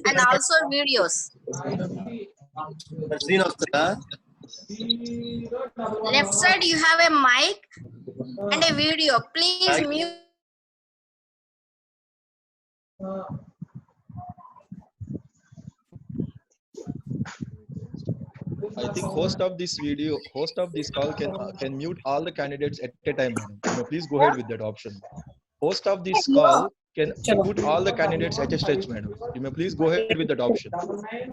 and also videos. Left side you have a mic and a video. Please mute. I think host of this call can mute all the candidates at a time, madam. You may please go ahead with that option. Host of this call can mute all the candidates at a stretch, madam. You may please go ahead with that option.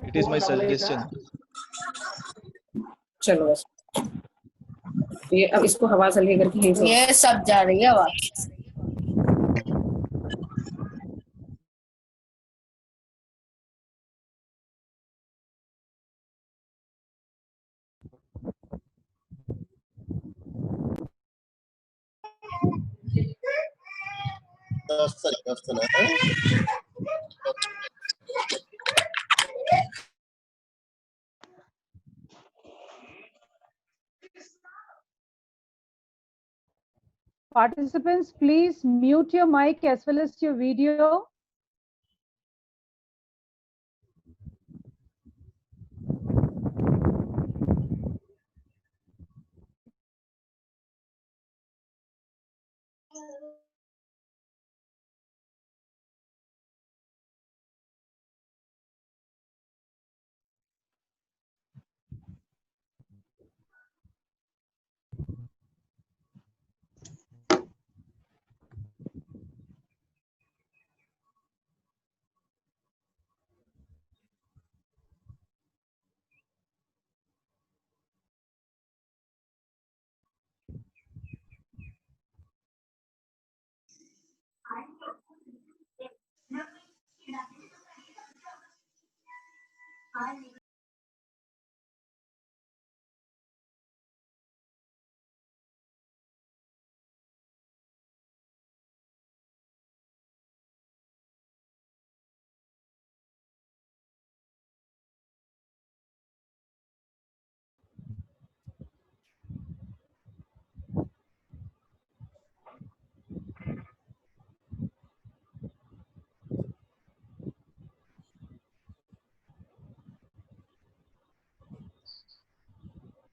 It is my suggestion. चलो ये अब इसको हवा से लेकर के ये सब जा रही है आवाज. Participants, please mute your mic as well as your video.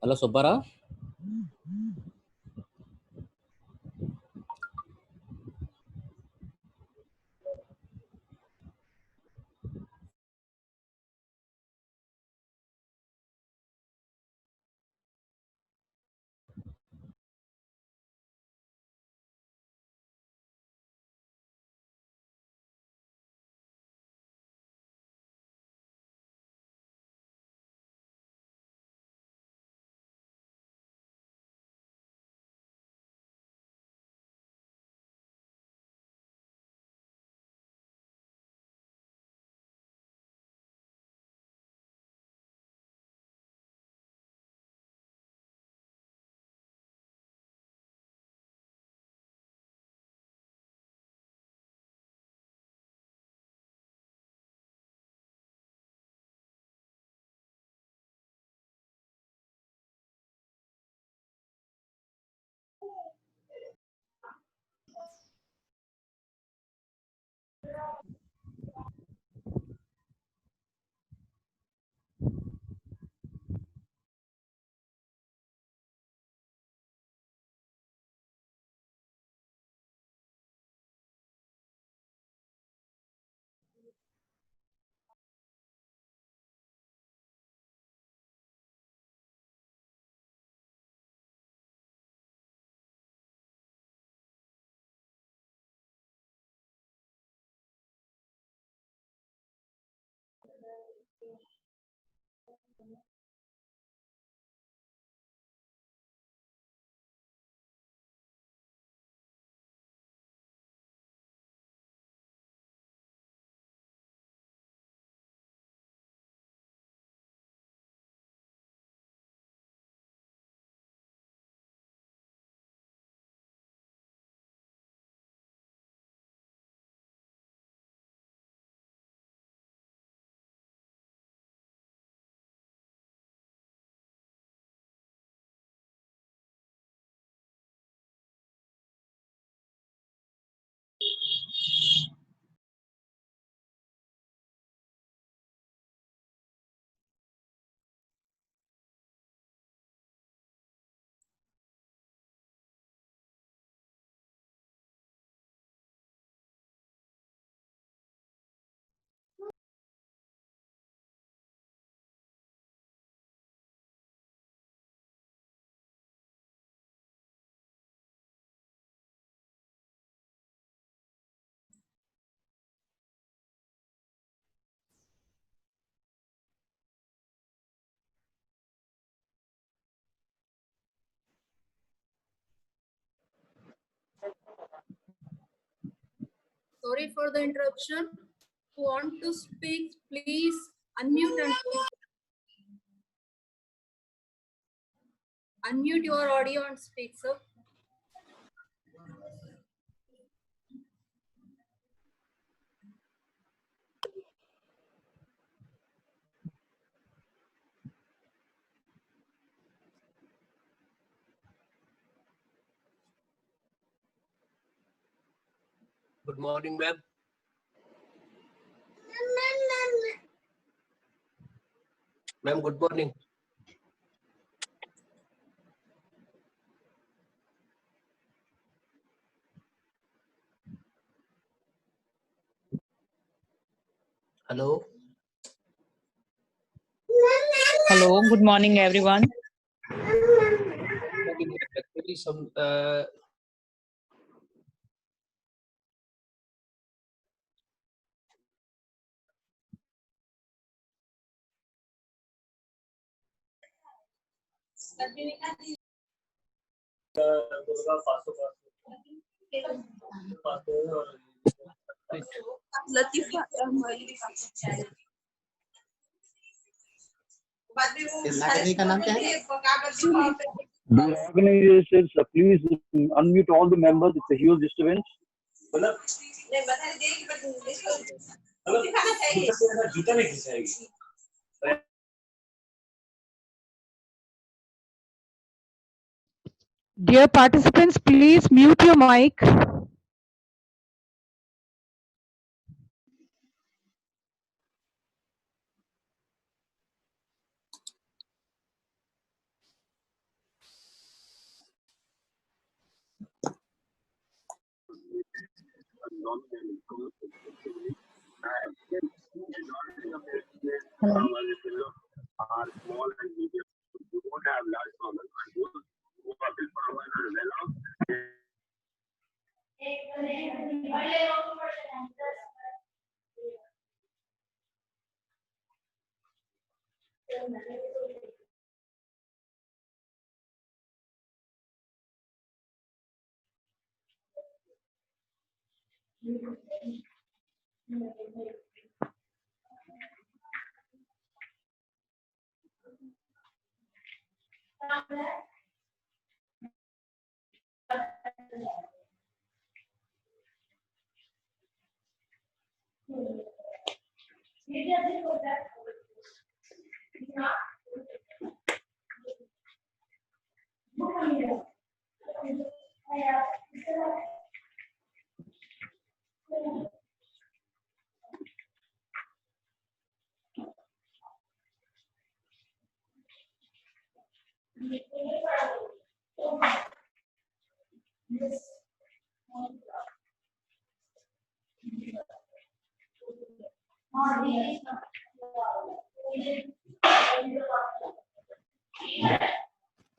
Hello, Subbara. Sorry for the interruption. Who want to speak, please unmute and unmute your audio and speak, sir. Good morning, ma'am. Ma'am, good morning. Hello. Hello, good morning, everyone. Actually, some The organizations, please unmute all the members. It's a huge disturbance. Dear participants, please mute your mic.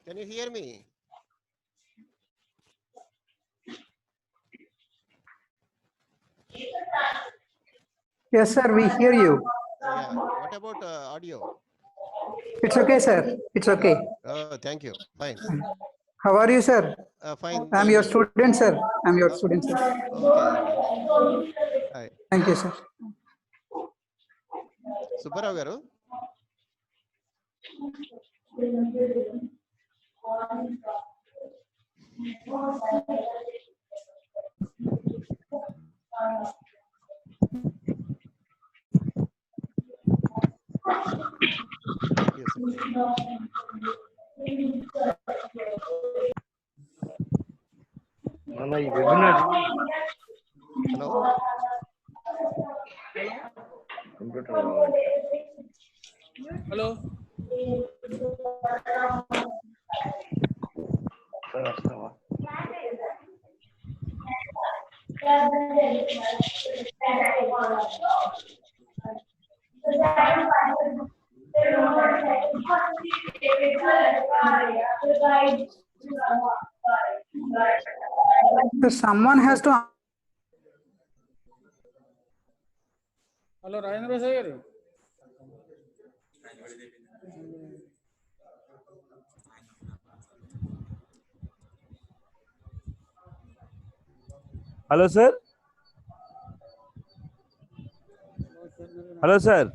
Can you hear me? Yes, sir, we hear you. Yeah. What about audio? It's okay, sir. It's okay. Thank you. Fine. How are you, sir? Fine. I'm your student, sir. I'm your student, sir. Okay. Hi. Thank you, sir. Subbarao garu. Yes, hello. hello. So someone has to. Hello, Rajendra sir. Hello, sir. Hello, sir.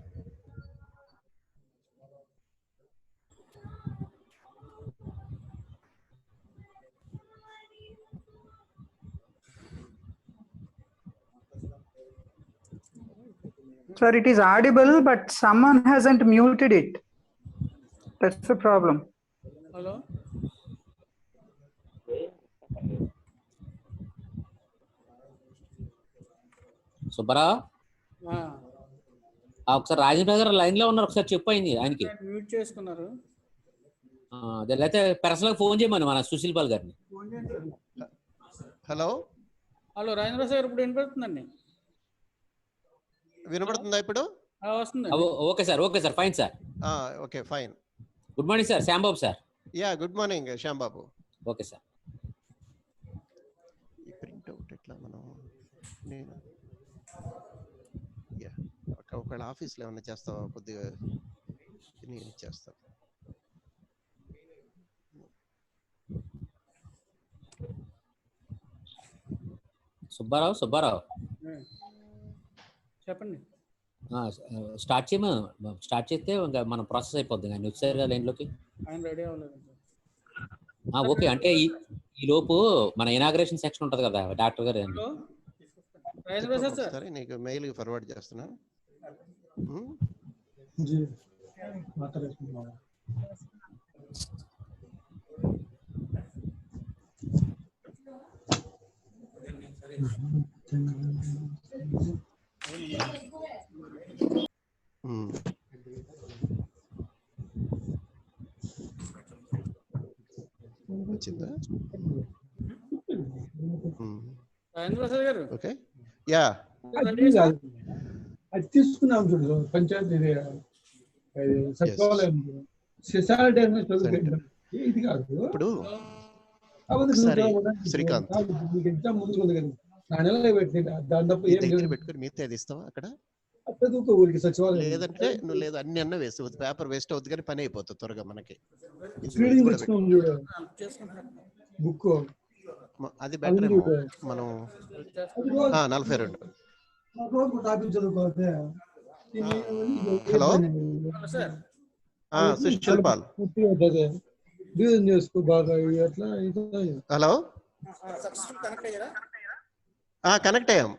Sir, it is audible, but someone hasn't muted it. That's the problem. Hello Subbarao ఒకసారి రాజేంద్ర గారు line లో ఉన్నారు, ఒకసారి చెప్పు అయింది ఆయనకి. Mute చేసుకున్నారు. అదే లేకపోతే పర్సనల్ ఫోన్ చేయమని మన సుశీల్ పాల్ గారిని. హలో హలో రాజేంద్ర సార్ ఇప్పుడు వినపడుతుందండి. వినపడుతుందా ఇప్పుడు? వస్తుంది. Okay sir, okay sir, fine sir. Okay fine. Good morning sir, Shyam Babu sir. Yeah good morning Shyam Babu. Okay sir. ఈ ప్రింట్ అవుట్ ఎట్లా మనం నేను యా ఒకవేళ ఆఫీస్లో ఏమైనా చేస్తావా? కొద్దిగా నేను చేస్తాను. సుబ్బారావు చెప్పండి. స్టార్ట్ చేస్తే ఇంకా మనం ప్రాసెస్ అయిపోద్ది. ఆయన వచ్చారు కదా లైన్లోకి. ఆయన రెడీ అవ్వలేదు. ఓకే, అంటే ఈ లోపు మన ఇనాగ్రేషన్ సెక్షన్ ఉంటది కదా డాక్టర్ గారు. సరే నీకు మెయిల్ ఫార్వర్డ్ చేస్తున్నా. వచ్చిందా? ఓకే యా అది తీసుకున్నాం చూడు పంచాయతీ సచివాలయం ఇది కాదు. ఇప్పుడు శ్రీకాంత్ ఎగ్జామ్ ముందు ఉంది కదా నా నెలలో పెట్టి దాని తప్ప ఏం దగ్గర పెట్టుకుని మిగతా ఇస్తావా అక్కడ? ఊరికి సచివాలయం లేదంటే నువ్వు లేదు అన్ని అన్న వేస్ట్ అవుతుంది, పేపర్ వేస్ట్ అవుతుంది, కానీ పని అయిపోతుంది త్వరగా మనకి. చూడు బుక్ అది బెటర్ మనం 42. హలో సుశీల్ పాల్. చేసుకో బాగా ఎట్లా. హలో కనెక్ట్ అయ్యాం.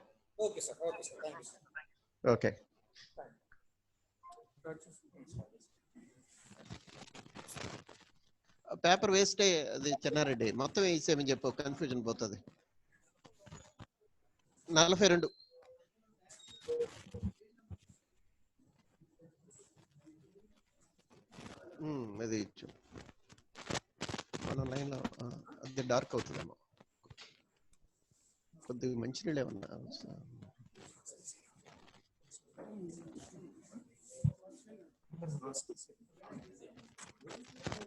ఓకే పేపర్ వేస్ట్ అది చెన్నారెడ్డి మొత్తం వేసేమని చెప్పు, కన్ఫ్యూజన్ పోతుంది. 42 అది ఇచ్చు మన లైన్లో అది డార్క్ అవుతుందేమో. కొద్దిగా మంచినీళ్ళు ఏమన్నా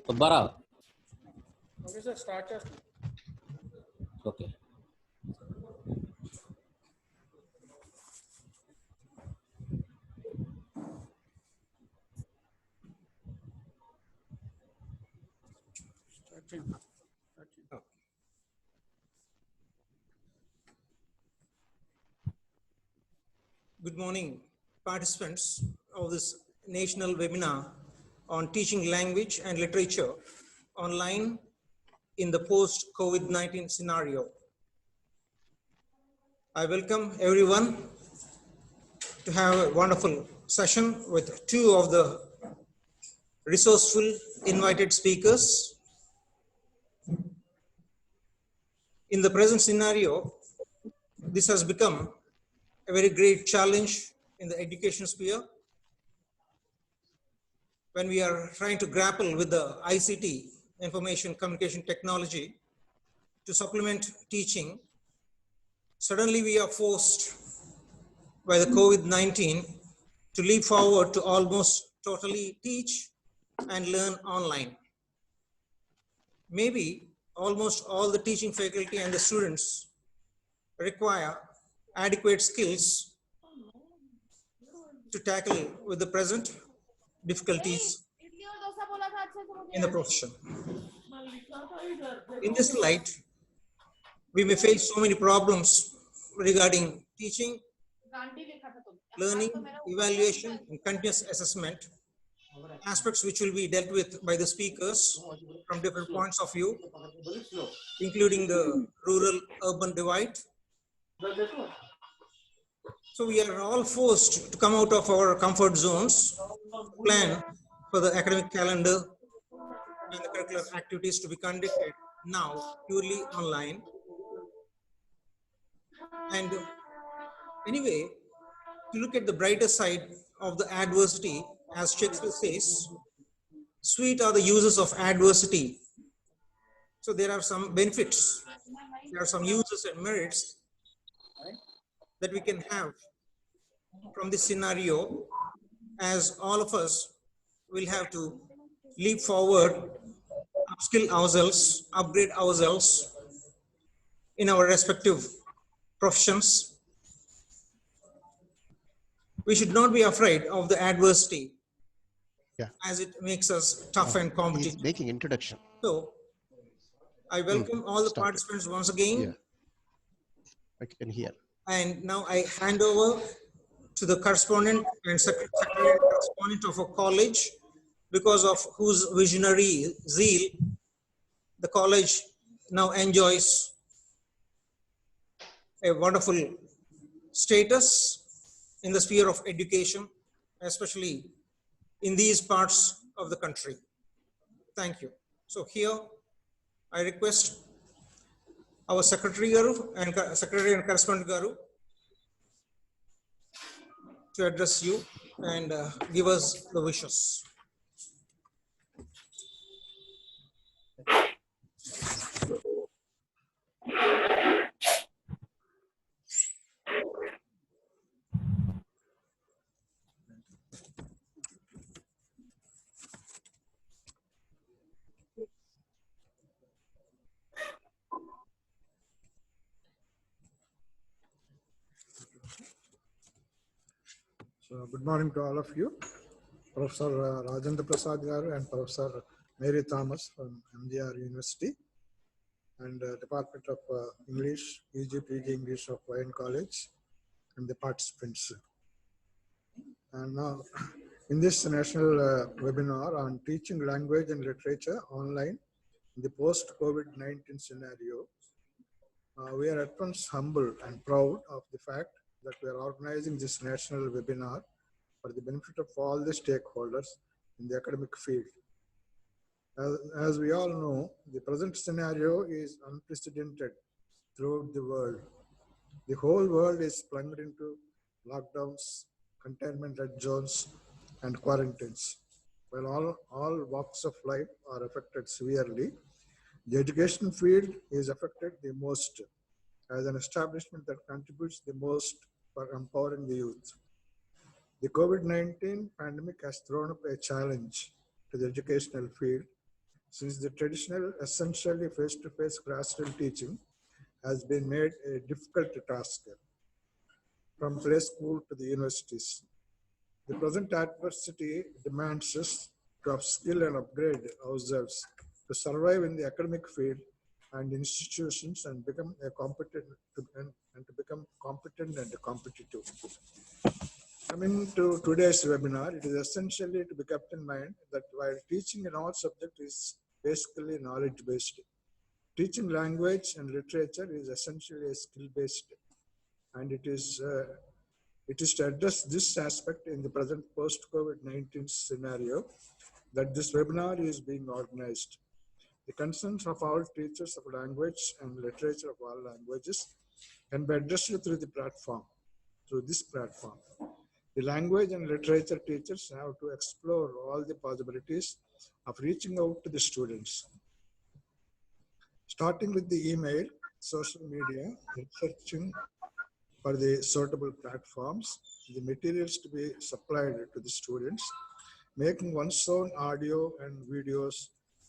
సుబ్బారావు. ఓకే సార్ స్టార్ట్ చేస్తాం. Okay Good morning, participants of this national webinar on teaching language and literature online in the post-COVID-19 scenario. I welcome everyone to have a wonderful session with two of the resourceful invited speakers. In the present scenario, this has become a very great challenge in the education sphere when we are trying to grapple with the ICT, information communication technology, to supplement teaching. Suddenly we are forced by the COVID-19 to leap forward to almost totally teach and learn online. Maybe almost all the teaching faculty and the students require adequate skills to tackle with the present difficulties in the profession. In this light, we may face so many problems regarding teaching learning, evaluation, and continuous assessment, aspects which will be dealt with by the speakers from different points of view, including the rural-urban divide. So we are all forced to come out of our comfort zones, plan for the academic calendar and the curricular activities to be conducted now purely online. And anyway, to look at the brighter side of the adversity, as Shakespeare says, sweet are the uses of adversity. So there are some benefits, there are some uses and merits that we can have from this scenario, as all of us will have to leap forward, upskill ourselves, upgrade ourselves in our respective professions. We should not be afraid of the adversity, as it makes us tough and competitive. He's making introduction. So I welcome all the participants once again. I can hear. And now I hand over to the correspondent and secretary correspondent of a college, because of whose visionary zeal the college now enjoys a wonderful status in the sphere of education, especially in these parts of the country. Thank you. So here I request our secretary and correspondent Garu to address you and give us the wishes. So good morning to all of you. Professor Rajendra Prasad Garu and Professor Mary Thomas from MGR University and Department of English, PG English of Y.N.COLLEGE and the participants. And now in this national webinar on teaching language and literature online in the post-COVID-19 scenario, we are at once humble and proud of the fact that we are organizing this national webinar for the benefit of all the stakeholders in the academic field. As we all know, the present scenario is unprecedented throughout the world. The whole world is plunged into lockdowns, containment red zones, and quarantines. While all walks of life are affected severely, the education field is affected the most as an establishment that contributes the most for empowering the youth. The COVID-19 pandemic has thrown up a challenge to the educational field, since the traditional, essentially face-to-face classroom teaching has been made a difficult task from play school to the universities. The present adversity demands us to upskill and upgrade ourselves to survive in the academic field and institutions and become a competent and to become competent and competitive. Coming to today's webinar, it is essentially to be kept in mind that while teaching in all subjects is basically knowledge-based, teaching language and literature is essentially skill-based, and it is to address this aspect in the present post-COVID-19 scenario that this webinar is being organized. The concerns of all teachers of language and literature of all languages can be addressed through this platform. The language and literature teachers have to explore all the possibilities of reaching out to the students, starting with the email, social media, researching for the suitable platforms, the materials to be supplied to the students, making one's own audio and videos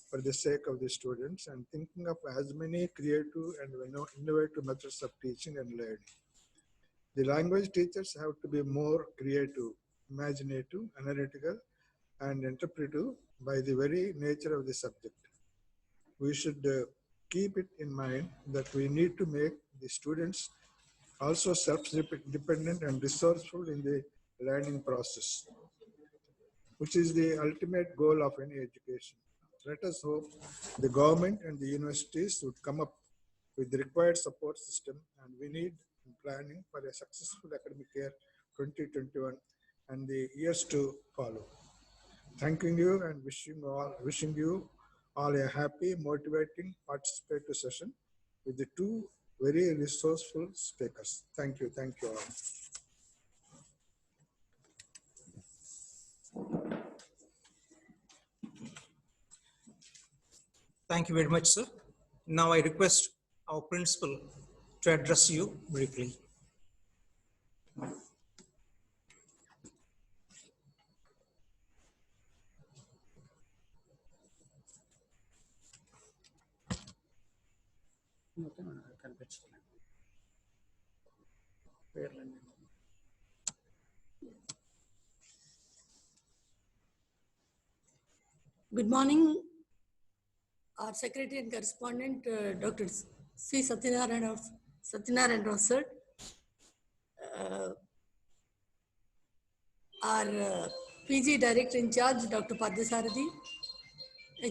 for the sake of the students, and thinking of as many creative and innovative methods of teaching and learning. The language teachers have to be more creative, imaginative, analytical, and interpretive by the very nature of the subject. We should keep it in mind that we need to make the students Also self-dependent and resourceful in the learning process, which is the ultimate goal of any education. Let us hope the government and the universities would come up with the required support system, and we need planning for a successful academic year 2021 and the years to follow. Thanking you and wishing you all a happy, motivating, participative session with the two very resourceful speakers. Thank you all. Thank you very much, sir. Now I request our principal to address you briefly. Good morning, our secretary and correspondent, Dr. C. Satyanarayana sir. Our PG Director in Charge, Dr. Padasarathi,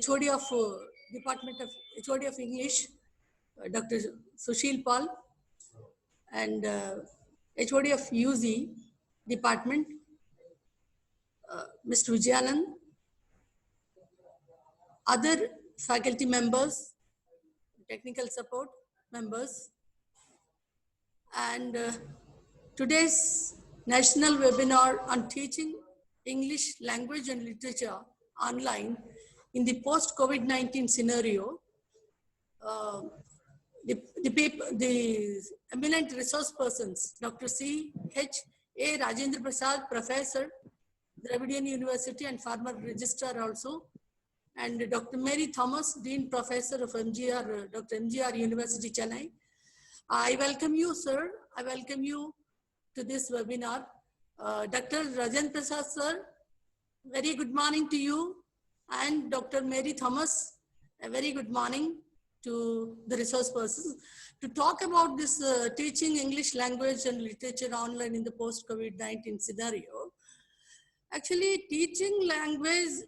HOD of HOD of English, Dr. Sushil Pal, and HOD of UZ Department, Mr. Vijayanand, other faculty members, technical support members, and today's national webinar on teaching English language and literature online in the post-COVID-19 scenario. The eminent resource persons, Dr. C.H.A. Rajendra Prasad, Professor, Dravidian University and former registrar also, and Dr. Mary Thomas, Dean Professor of MGR, Dr. MGR University, Chennai. I welcome you, sir. I welcome you to this webinar. Dr. Rajendra Prasad, sir, very good morning to you. And Dr. Mary Thomas, a very good morning to the resource persons. To talk about this teaching English language and literature online in the post-COVID-19 scenario. Actually, teaching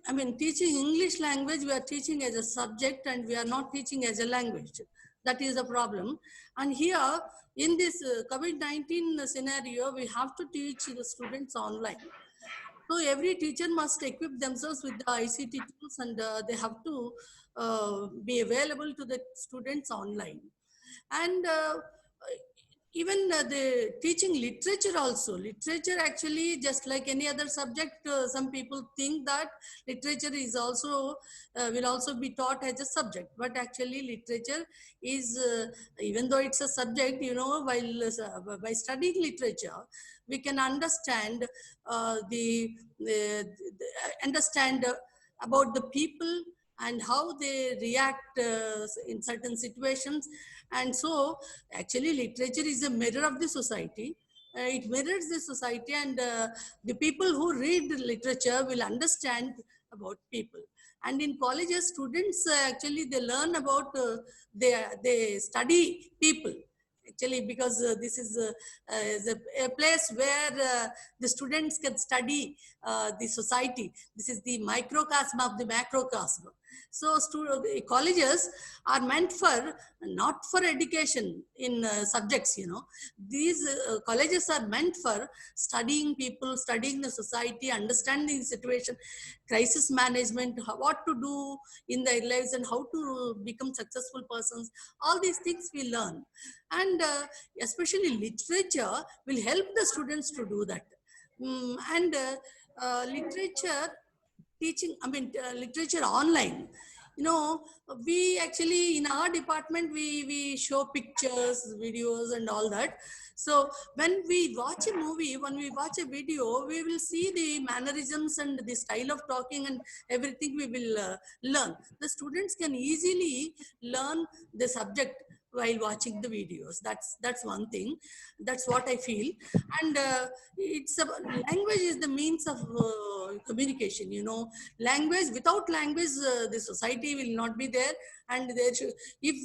English language, we are teaching as a subject and we are not teaching as a language. That is the problem. And here, in this COVID-19 scenario, we have to teach the students online. So every teacher must equip themselves with the ICT tools, and they have to be available to the students online. And even the teaching literature also. Literature actually, just like any other subject, some people think that literature is also, will also be taught as a subject. But actually literature is, even though it's a subject, you know, while by studying literature, we can understand understand about the people and how they react in certain situations. And so actually literature is a mirror of the society. It mirrors the society, and the people who read literature will understand about people. And in colleges, students actually they learn about, they study people. Actually, because this is a place where the students can study the society. This is the microcosm of the macrocosm. So colleges are meant for, not for education in subjects, you know. These colleges are meant for studying people, studying the society, understanding the situation, crisis management, what to do in their lives and how to become successful persons. All these things we learn. And especially literature will help the students to do that. Literature teaching, literature online. You know, we actually, in our department, we show pictures, videos and all that. So when we watch a movie, when we watch a video, we will see the mannerisms and the style of talking and everything we will learn. The students can easily learn the subject while watching the videos. That's one thing. That's what I feel. And language is the means of communication. You know, language, without language, the society will not be there. And there should, if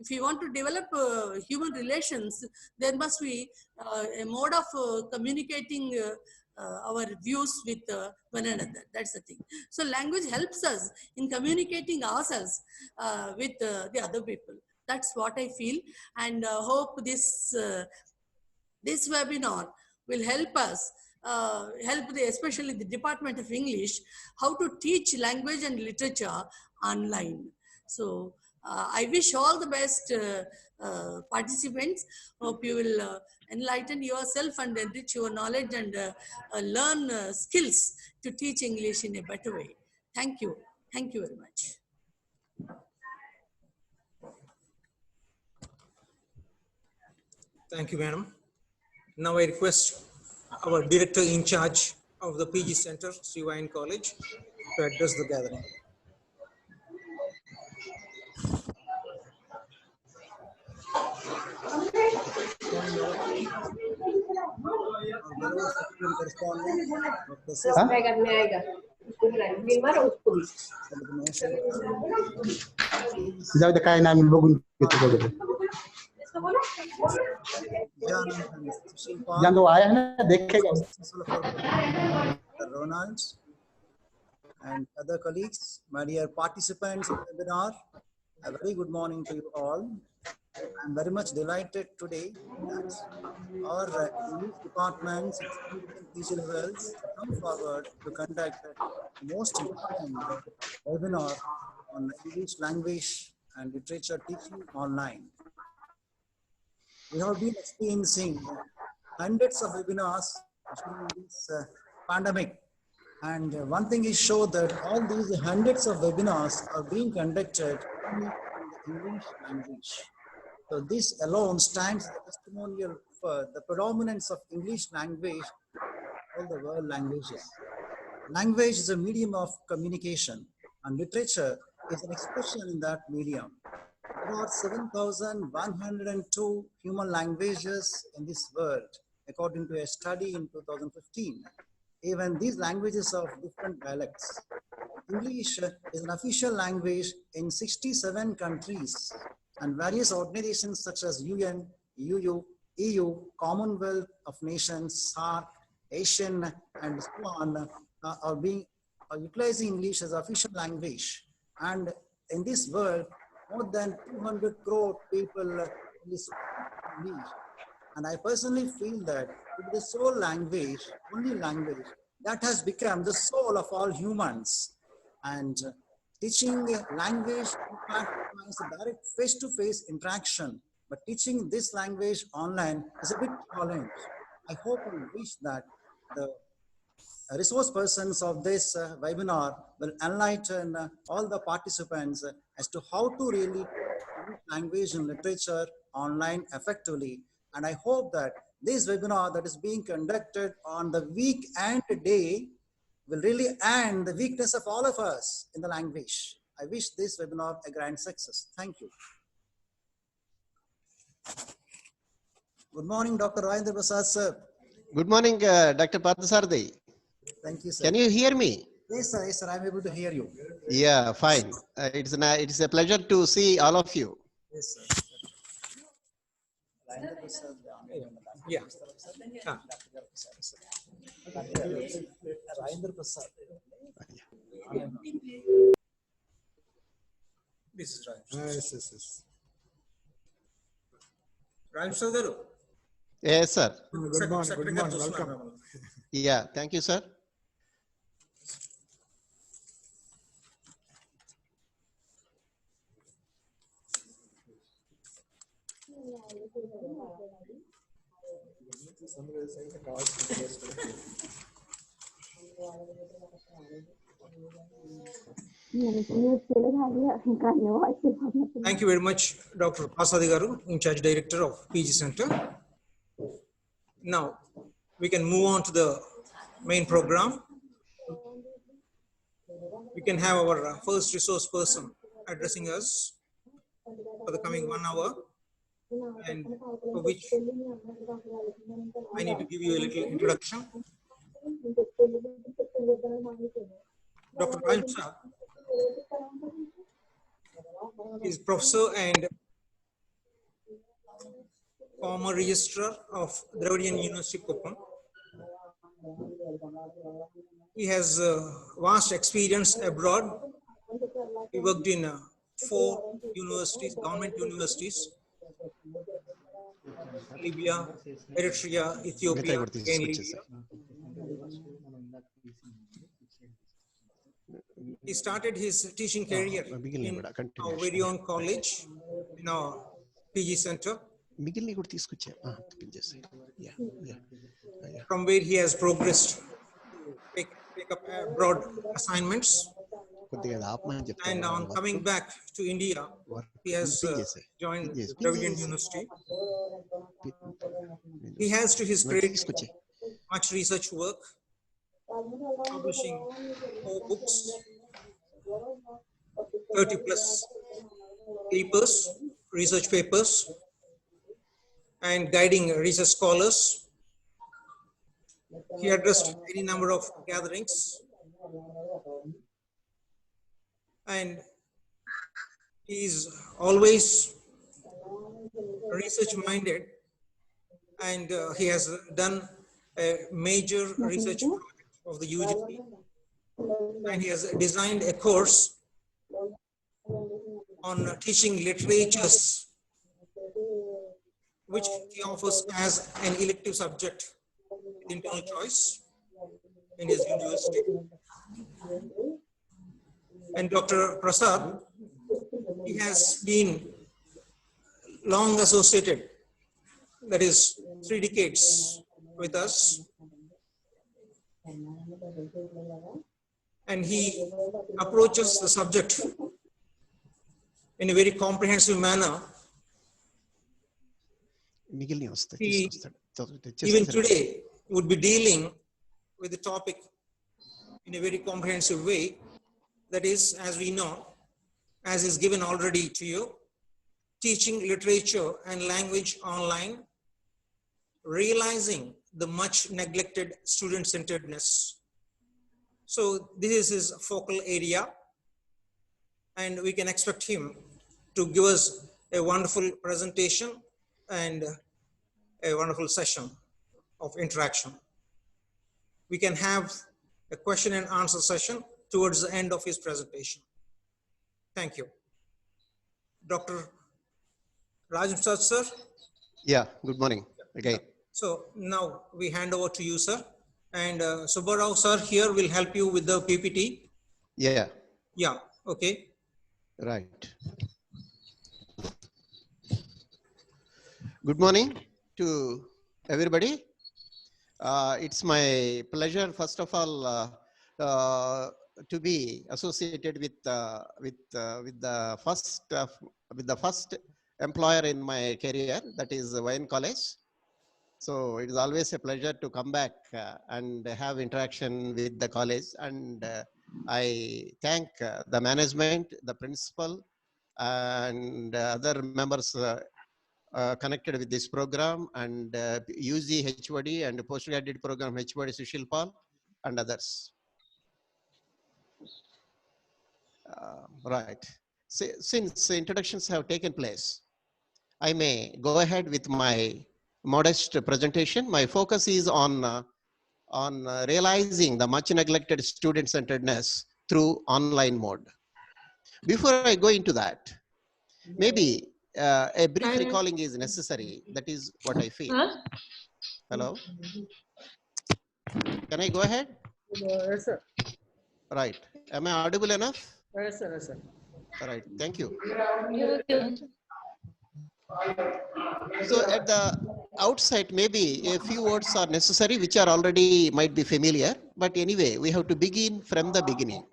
you want to develop human relations, there must be a mode of communicating our views with one another. That's the thing. So language helps us in communicating ourselves with the other people. That's what I feel, and hope this webinar will help us, especially the Department of English, how to teach language and literature online. So I wish all the best participants. Hope you will enlighten yourself and enrich your knowledge and learn skills to teach English in a better way. Thank you. Thank you very much. Thank you, madam. Now I request our director in charge of the PG Center, Sri.Y.N.COLLEGE, to address the gathering. जाऊ दे काय नाही आम्ही बघून घेतो बघू जान दो आया है ना देखेगा Ronald and other colleagues, my dear participants in the webinar, a very good morning to you all. I'm very much delighted today that our English departments teaching levels come forward to conduct the most important webinar on English language and literature teaching online. We have been experiencing hundreds of webinars during this pandemic, and one thing is sure that all these hundreds of webinars are being conducted only in the English language. So this alone stands the testimonial for the predominance of English language in all the world languages. Language is a medium of communication, and literature is an expression in that medium. There are 7,102 human languages in this world, according to a study in 2015. Even these languages are of different dialects. English is an official language in 67 countries, and various organizations such as UN, EU, Commonwealth of Nations, SAARC, Asian, and so on are utilizing English as official language. And in this world, more than 200 crore people speak English. And I personally feel that it is the sole language, only language, that has become the soul of all humans. And teaching language, in fact, requires a direct face-to-face interaction. But teaching this language online is a big challenge. I hope and wish that the resource persons of this webinar will enlighten all the participants as to how to really teach language and literature online effectively. And I hope that this webinar that is being conducted on the week and day will really end the weakness of all of us in the language. I wish this webinar a grand success. Thank you. Good morning, Dr. Rajendra Prasad, sir. Good morning, Dr. Parthasarathi. Thank you, sir. Can you hear me? Yes, sir. Yes, sir. I'm able to hear you. Yeah, fine. It's a pleasure to see all of you. Yes, sir. Yeah. Rajendra Prasad. This is right. Yes. Rajendra Garu. Yes, sir. Good morning. Welcome. Yeah, thank you, sir. Thank you very much, Dr. Prasad Garu, in charge director of PG Center. Now, we can move on to the main program. We can have our first resource person addressing us for the coming 1 hour. and for which I need to give you a little introduction. Dr. Ryan Shah is professor and former registrar of Dravidian University, Koppam. He has vast experience abroad. He worked in 4 universities, government universities, Libya, Eritrea, Ethiopia, again Libya. He started his teaching career in our very own college, in our PG center, from where he has progressed to take up broad assignments. And on coming back to India, he has joined Dravidian University. He has to his credit much research work, publishing 4 books, 30 plus papers, research papers, and guiding research scholars. He addressed any number of gatherings, and he is always research minded, and he has done a major research project of the UGC, and he has designed a course on teaching literatures, which he offers as an elective subject with internal choice in his university. And Dr. Prasad, he has been long associated, that is 3 decades with us. And he approaches the subject in a very comprehensive manner. He, even today, would be dealing with the topic in a very comprehensive way. That is, as we know, as is given already to you, teaching literature and language online, realizing the much neglected student-centeredness. So this is his focal area, and we can expect him to give us a wonderful presentation and a wonderful session of interaction. We can have a question and answer session towards the end of his presentation. Thank you. Dr. Rajan Prasad, sir. Yeah, good morning again. So now we hand over to you, sir. And Subbarao, sir, here will help you with the PPT. Yeah. Yeah, okay. Right. Good morning to everybody. It's my pleasure, first of all, to be associated with the first employer in my career, that is Y.N.COLLEGE. So it is always a pleasure to come back and have interaction with the college. And I thank the management, the principal, and other members connected with this program, and UG HOD and postgraduate program HOD Sushil Paul and others. Right. Since introductions have taken place, I may go ahead with my modest presentation. My focus is on realizing the much neglected student-centeredness through online mode. Before I go into that, maybe a brief recalling is necessary. That is what I feel. Huh? Hello? Can I go ahead? Yes, sir. Right. Am I audible enough? Yes, sir. Yes, sir. All right. Thank you. So at the outset, maybe a few words are necessary, which are already might be familiar. But anyway, we have to begin from the beginning.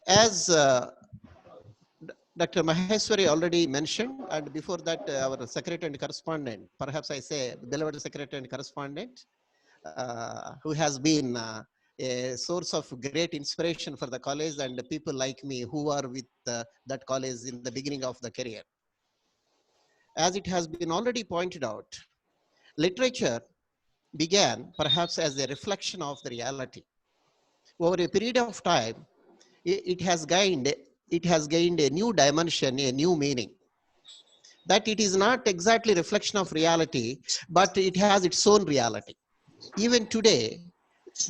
As Dr. Maheshwari already mentioned, and before that, our secretary and correspondent, perhaps I say beloved secretary and correspondent, who has been a source of great inspiration for the college and people like me who are with that college in the beginning of the career. as it has been already pointed out, literature began perhaps as a reflection of the reality. Over a period of time, it has gained a new dimension, a new meaning. That it is not exactly reflection of reality, but it has its own reality. Even today,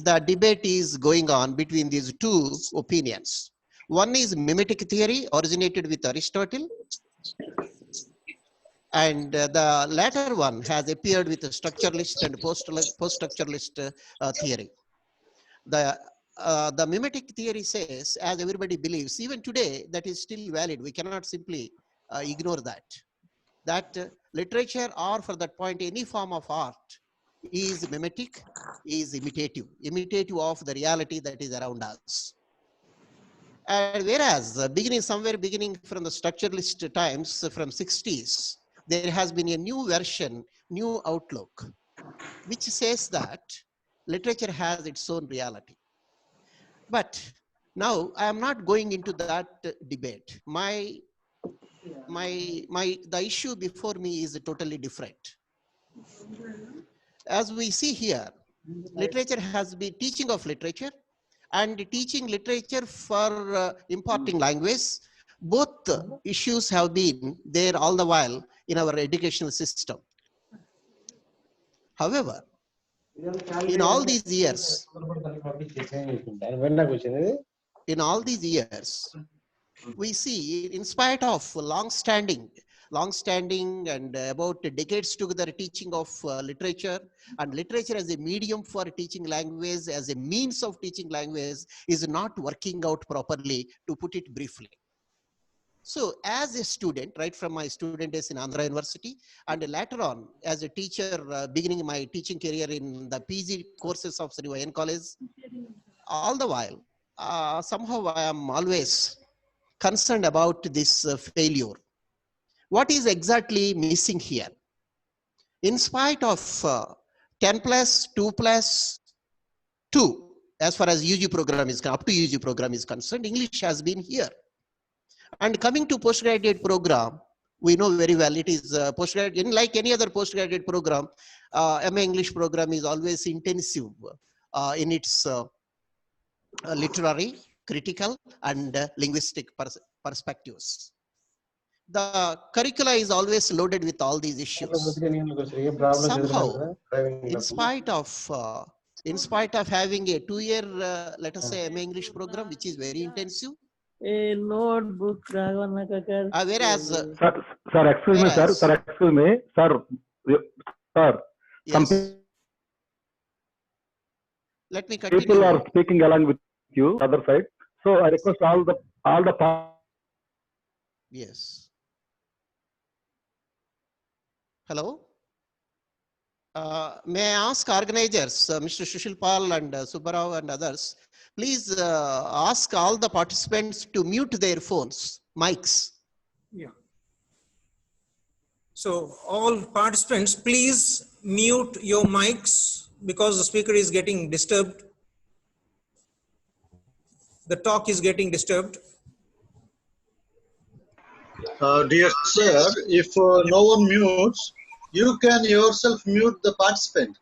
the debate is going on between these two opinions. One is mimetic theory, originated with Aristotle, and the latter one has appeared with the structuralist and post-structuralist theory. The mimetic theory says, as everybody believes, even today, that is still valid. We cannot simply ignore that. That literature, or for that point, any form of art, is mimetic, is imitative of the reality that is around us. And whereas beginning from the structuralist times, from 60s, there has been a new version, new outlook, which says that literature has its own reality. But now I am not going into that debate. The issue before me is totally different. As we see here, literature has been teaching of literature and teaching literature for imparting language. Both issues have been there all the while in our educational system. However, in all these years, we see, in spite of long-standing and about decades together teaching of literature, and literature as a medium for teaching language, as a means of teaching language, is not working out properly, to put it briefly. So as a student, right from my student days in Andhra University, and later on as a teacher, beginning my teaching career in the PG courses of Sri.Y.N.COLLEGE, all the while, somehow I am always concerned about this failure. What is exactly missing here? In spite of 10 plus, 2 plus, 2, as far as UG program is, up to UG program is concerned, English has been here. And coming to postgraduate program, we know very well it is postgraduate, like any other postgraduate program, MA English program is always intensive in its literary, critical, and linguistic perspectives. The curricula is always loaded with all these issues. Somehow, in spite of having a 2-year, let us say, MA English program, which is very intensive, notebook whereas Sir, excuse me, sir. Sir, excuse me, sir. Sir, yes. Let me continue. People are speaking along with you, other side. So I request all the Yes. Hello. May I ask organizers, Mr. Sushil Pal and Subbarao and others, please ask all the participants to mute their phones, mics. Yeah. So all participants, please mute your mics because the speaker is getting disturbed. The talk is getting disturbed. Dear sir, if no one mutes, you can yourself mute the participant.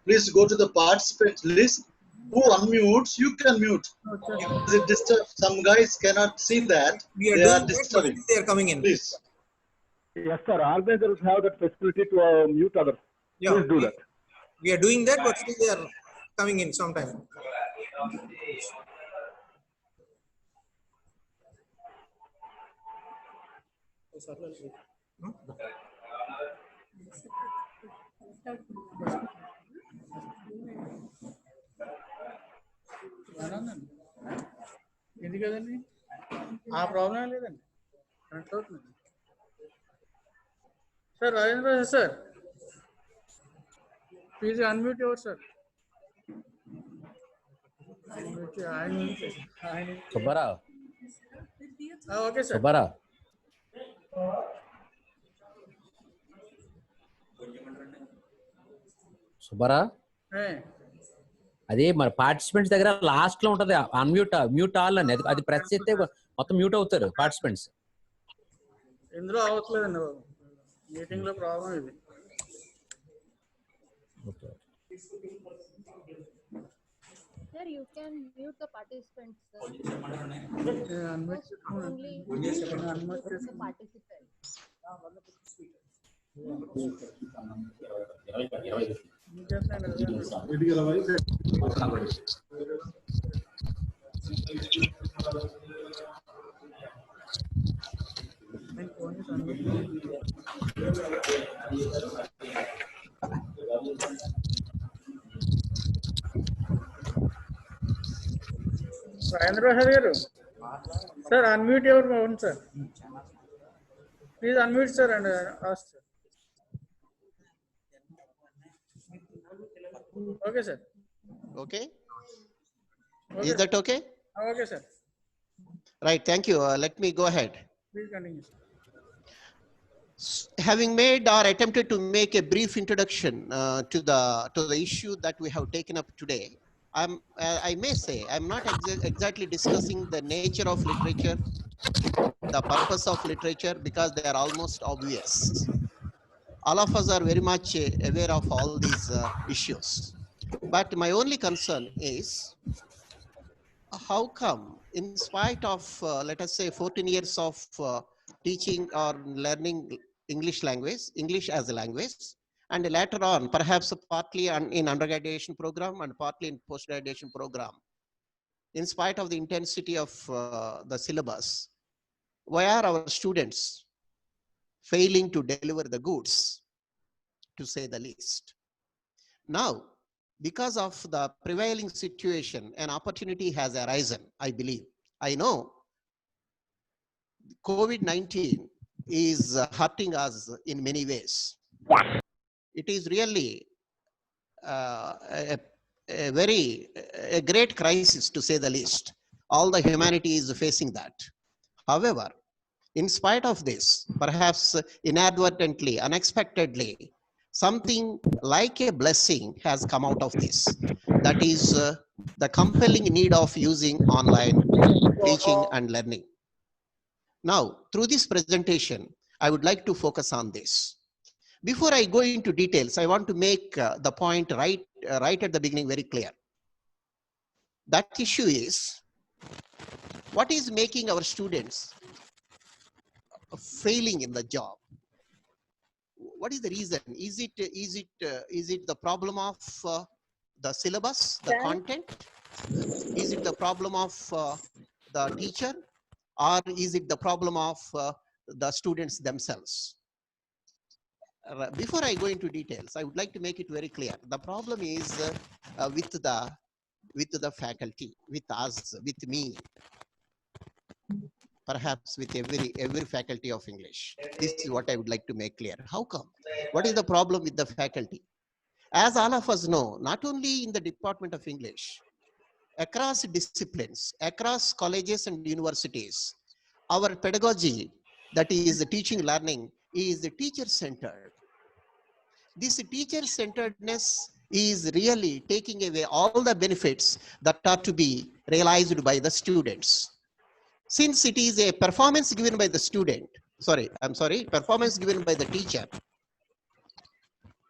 Please go to the participant list. Who unmutes, you can mute. Because it disturbs. Some guys cannot see that. They are disturbing. They are coming in. Please. Yes, sir. Organizers have that facility to mute others. Yeah, please do that. We are doing that, but still they are coming in sometime. ఇది కదండి ఆ problem లేదండి connect అవుతుంది sir Rajendra sir please unmute your sir Subbarao okay sir Subbarao Subbarao అది మరి participants దగ్గర last లో ఉంటది మ్యూట్ ఆల్ అని అది ప్రెస్ చేస్తే మొత్తం మ్యూట్ అవుతారు పార్టిసిపెంట్స్ ఇందులో అవట్లేదండి Meeting lo problem ఇది. Okay. Sir, you can mute the participants, sir. Unmute Only unmute the participants. Rajendra Prasad garu. Sir, unmute your phone, sir. Please unmute, sir, and ask, sir. Okay, sir. Okay. Okay. Is that okay? Okay, sir. Right. Thank you. Let me go ahead. Please continue, sir. Having made or attempted to make a brief introduction to the issue that we have taken up today, I may say I'm not exactly discussing the nature of literature, the purpose of literature, because they are almost obvious. All of us are very much aware of all these issues. But my only concern is how come, in spite of, let us say, 14 years of teaching or learning English language, English as a language, and later on, perhaps partly in undergraduate program and partly in post-graduation program, in spite of the intensity of the syllabus, why are our students failing to deliver the goods, to say the least? Now, because of the prevailing situation, an opportunity has arisen, I believe. I know COVID-19 is hurting us in many ways. It is really a great crisis, to say the least. All the humanity is facing that. However, in spite of this, perhaps inadvertently, unexpectedly, something like a blessing has come out of this. That is the compelling need of using online teaching and learning. Now, through this presentation, I would like to focus on this. Before I go into details, I want to make the point right at the beginning very clear. That issue is, what is making our students failing in the job? What is the reason? Is it the problem of the syllabus, the content? Is it the problem of the teacher, or is it the problem of the students themselves? Before I go into details, I would like to make it very clear. The problem is with the faculty, with us, with me, perhaps with every faculty of English. This is what I would like to make clear. How come? What is the problem with the faculty? As all of us know, not only in the Department of English, across disciplines, across colleges and universities, our pedagogy, that is teaching learning, is teacher-centered. This teacher-centeredness is really taking away all the benefits that are to be realized by the students. Since it is a performance given by the student, performance given by the teacher,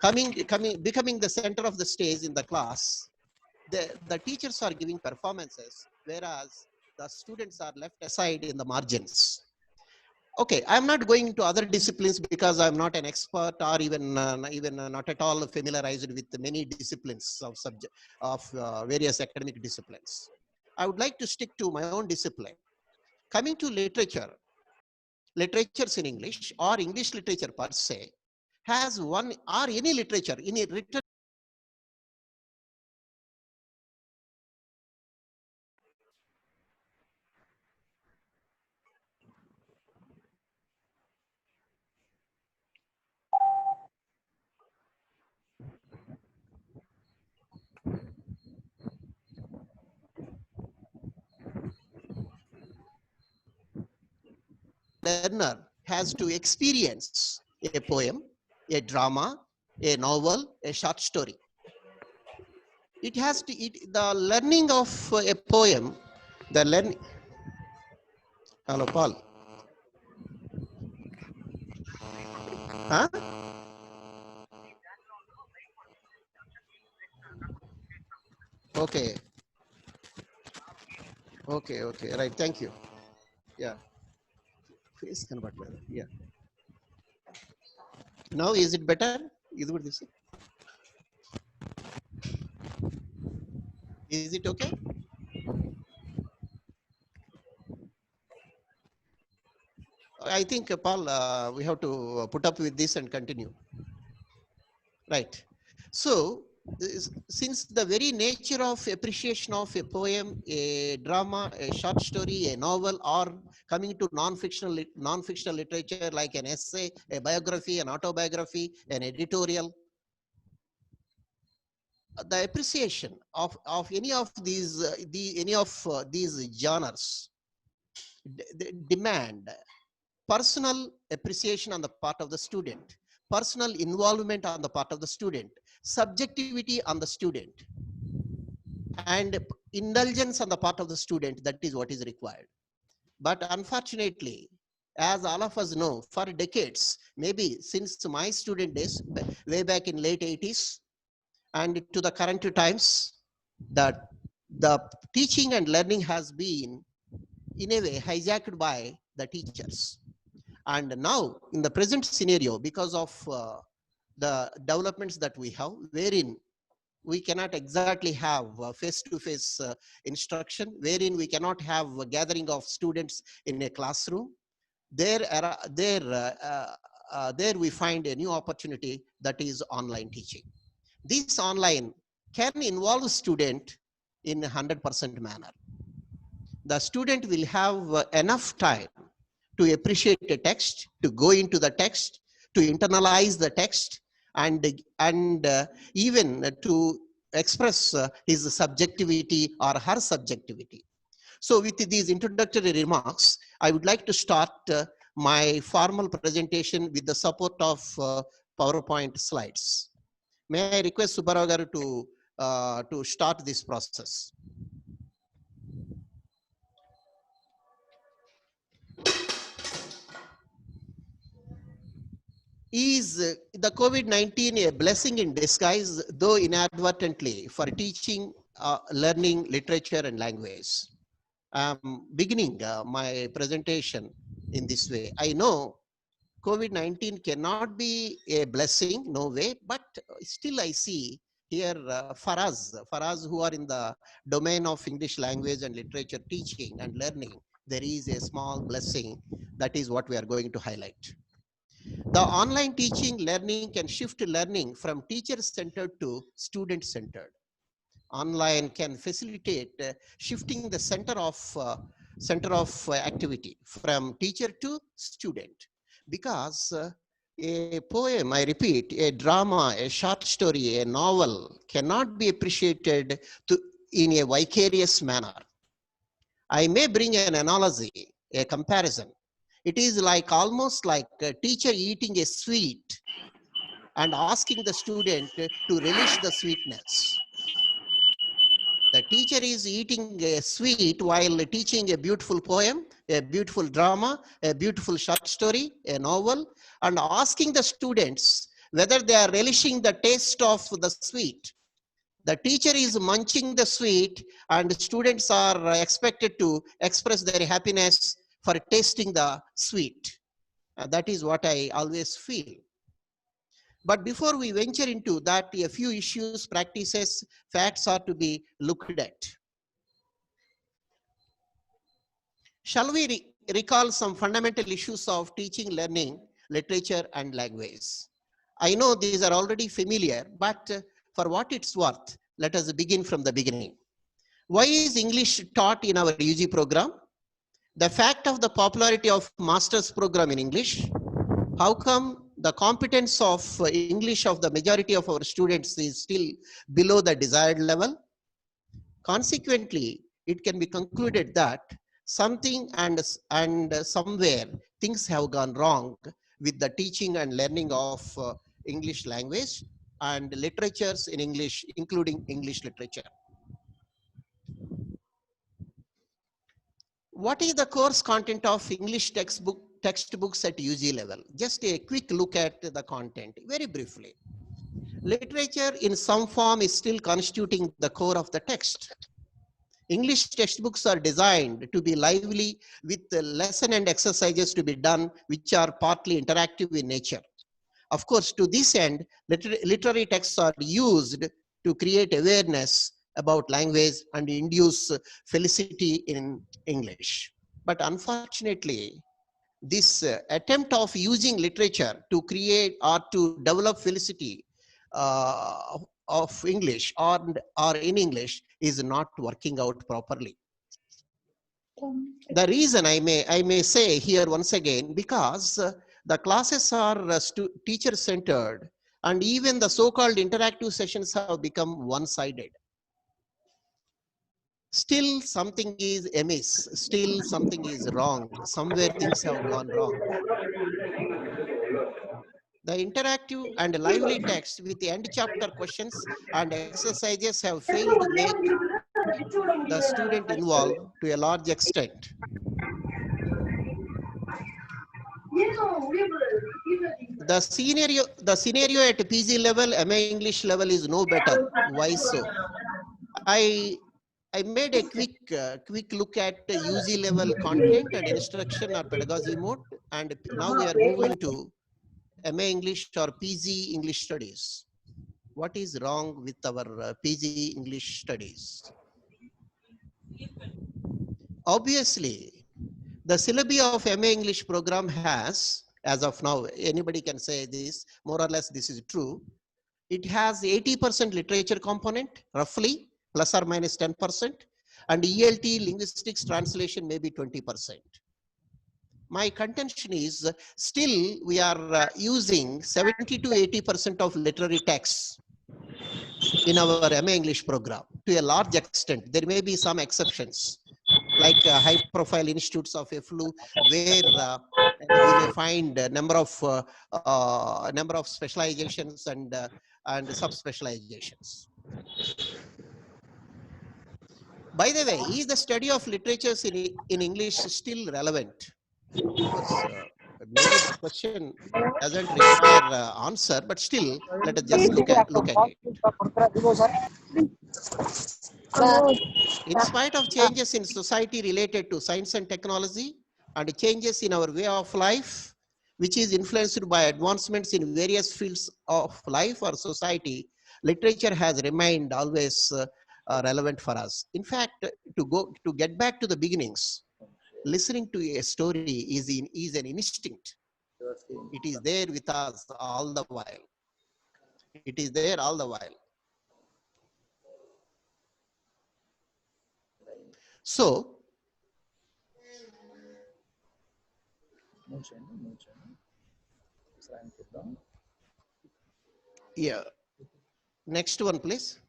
becoming the center of the stage in the class, the teachers are giving performances, whereas the students are left aside in the margins. Okay, I'm not going into other disciplines because I'm not an expert, or even not at all familiarized with many disciplines of various academic disciplines. I would like to stick to my own discipline. Coming to literature, literatures in English or English literature per se has one, or any literature, any written learner has to experience a poem, a drama, a novel, a short story. It has to, the learning of a poem, the learning, hello Paul. Huh? Okay. Okay. Okay. Right. Thank you. Yeah. Face convert. Yeah. Now is it better? Is it okay? I think, Paul, we have to put up with this and continue. Right. So, since the very nature of appreciation of a poem, a drama, a short story, a novel, or coming to non-fictional literature like an essay, a biography, an autobiography, an editorial, the appreciation of any of these these genres demand personal appreciation on the part of the student, personal involvement on the part of the student, subjectivity on the student, and indulgence on the part of the student. That is what is required. But unfortunately, as all of us know, for decades, maybe since my student days, way back in late 80s, and to the current times, that the teaching and learning has been, in a way, hijacked by the teachers. And now, in the present scenario, because of the developments that we have, wherein we cannot exactly have face-to-face instruction, wherein we cannot have a gathering of students in a classroom, there we find a new opportunity, that is online teaching. This online can involve student in a 100% manner. The student will have enough time to appreciate a text, to go into the text, to internalize the text, and even to express his subjectivity or her subjectivity. So with these introductory remarks, I would like to start my formal presentation with the support of PowerPoint slides. May I request Subbarao garu to start this process? Is the COVID-19 a blessing in disguise, though inadvertently, for teaching, learning, literature, and language? Beginning my presentation in this way. I know COVID-19 cannot be a blessing, no way, but still I see here for us who are in the domain of English language and literature teaching and learning, there is a small blessing. That is what we are going to highlight. The online teaching learning can shift learning from teacher-centered to student-centered. Online can facilitate shifting the center of activity from teacher to student, because a poem, I repeat, a drama, a short story, a novel cannot be appreciated in a vicarious manner. I may bring an analogy, a comparison. It is like almost like a teacher eating a sweet and asking the student to relish the sweetness. The teacher is eating a sweet while teaching a beautiful poem, a beautiful drama, a beautiful short story, a novel, and asking the students whether they are relishing the taste of the sweet. The teacher is munching the sweet, and students are expected to express their happiness for tasting the sweet. That is what I always feel. But before we venture into that, a few issues, practices, facts are to be looked at. Shall we recall some fundamental issues of teaching, learning, literature, and language? I know these are already familiar, but for what it's worth, let us begin from the beginning. Why is English taught in our UG program? The fact of the popularity of master's program in English. How come the competence of English of the majority of our students is still below the desired level? Consequently, it can be concluded that something and somewhere things have gone wrong with the teaching and learning of English language and literatures in English, including English literature. What is the course content of English textbooks at UG level. Just a quick look at the content, very briefly. Literature in some form is still constituting the core of the text. English textbooks are designed to be lively with lesson and exercises to be done, which are partly interactive in nature. Of course, to this end, literary texts are used to create awareness about language and induce felicity in English. But unfortunately, this attempt of using literature to create or to develop felicity of English or in English is not working out properly. The reason I may say here once again, because the classes are teacher centered, and even the so-called interactive sessions have become one-sided. Still something is amiss, still something is wrong, somewhere things have gone wrong. The interactive and lively text with the end chapter questions and exercises have failed to make the student involved to a large extent. The scenario at PG level, MA English level is no better. Why so? I made a quick look at UG level content and instruction or pedagogy mode, and now we are moving to MA English or PG English studies. What is wrong with our PG English studies? Obviously, the syllabi of MA English program has, as of now, anybody can say this, more or less this is true. It has 80% literature component, roughly, plus or minus 10%, and ELT linguistics translation maybe 20%. My contention is still we are using 70 to 80% of literary texts in our MA English program to a large extent. There may be some exceptions, like high profile institutes of FLU, where we may find a number of specializations and subspecializations. By the way, is the study of literatures in English still relevant? Of course, maybe the question doesn't require answer, but still, let us just look at it. In spite of changes in society related to science and technology and changes in our way of life, which is influenced by advancements in various fields of life or society, literature has remained always relevant for us. In fact, to get back to the beginnings, listening to a story is an instinct. It is there with us all the while. It is there all the while. So, yeah. Next one, please.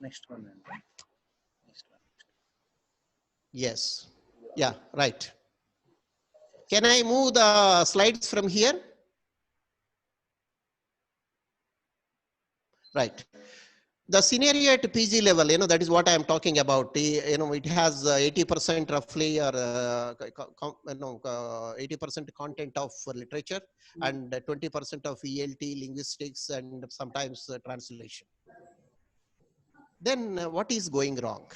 Next one. Yes. Yeah, right. Can I move the slides from here? Right. The scenario at PG level, that is what I am talking about. It has 80% roughly, or 80% content of literature and 20% of ELT, linguistics, and sometimes translation. Then what is going wrong?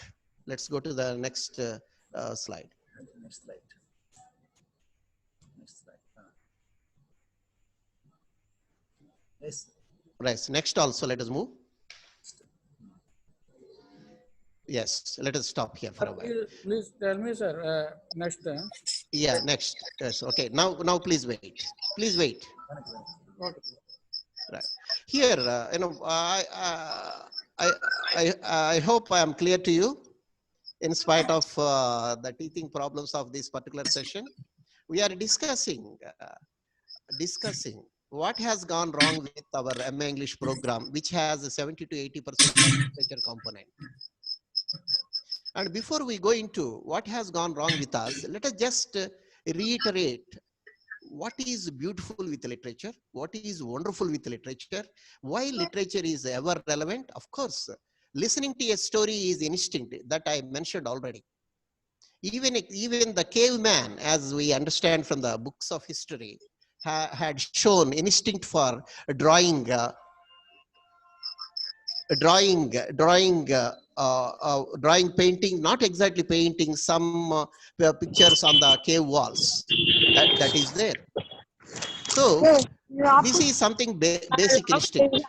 Let's go to the next slide. Next slide. Next slide. Yes. Right. Next also, let us move. Yes, let us stop here for a while. Please tell me, sir. Next. Yeah, next. Yes. Okay. Now, please wait. Please wait. Okay. Right. Here, I hope I am clear to you. In spite of the teething problems of this particular session, we are discussing what has gone wrong with our MA English program, which has a 70 to 80% literature component. And before we go into what has gone wrong with us, let us just reiterate what is beautiful with literature, what is wonderful with literature, why literature is ever relevant. Of course, listening to a story is instinct, that I mentioned already. Even the caveman, as we understand from the books of history, had shown instinct for drawing, drawing, painting, not exactly painting, some pictures on the cave walls. That is there. So this is something basic instinct.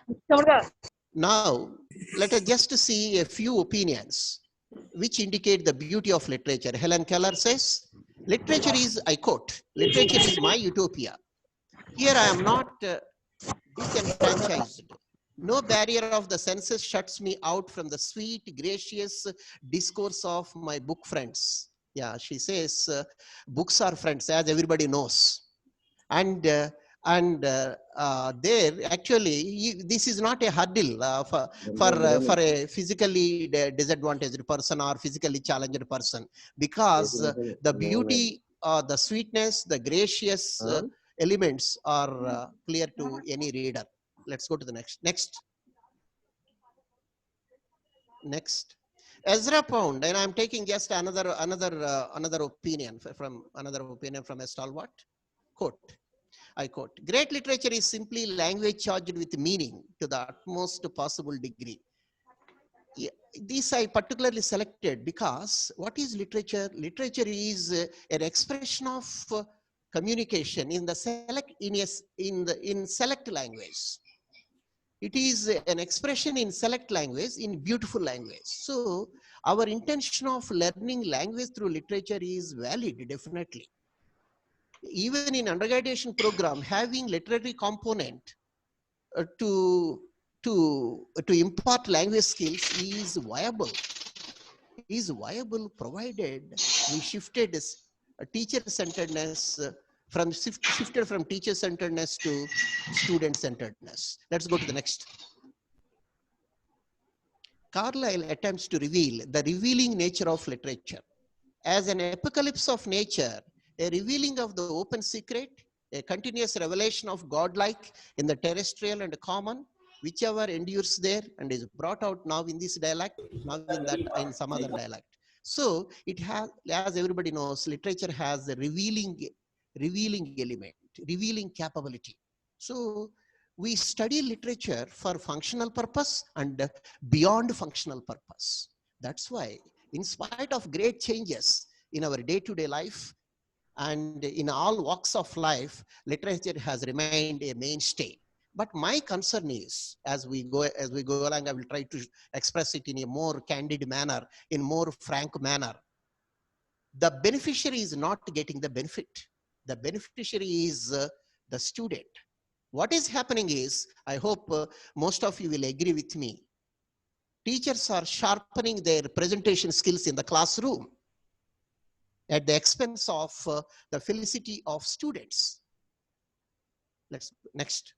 Now, let us just see a few opinions which indicate the beauty of literature. Helen Keller says, literature is, I quote, literature is my utopia. Here I am not disenfranchised. No barrier of the senses shuts me out from the sweet, gracious discourse of my book friends. Yeah, she says, books are friends, as everybody knows. And there actually, this is not a hurdle for a physically disadvantaged person or physically challenged person, because the beauty, the sweetness, the gracious elements are clear to any reader. Let's go to the next. Ezra Pound, and I'm taking just another opinion from a stalwart. Quote, I quote, great literature is simply language charged with meaning to the utmost possible degree. Yeah, this I particularly selected because what is literature? Literature is an expression of communication in the select language. It is an expression in select language, in beautiful language. So our intention of learning language through literature is valid, definitely. Even in undergraduate program, having literary component to impart language skills is viable. Provided we shifted teacher-centeredness shifted from teacher-centeredness to student-centeredness. Let's go to the next. Carlyle attempts to reveal the revealing nature of literature as an apocalypse of nature, a revealing of the open secret, a continuous revelation of godlike in the terrestrial and common, whichever endures there and is brought out now in this dialect, now in some other dialect. So it has, as everybody knows, literature has a revealing element, revealing capability. So we study literature for functional purpose and beyond functional purpose. That's why, in spite of great changes in our day-to-day life and in all walks of life, literature has remained a mainstay. But my concern is, as we go along, I will try to express it in a more candid manner, in more frank manner. The beneficiary is not getting the benefit. The beneficiary is the student. What is happening is, I hope most of you will agree with me, teachers are sharpening their presentation skills in the classroom at the expense of the felicity of students. Next.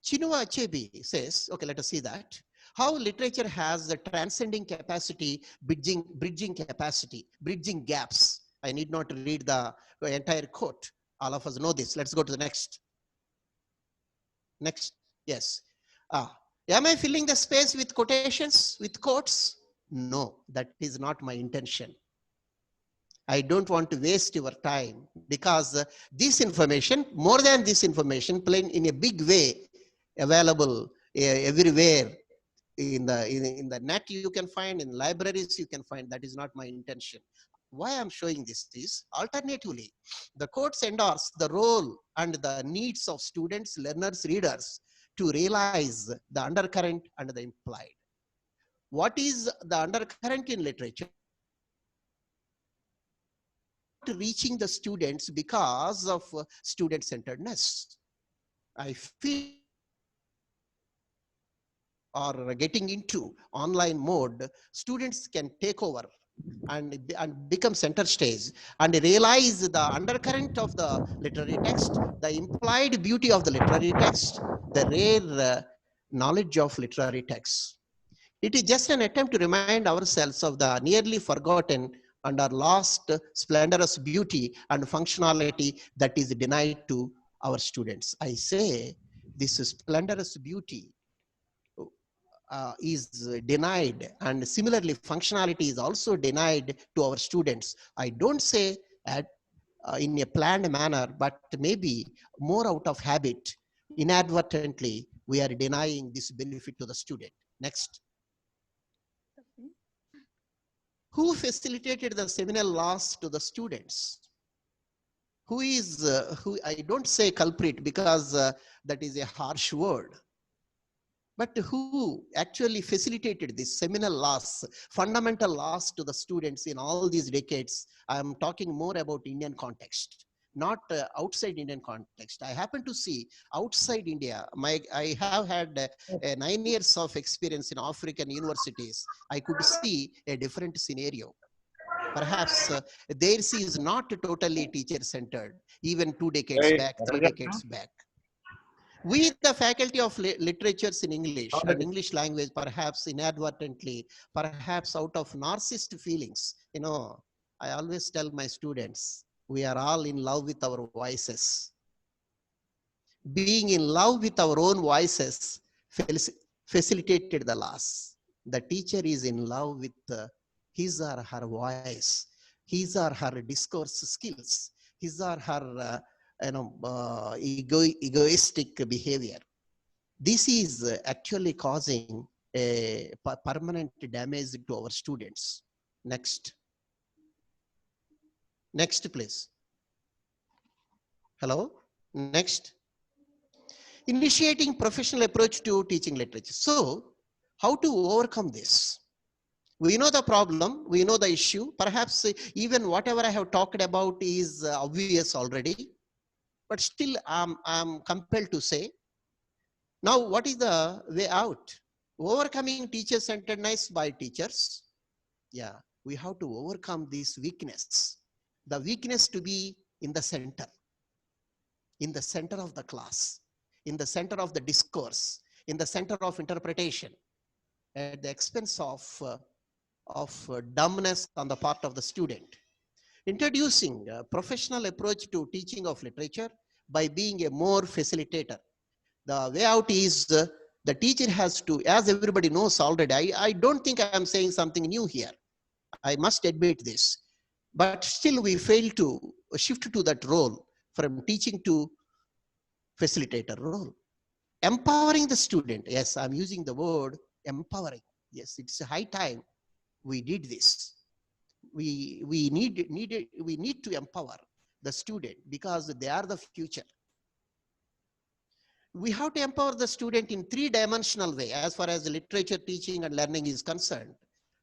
Chinua Achebe says, okay, let us see that. How literature has the transcending capacity, bridging capacity, bridging gaps. I need not read the entire quote. All of us know this. Let's go to the next. Next, yes. Am I filling the space with quotations, with quotes? No, that is not my intention. I don't want to waste your time, because this information, more than this information, plain in a big way, available everywhere. In the net you can find, in libraries you can find. That is not my intention. Why I'm showing this is, alternatively, the quotes endorse the role and the needs of students, learners, readers to realize the undercurrent and the implied. What is the undercurrent in literature? Reaching the students because of student-centeredness. I feel, or getting into online mode, students can take over and become center stage and realize the undercurrent of the literary text, the implied beauty of the literary text, the rare knowledge of literary text. It is just an attempt to remind ourselves of the nearly forgotten and our lost splendorous beauty and functionality that is denied to our students. I say this splendorous beauty, is denied, and similarly functionality is also denied to our students. I don't say in a planned manner, but maybe more out of habit, inadvertently, we are denying this benefit to the student. Next. Who facilitated the seminal loss to the students? Who is, who, I don't say culprit because that is a harsh word, but who actually facilitated this seminal loss, fundamental loss to the students in all these decades? I'm talking more about Indian context, not outside Indian context. I happen to see outside India, I have had 9 years of experience in African universities. I could see a different scenario. Perhaps theirs is not totally teacher-centered, even 2 decades back, 3 decades back. We, the faculty of literatures in English and English language, perhaps inadvertently, perhaps out of narcissist feelings, you know, I always tell my students, we are all in love with our voices. Being in love with our own voices facilitated the loss. The teacher is in love with his or her voice, his or her discourse skills, his or her egoistic behavior. This is actually causing a permanent damage to our students. Next. Next, please. Hello. Next. Initiating professional approach to teaching literature. So, how to overcome this? We know the problem, we know the issue. Perhaps even whatever I have talked about is obvious already, but still I'm compelled to say, now what is the way out? Overcoming teacher-centeredness by teachers. Yeah, we have to overcome this weakness. The weakness to be in the center of the class, in the center of the discourse, in the center of interpretation, at the expense of dumbness on the part of the student. Introducing a professional approach to teaching of literature by being a more facilitator. The way out is the teacher has to, as everybody knows already, I don't think I am saying something new here. I must admit this. But still we fail to shift to that role from teaching to facilitator role. Empowering the student. Yes, I'm using the word empowering. Yes, it's a high time we did this. We need to empower the student because they are the future. We have to empower the student in 3-dimensional way as far as literature teaching and learning is concerned.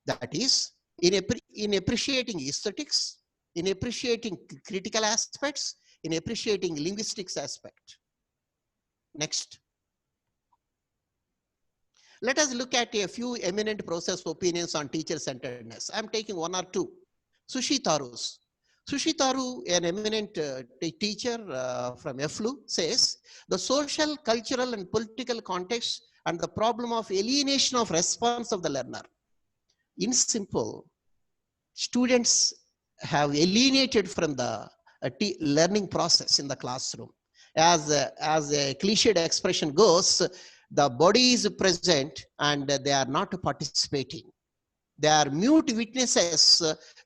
That is, in appreciating aesthetics, in appreciating critical aspects, in appreciating linguistics aspect. Next. Let us look at a few eminent process opinions on teacher-centeredness. I'm taking 1 or 2. Sushi Taru's. Sushi Taru, an eminent teacher from FLU, says, the social, cultural, and political context and the problem of alienation of response of the learner. In simple, students have alienated from the learning process in the classroom. As a cliched expression goes, the body is present and they are not participating. They are mute witnesses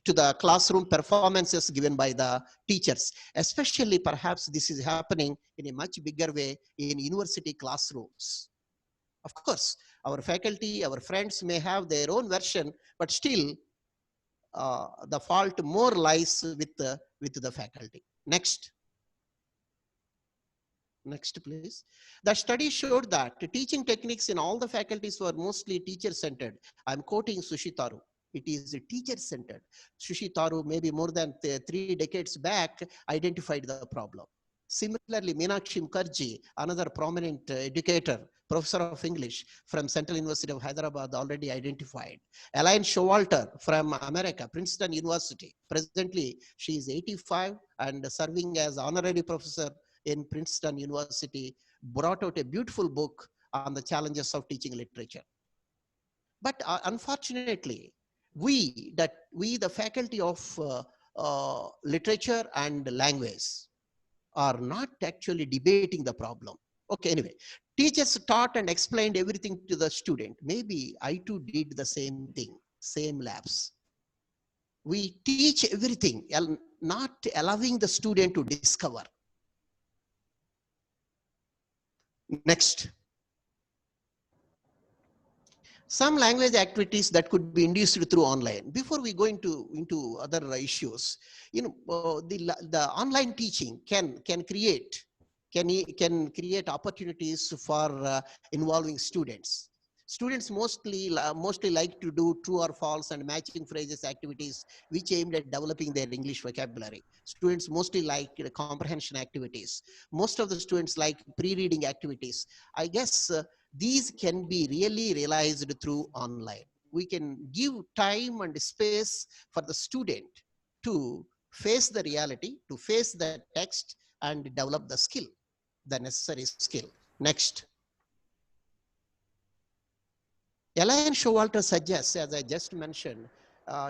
to the classroom performances given by the teachers. Especially perhaps this is happening in a much bigger way in university classrooms. Of course, our faculty, our friends may have their own version, but still the fault more lies with the faculty. Next. Next, please. The study showed that teaching techniques in all the faculties were mostly teacher-centered. I'm quoting Sushi Taru. It is teacher-centered. Sushi Taru, maybe more than 3 decades back, identified the problem. Similarly, Meenakshi Mukherjee, another prominent educator, professor of English from Central University of Hyderabad, already identified. Elaine Showalter from America, Princeton University. Presently, she is 85 and serving as honorary professor in Princeton University, brought out a beautiful book on the challenges of teaching literature. But unfortunately, we, the faculty of literature and language, are not actually debating the problem. Okay, anyway, Teachers taught and explained everything to the student. Maybe I too did the same thing, same labs. We teach everything, not allowing the student to discover. Next. Some language activities that could be induced through online. Before we go into other issues, the online teaching can create opportunities for involving students. Students mostly like to do true or false and matching phrases activities which aimed at developing their English vocabulary. Students mostly like comprehension activities. Most of the students like pre-reading activities. I guess these can be really realized through online. We can give time and space for the student to face the reality, to face the text and develop the skill, the necessary skill. Next. Elaine Showalter suggests, as I just mentioned,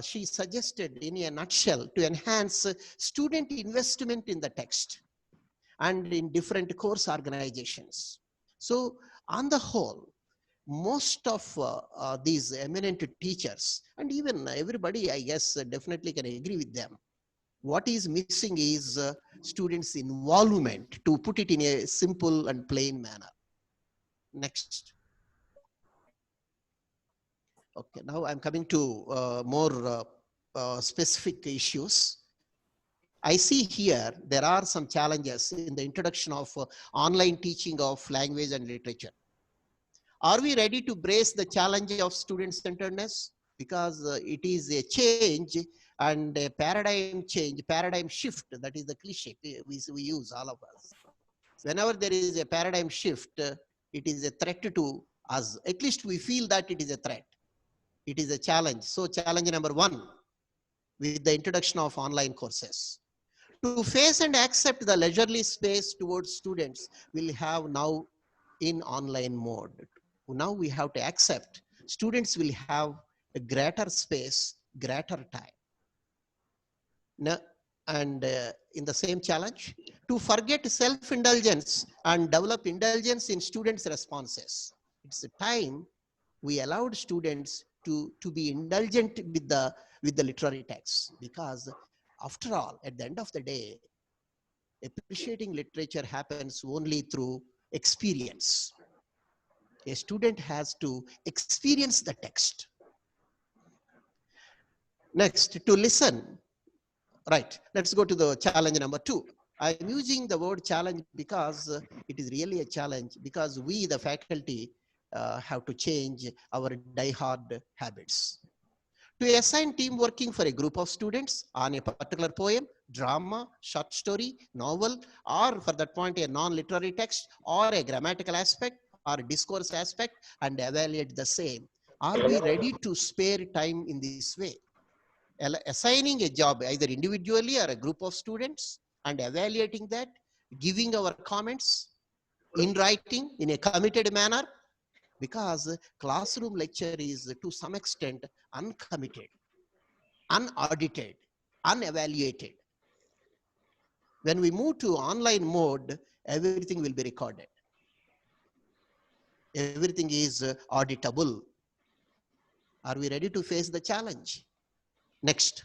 she suggested in a nutshell to enhance student investment in the text and in different course organizations. So on the whole, most of these eminent teachers and even everybody, I guess, definitely can agree with them. What is missing is students' involvement, to put it in a simple and plain manner. Next. Okay, now I'm coming to more specific issues. I see here there are some challenges in the introduction of online teaching of language and literature. Are we ready to brace the challenge of student-centeredness? Because it is a change and a paradigm change, paradigm shift. That is the cliche we use, all of us. Whenever there is a paradigm shift, it is a threat to us. At least we feel that it is a threat. It is a challenge. So challenge number one, with the introduction of online courses. To face and accept the leisurely space towards students will have now in online mode. Now we have to accept students will have a greater space, greater time. Now, and in the same challenge, to forget self-indulgence and develop indulgence in students' responses. It's a time we allowed students to be indulgent with the literary text, because after all, at the end of the day, appreciating literature happens only through experience. A student has to experience the text. Next, to listen. Right, let's go to the challenge number two. I'm using the word challenge because it is really a challenge, because we, the faculty, have to change our die-hard habits. To assign team working for a group of students on a particular poem, drama, short story, novel, or for that point, a non-literary text, or a grammatical aspect, or discourse aspect, and evaluate the same. Are we ready to spare time in this way? Assigning a job either individually or a group of students and evaluating that, giving our comments in writing in a committed manner, because classroom lecture is to some extent uncommitted, unaudited, unevaluated. When we move to online mode, everything will be recorded. Everything is auditable. Are we ready to face the challenge? Next.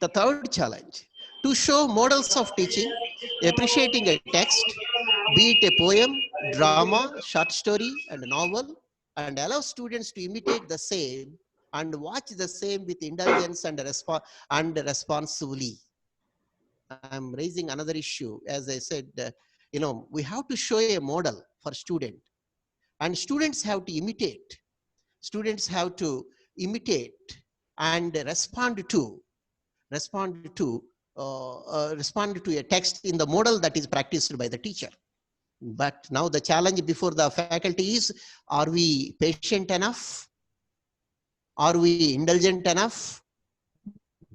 The third challenge, to show models of teaching, appreciating a text, be it a poem, drama, short story, and novel, and allow students to imitate the same and watch the same with indulgence and responsively. I'm raising another issue. As I said, we have to show a model for student, and students have to imitate. Students have to imitate and respond to a text in the model that is practiced by the teacher. But now the challenge before the faculty is, are we patient enough? Are we indulgent enough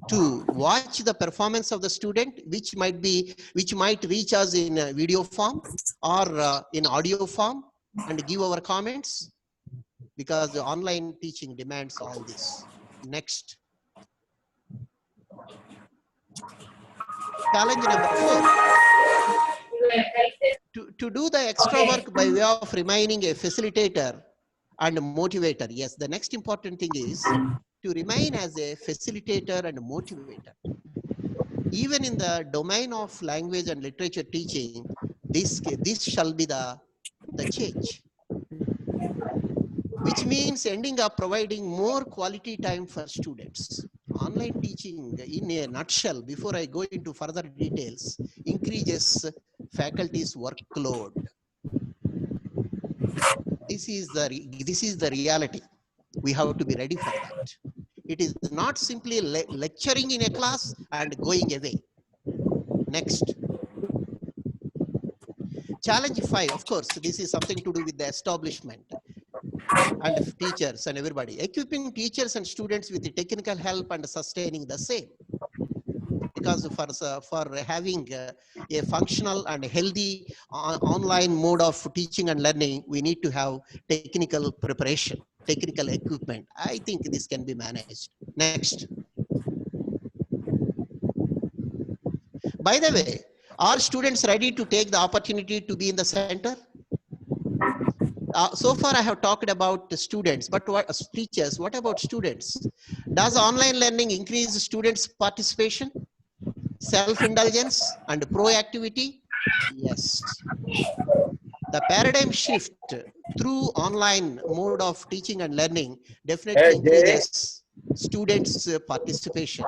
to watch the performance of the student, which might reach us in video form or in audio form, and give our comments? Because the online teaching demands all this. Next. Challenge number 4. To do the extra work by way of remaining a facilitator and motivator. Yes, the next important thing is to remain as a facilitator and motivator. Even in the domain of language and literature teaching, this shall be the change, which means ending up providing more quality time for students. Online teaching, in a nutshell, before I go into further details, increases faculty's workload. This is the reality. We have to be ready for that. It is not simply lecturing in a class and going away. Next. Challenge 5, of course, this is something to do with the establishment and teachers and everybody. Equipping teachers and students with the technical help and sustaining the same. Because for having a functional and healthy online mode of teaching and learning, we need to have technical preparation, technical equipment. I think this can be managed. Next. By the way, are students ready to take the opportunity to be in the center? So far I have talked about the students, but what teachers, what about students? Does online learning increase students' participation, self-indulgence and proactivity? Yes. The paradigm shift through online mode of teaching and learning definitely increases students' participation.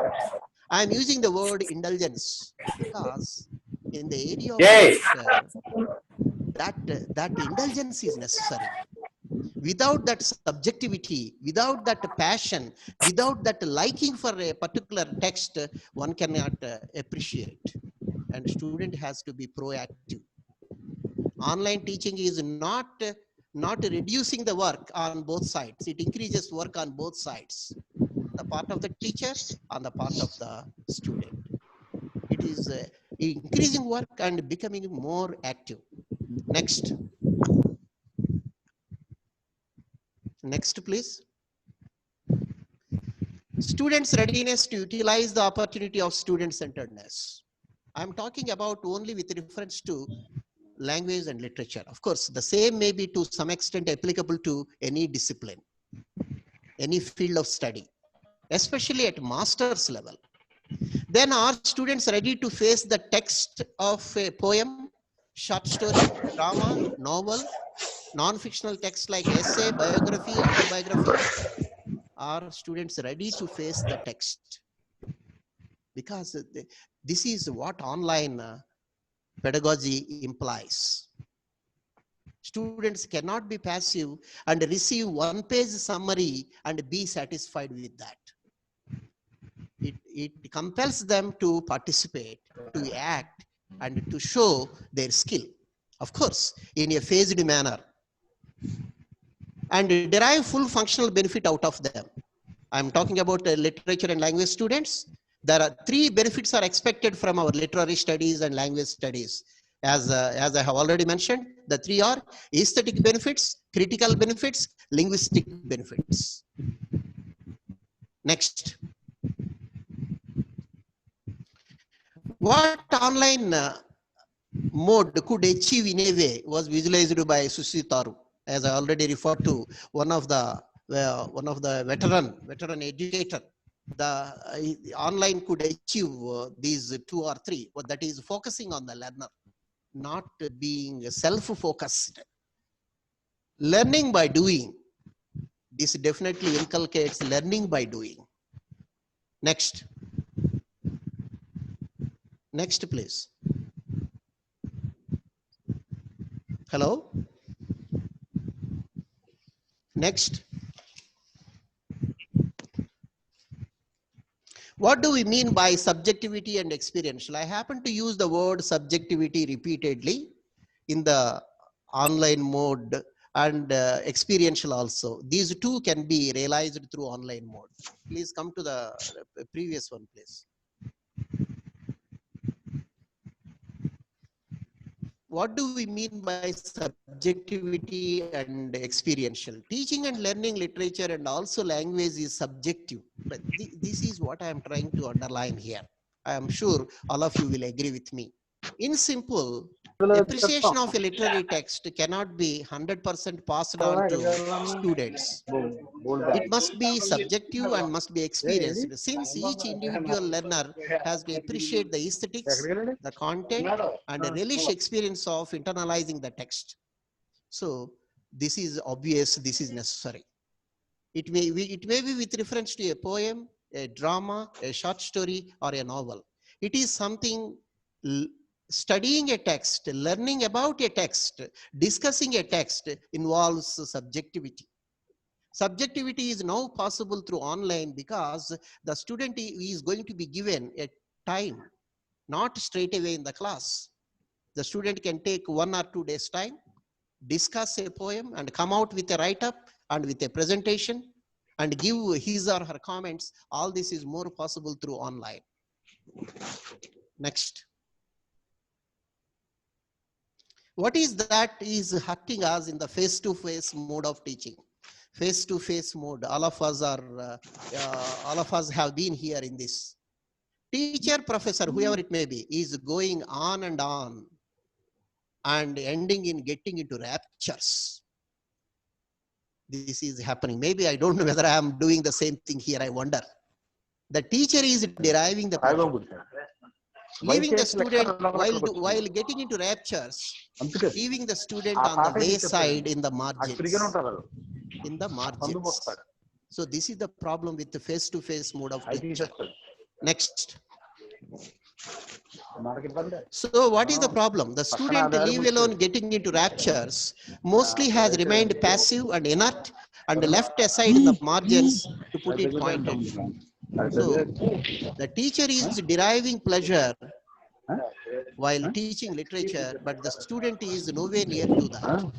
I am using the word indulgence because in the area of literature, that indulgence is necessary. Without that subjectivity, without that passion, without that liking for a particular text, one cannot appreciate. And student has to be proactive. Online teaching is not reducing the work on both sides. It increases work on both sides. The part of the teacher, on the part of the student. It is increasing work and becoming more active. Next. Next, please. Students' readiness to utilize the opportunity of student-centeredness. I'm talking about only with reference to language and literature. Of course, the same may be to some extent applicable to any discipline, any field of study, especially at master's level. Then are students ready to face the text of a poem, short story, drama, novel, non-fictional text like essay, biography, autobiography? Are students ready to face the text? Because this is what online pedagogy implies. Students cannot be passive and receive one-page summary and be satisfied with that. It compels them to participate, to act, and to show their skill. Of course, in a phased manner, and derive full functional benefit out of them. I'm talking about literature and language students. There are 3 benefits are expected from our literary studies and language studies. As I have already mentioned, the 3 are aesthetic benefits, critical benefits, linguistic benefits. Next. What online mode could achieve in a way was visualized by Sushi Taru. As I already referred to, one of the veteran educator. The online could achieve these 2 or 3, but that is focusing on the learner, not being self-focused. Learning by doing. This definitely inculcates learning by doing. Next. Next, please. Hello? Next. What do we mean by subjectivity and experiential? I happen to use the word subjectivity repeatedly in the online mode and experiential also. These 2 can be realized through online mode. Please come to the previous one, please. What do we mean by subjectivity and experiential? Teaching and learning literature and also language is subjective. But this is what I am trying to underline here. I am sure all of you will agree with me. In simple, appreciation of a literary text cannot be 100% passed on to students. It must be subjective and must be experienced, since each individual learner has to appreciate the aesthetics, the content, and a relish experience of internalizing the text. So this is obvious, this is necessary. It may be with reference to a poem, a drama, a short story, or a novel. It is something. Studying a text, learning about a text, discussing a text involves subjectivity. Subjectivity is now possible through online because the student is going to be given a time, not straight away in the class. The student can take 1 or 2 days time, discuss a poem and come out with a write-up and with a presentation and give his or her comments. All this is more possible through online. Next. What is that is hurting us in the face-to-face mode of teaching? Face-to-face mode, all of us have been here in this. Teacher, professor, whoever it may be, is going on and ending in getting into raptures. This is happening. Maybe I don't know whether I am doing the same thing here, I wonder. The teacher is deriving the pleasure. Leaving the student while getting into raptures, leaving the student on the wayside in the margins. So this is the problem with the face-to-face mode of teaching. Next. So what is the problem? The student, leave alone getting into raptures, mostly has remained passive and inert and left aside in the margins, to put it pointedly. So the teacher is deriving pleasure while teaching literature, but the student is nowhere near to that.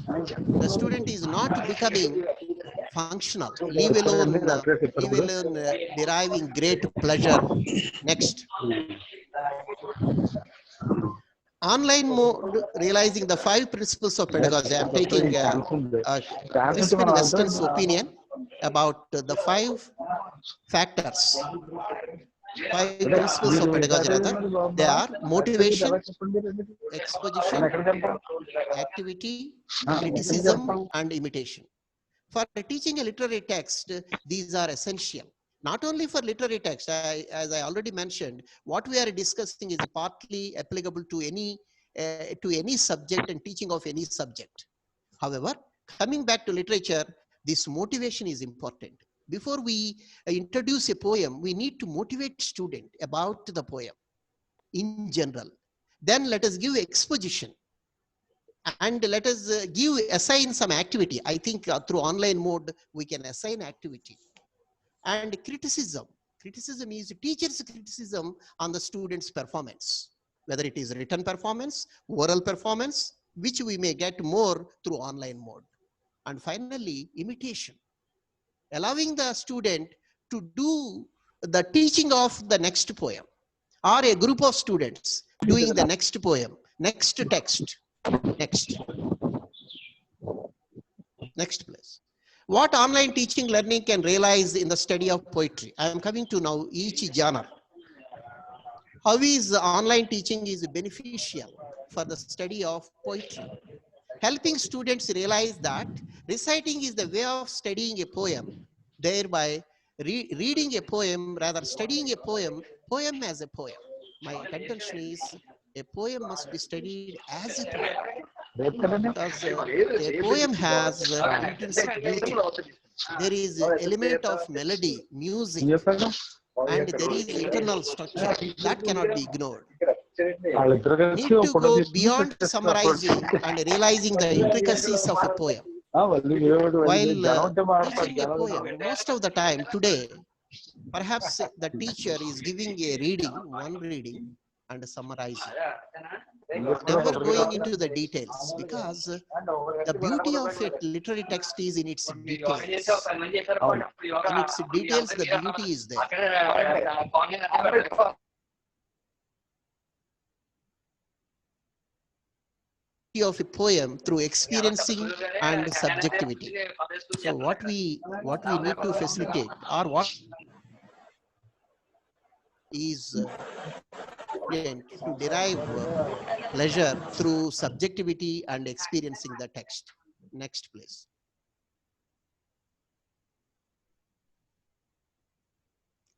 The student is not becoming functional, leave alone deriving great pleasure. Next. Online mode, realizing the 5 principles of pedagogy. I am taking Crispin Weston's opinion about the 5 factors. 5 principles of pedagogy rather. They are motivation, exposition, activity, criticism, and imitation. For teaching a literary text, these are essential. Not only for literary text, as I already mentioned, what we are discussing is partly applicable to any subject and teaching of any subject. However, coming back to literature, this motivation is important. Before we introduce a poem, we need to motivate student about the poem in general. Then let us give exposition and let us assign some activity. I think through online mode, we can assign activity. And criticism. Criticism is teacher's criticism on the student's performance, whether it is written performance, oral performance, which we may get more through online mode. And finally, imitation. Allowing the student to do the teaching of the next poem, or a group of students doing the next poem, next text, next. Next, please. What online teaching learning can realize in the study of poetry? I am coming to now each genre. How is online teaching is beneficial for the study of poetry? Helping students realize that reciting is the way of studying a poem, thereby reading a poem, rather studying a poem as a poem. My contention is a poem must be studied as a poem. Because a poem has intrinsic beauty. There is an element of melody, music, and there is internal structure that cannot be ignored. Need to go beyond summarizing and realizing the intricacies of a poem. While teaching a poem, most of the time today, perhaps the teacher is giving a reading, one reading, and summarizing. Never going into the details, because the beauty of a literary text is in its details. In its details, the beauty is there. Of a poem through experiencing and subjectivity. So what we need to facilitate, or what is student to derive pleasure through subjectivity and experiencing the text. Next, please.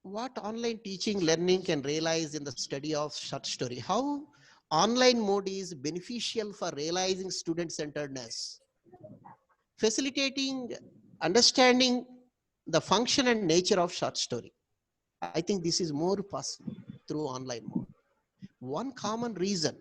What online teaching learning can realize in the study of short story? How online mode is beneficial for realizing student-centeredness, facilitating understanding the function and nature of short story. I think this is more possible through online mode. One common reason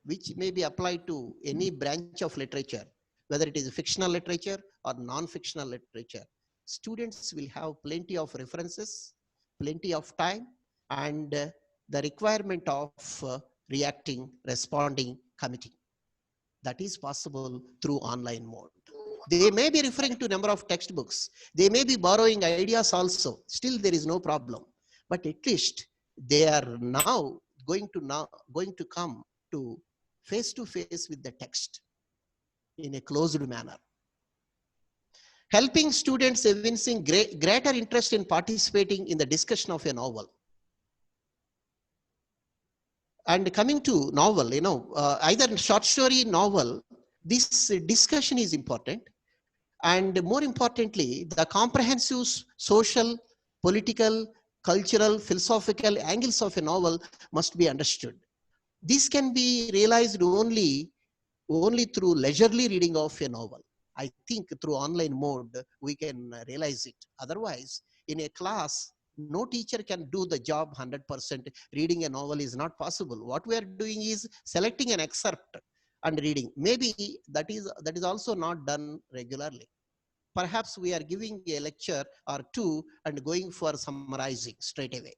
which may be applied to any branch of literature, whether it is fictional literature or non-fictional literature, students will have plenty of references, plenty of time, and the requirement of reacting, responding, committing. That is possible through online mode. They may be referring to number of textbooks. They may be borrowing ideas also. Still, there is no problem. But at least they are now going to come to face with the text in a closed manner. Helping students evincing greater interest in participating in the discussion of a novel. And coming to novel, either short story, novel, this discussion is important. And more importantly, the comprehensive social, political, cultural, philosophical angles of a novel must be understood. This can be realized only through leisurely reading of a novel. I think through online mode, we can realize it. Otherwise, in a class, no teacher can do the job 100%. Reading a novel is not possible. What we are doing is selecting an excerpt and reading. Maybe that is also not done regularly. Perhaps we are giving a lecture or two and going for summarizing straight away.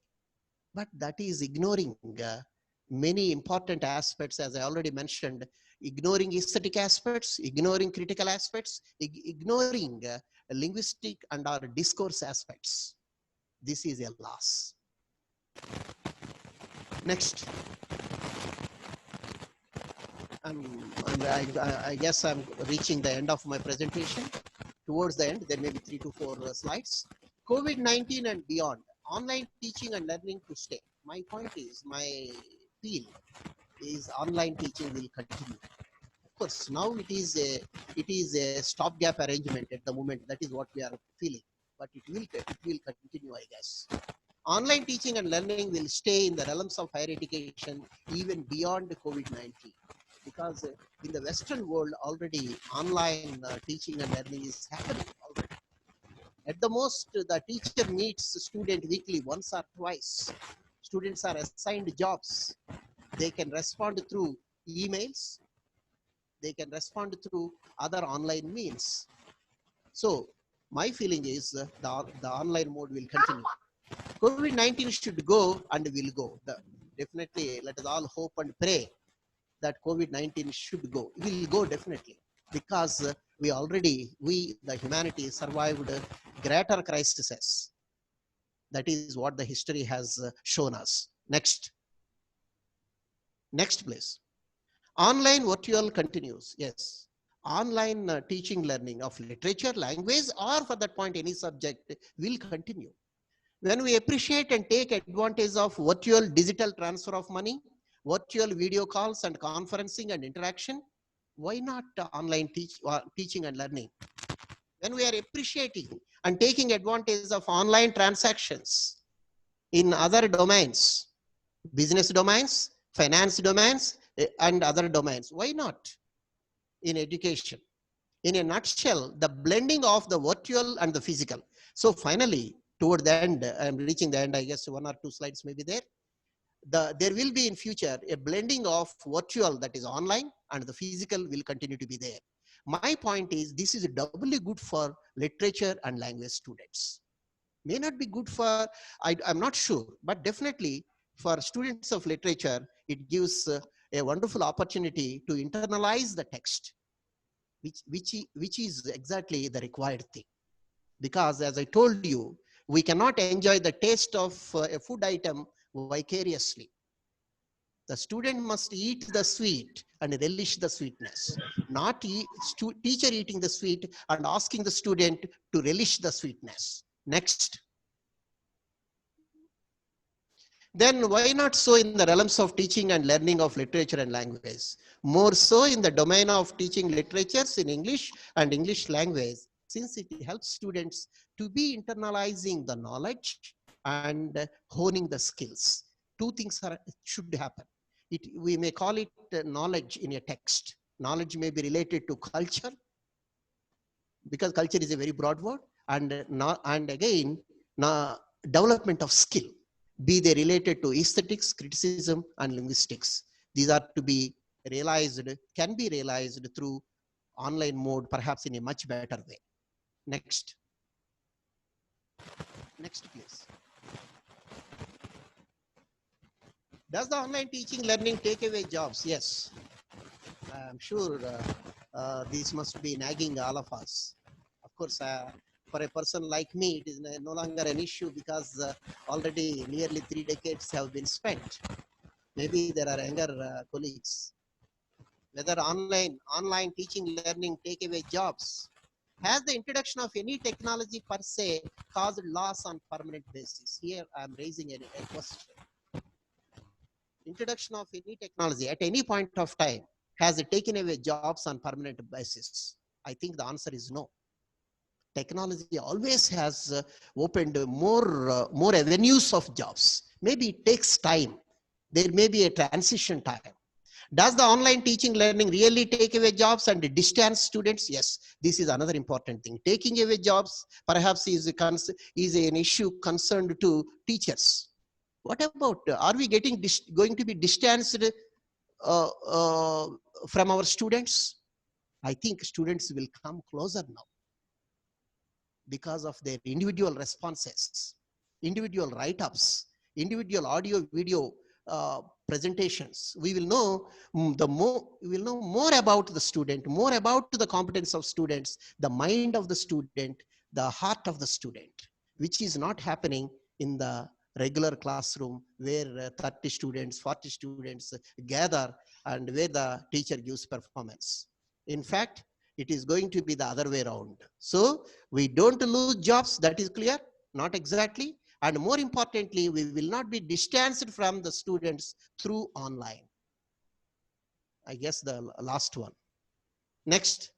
But that is ignoring many important aspects, as I already mentioned, ignoring aesthetic aspects, ignoring critical aspects, ignoring linguistic and our discourse aspects. This is a loss. Next. I guess I'm reaching the end of my presentation. Towards the end, there may be 3 to 4 slides. COVID-19 and beyond, online teaching and learning to stay. My point is, my feel is online teaching will continue. Of course, now it is a stopgap arrangement at the moment. That is what we are feeling, but it will continue, I guess. Online teaching and learning will stay in the realms of higher education even beyond COVID-19. Because in the Western world already online teaching and learning is happening already. At the most, the teacher meets the student weekly once or twice. Students are assigned jobs. They can respond through emails. They can respond through other online means. So my feeling is the online mode will continue. COVID-19 should go and will go. Definitely, let us all hope and pray that COVID-19 should go. It will go definitely, because the humanity survived greater crises. That is what the history has shown us. Next, please. Online virtual continues. Yes, online teaching learning of literature, language, or for that point any subject will continue. When we appreciate and take advantage of virtual digital transfer of money, virtual video calls and conferencing and interaction, why not online teaching and learning? When we are appreciating and taking advantage of online transactions in other domains, business domains, finance domains, and other domains, why not in education? In a nutshell, the blending of the virtual and the physical. So finally, toward the end, I'm reaching the end, I guess 1 or 2 slides may be there. There will be in future a blending of virtual, that is online, and the physical will continue to be there. My point is, this is doubly good for literature and language students. May not be good for, I'm not sure, but definitely for students of literature, it gives a wonderful opportunity to internalize the text, which is exactly the required thing. Because as I told you, we cannot enjoy the taste of a food item vicariously. The student must eat the sweet and relish the sweetness, not teacher eating the sweet and asking the student to relish the sweetness. Next. then why not so in the realms of teaching and learning of literature and language? More so in the domain of teaching literatures in English and English language, since it helps students to be internalizing the knowledge and honing the skills. Two things should happen. We may call it knowledge in a text. Knowledge may be related to culture, because culture is a very broad word, and again, development of skill, be they related to aesthetics, criticism, and linguistics. These are to be realized, can be realized through online mode, perhaps in a much better way. Next. Next, please. Does the online teaching learning take away jobs? Yes. I'm sure this must be nagging all of us. Of course, for a person like me, it is no longer an issue because already nearly 3 decades have been spent. Maybe there are younger colleagues. Whether online teaching learning take away jobs? Has the introduction of any technology per se caused loss on permanent basis? Here I'm raising a question. Introduction of any technology at any point of time, has it taken away jobs on permanent basis? I think the answer is no. Technology always has opened more avenues of jobs. Maybe it takes time. There may be a transition time. Does the online teaching learning really take away jobs and distance students? Yes, this is another important thing. Taking away jobs perhaps is an issue concerned to teachers. What about, are we going to be distanced from our students? I think students will come closer now because of their individual responses, individual write-ups, individual audio video presentations. We will know more about the student, more about the competence of students, the mind of the student, the heart of the student, which is not happening in the regular classroom where 30 students, 40 students gather and where the teacher gives performance. In fact, it is going to be the other way around. So we don't lose jobs, that is clear, not exactly. And more importantly, we will not be distanced from the students through online. I guess the last one. Next.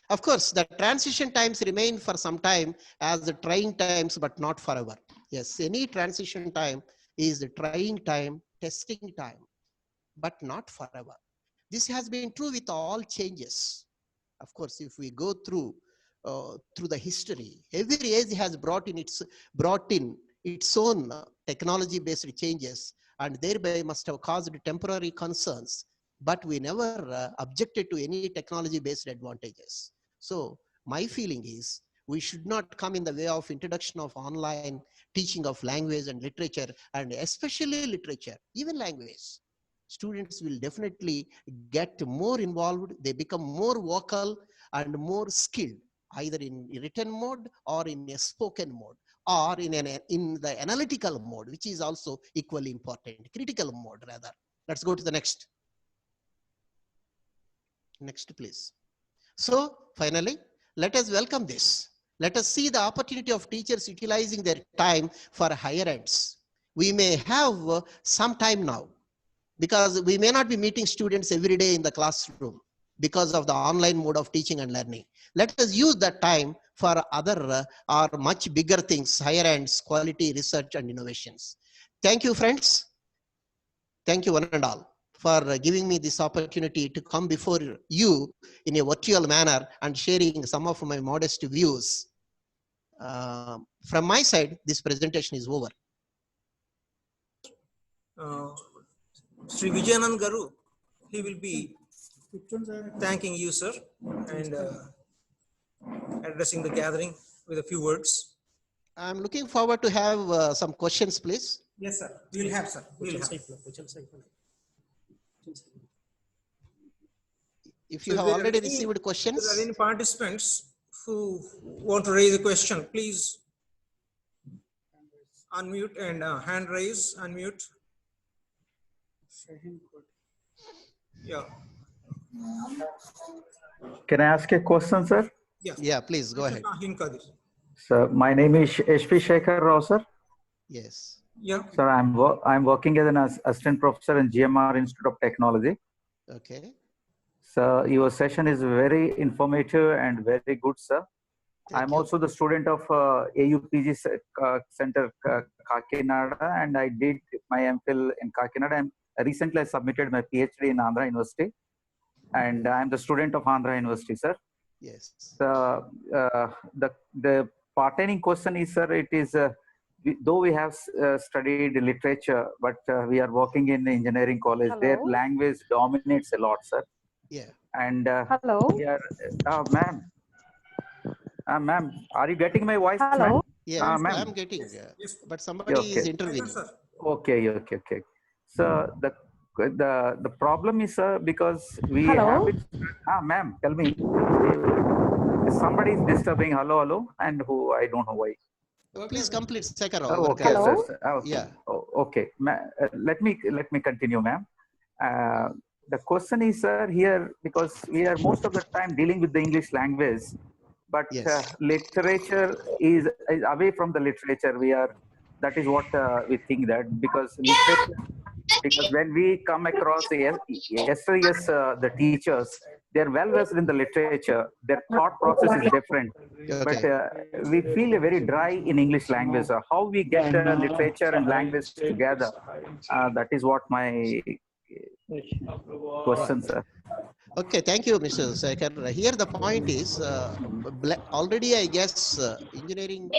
Of course, the transition times remain for some time as the trying times, but not forever. Yes, any transition time is the trying time, testing time, but not forever. This has been true with all changes. Of course, if we go through the history, every age has brought in its own technology-based changes, and thereby must have caused temporary concerns. But we never objected to any technology-based advantages. So my feeling is we should not come in the way of introduction of online teaching of language and literature, and especially literature, even language. Students will definitely get more involved. They become more vocal and more skilled, either in written mode or in a spoken mode, or in the analytical mode, which is also equally important, critical mode rather. Let's go to the next. Next, please. So finally, let us welcome this. Let us see the opportunity of teachers utilizing their time for higher ends. We may have some time now, because we may not be meeting students every day in the classroom because of the online mode of teaching and learning. Let us use that time for other or much bigger things, higher ends, quality research and innovations. Thank you, friends. Thank you one and all for giving me this opportunity to come before you in a virtual manner and sharing some of my modest views. From my side, this presentation is over. Sri.Y.N.COLLEGE Garu, he will be thanking you, sir, and addressing the gathering with a few words. I'm looking forward to have some questions, please. Yes, sir. We'll have, sir. We'll have. If you have already received questions. If there are any participants who want to raise a question, please unmute and hand raise, unmute. Yeah. Can I ask a question, sir? Yeah. Yeah, please go ahead. Sri.Y.N.COLLEGE. So my name is HP Shekhar Rao, sir. Yes. Yeah. Sir, I'm working as an assistant professor in GMR Institute of Technology. Okay. So your session is very informative and very good, sir. Thank I'm you. also the student of AUPG Center Kakinada, and I did my MPhil in Kakinada. And recently I submitted my PhD in Andhra University, and I'm the student of Andhra University, sir. Yes. The pertaining question is, sir, it is though we have studied literature, but we are working in the engineering college. Their Hello? language dominates a lot, sir. Yeah. And Hello? we are, ma'am, ma'am, are you getting my voice, Hello? ma'am? Yes, Ma'am. I'm getting, but somebody is Okay. intervening. Okay. So the problem is, sir, because we Hello? have it. Ma'am, tell me. Somebody is disturbing. Hello, and who I don't know why. Please complete, Shekhar. Okay, Hello? sir. Yeah. Okay. Let me continue, ma'am. The question is, sir, here because we are most of the time dealing with the English language, but Yes. literature is away from the literature. That is what we think that because literature. Because when we come across the teachers, they're well versed in the literature. Their thought process is different, but we feel very dry in English language. How we get literature and language together? That is what my question, sir. Okay, thank you, Mr. Shekhar. Here the point is, already I guess engineering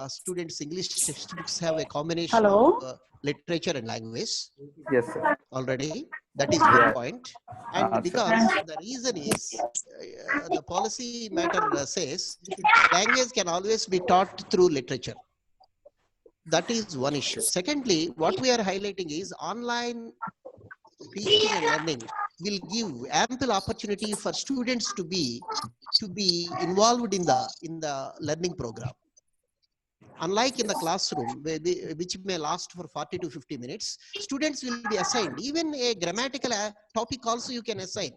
students, English textbooks have a combination of literature and language. Yes, sir. Already, that is one point. And because the reason is, the policy matter says, language can always be taught through literature. That is one issue. Secondly, what we are highlighting is online teaching and learning will give ample opportunity for students to be involved in the learning program. Unlike in the classroom, which may last for 40 to 50 minutes, students will be assigned. Even a grammatical topic also you can assign.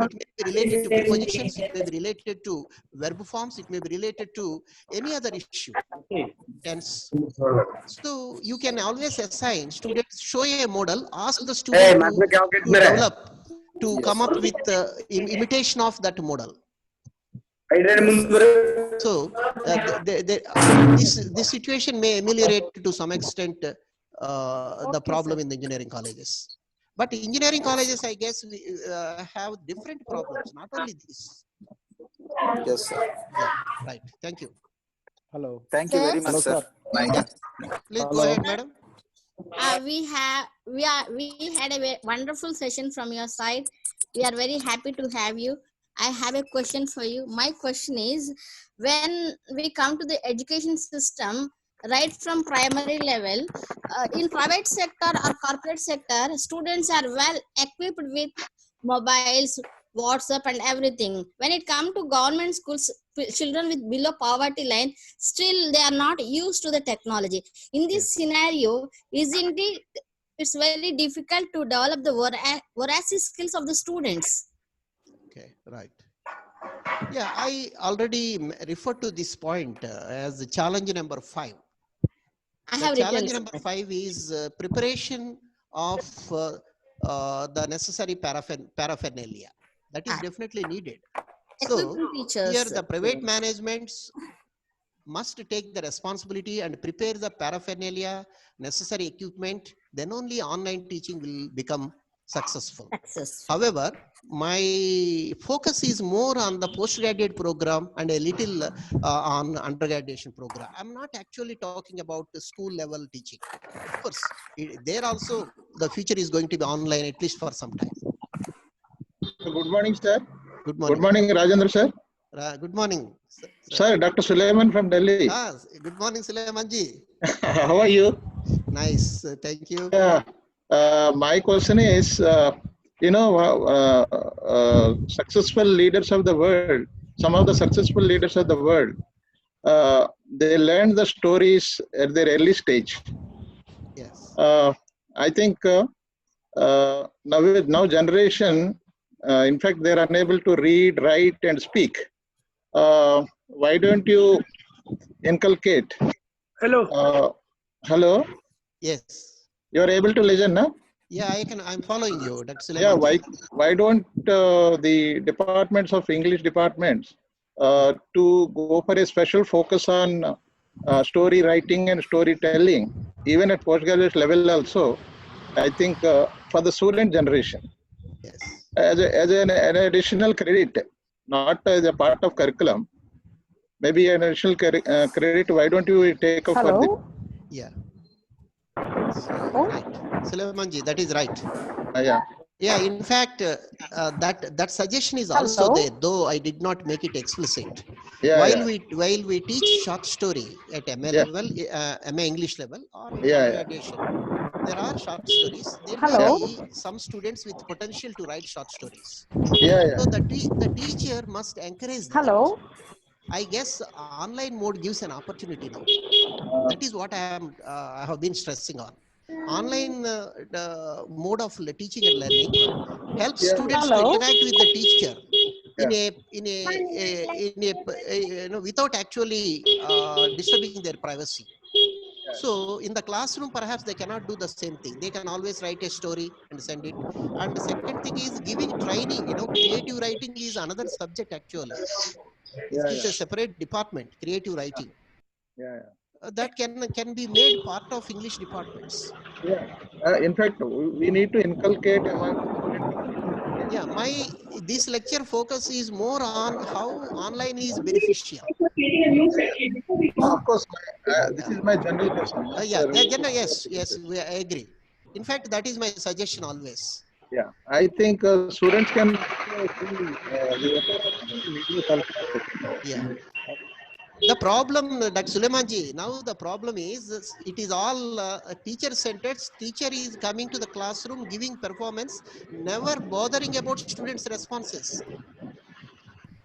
It may be related to prepositions, it may be related to verb forms, it may be related to any other issue. Tense. So you can always assign students, show a model, ask the student to develop, to come up with imitation of that model. So this situation may ameliorate to some extent the problem in the engineering colleges. But engineering colleges, I guess, have different problems, not only this. Yes, sir. Yeah, right. Thank you. Hello. Thank you very much, sir. Yeah. Please go ahead, madam. We had a wonderful session from your side. We are very happy to have you. I have a question for you. My question is, when we come to the education system, right from primary level, in private sector or corporate sector, students are well equipped with mobiles, WhatsApp and everything. When it comes to government schools, children with below poverty line, still they are not used to the technology. In this scenario, isn't it, it's very difficult to develop the voracious skills of the students. Okay, right. Yeah, I already referred to this point as the challenge number 5. The challenge number 5 is preparation of the necessary paraphernalia. That is definitely needed. So here the private managements must take the responsibility and prepare the paraphernalia, necessary equipment, then only online teaching will become successful. However, my focus is more on the postgraduate program and a little on undergraduate program. I'm not actually talking about the school level teaching. Of course, there also the future is going to be online, at least for some time. Good morning, sir. Good morning. Good morning, Rajendra, sir. Good morning. Sir, Dr. Sulaiman from Delhi. Good morning, Sulaiman ji. How are you? Nice. Thank you. Yeah. My question is, successful leaders of the world, some of the successful leaders of the world, they learn the stories at their early stage. Yes. I think now generation, in fact, they are unable to read, write, and speak. why don't you inculcate? Hello. Hello. Yes. You are able to listen, no? Yeah, I'm following you, Dr. Yeah. Suleimanji. Why don't the departments of English departments to go for a special focus on story writing and storytelling, even at postgraduate level also? I think for the student generation, yes, as an additional credit, not as a part of curriculum, maybe an additional credit. Why don't you take up for this? Yeah. So, right. Suleimanji, that is right. Yeah. Yeah, in fact, that suggestion is also there, though I did not make it explicit. Yeah, while we teach short story at MA level, MA English level, or in postgraduation, there are short stories. There may be some students with potential to write short stories. So the teacher must encourage that. I guess online mode gives an opportunity now. That is what I have been stressing on. Online mode of teaching and learning helps students to interact with the teacher without actually disturbing their privacy. So in the classroom, perhaps they cannot do the same thing. They can always write a story and send it. And the second thing is giving training. Creative writing is another subject actually. It is a separate department, creative writing. That can be made part of English departments. In fact, we need to inculcate among. Yeah, this lecture focus is more on how online is beneficial. Of course, this is my general question. Yes, I agree. In fact, that is my suggestion always. Yeah, I think students can. Yeah. The problem, Dr. Suleimanji, now the problem is it is all teacher-centered. Teacher is coming to the classroom, giving performance, never bothering about students' responses.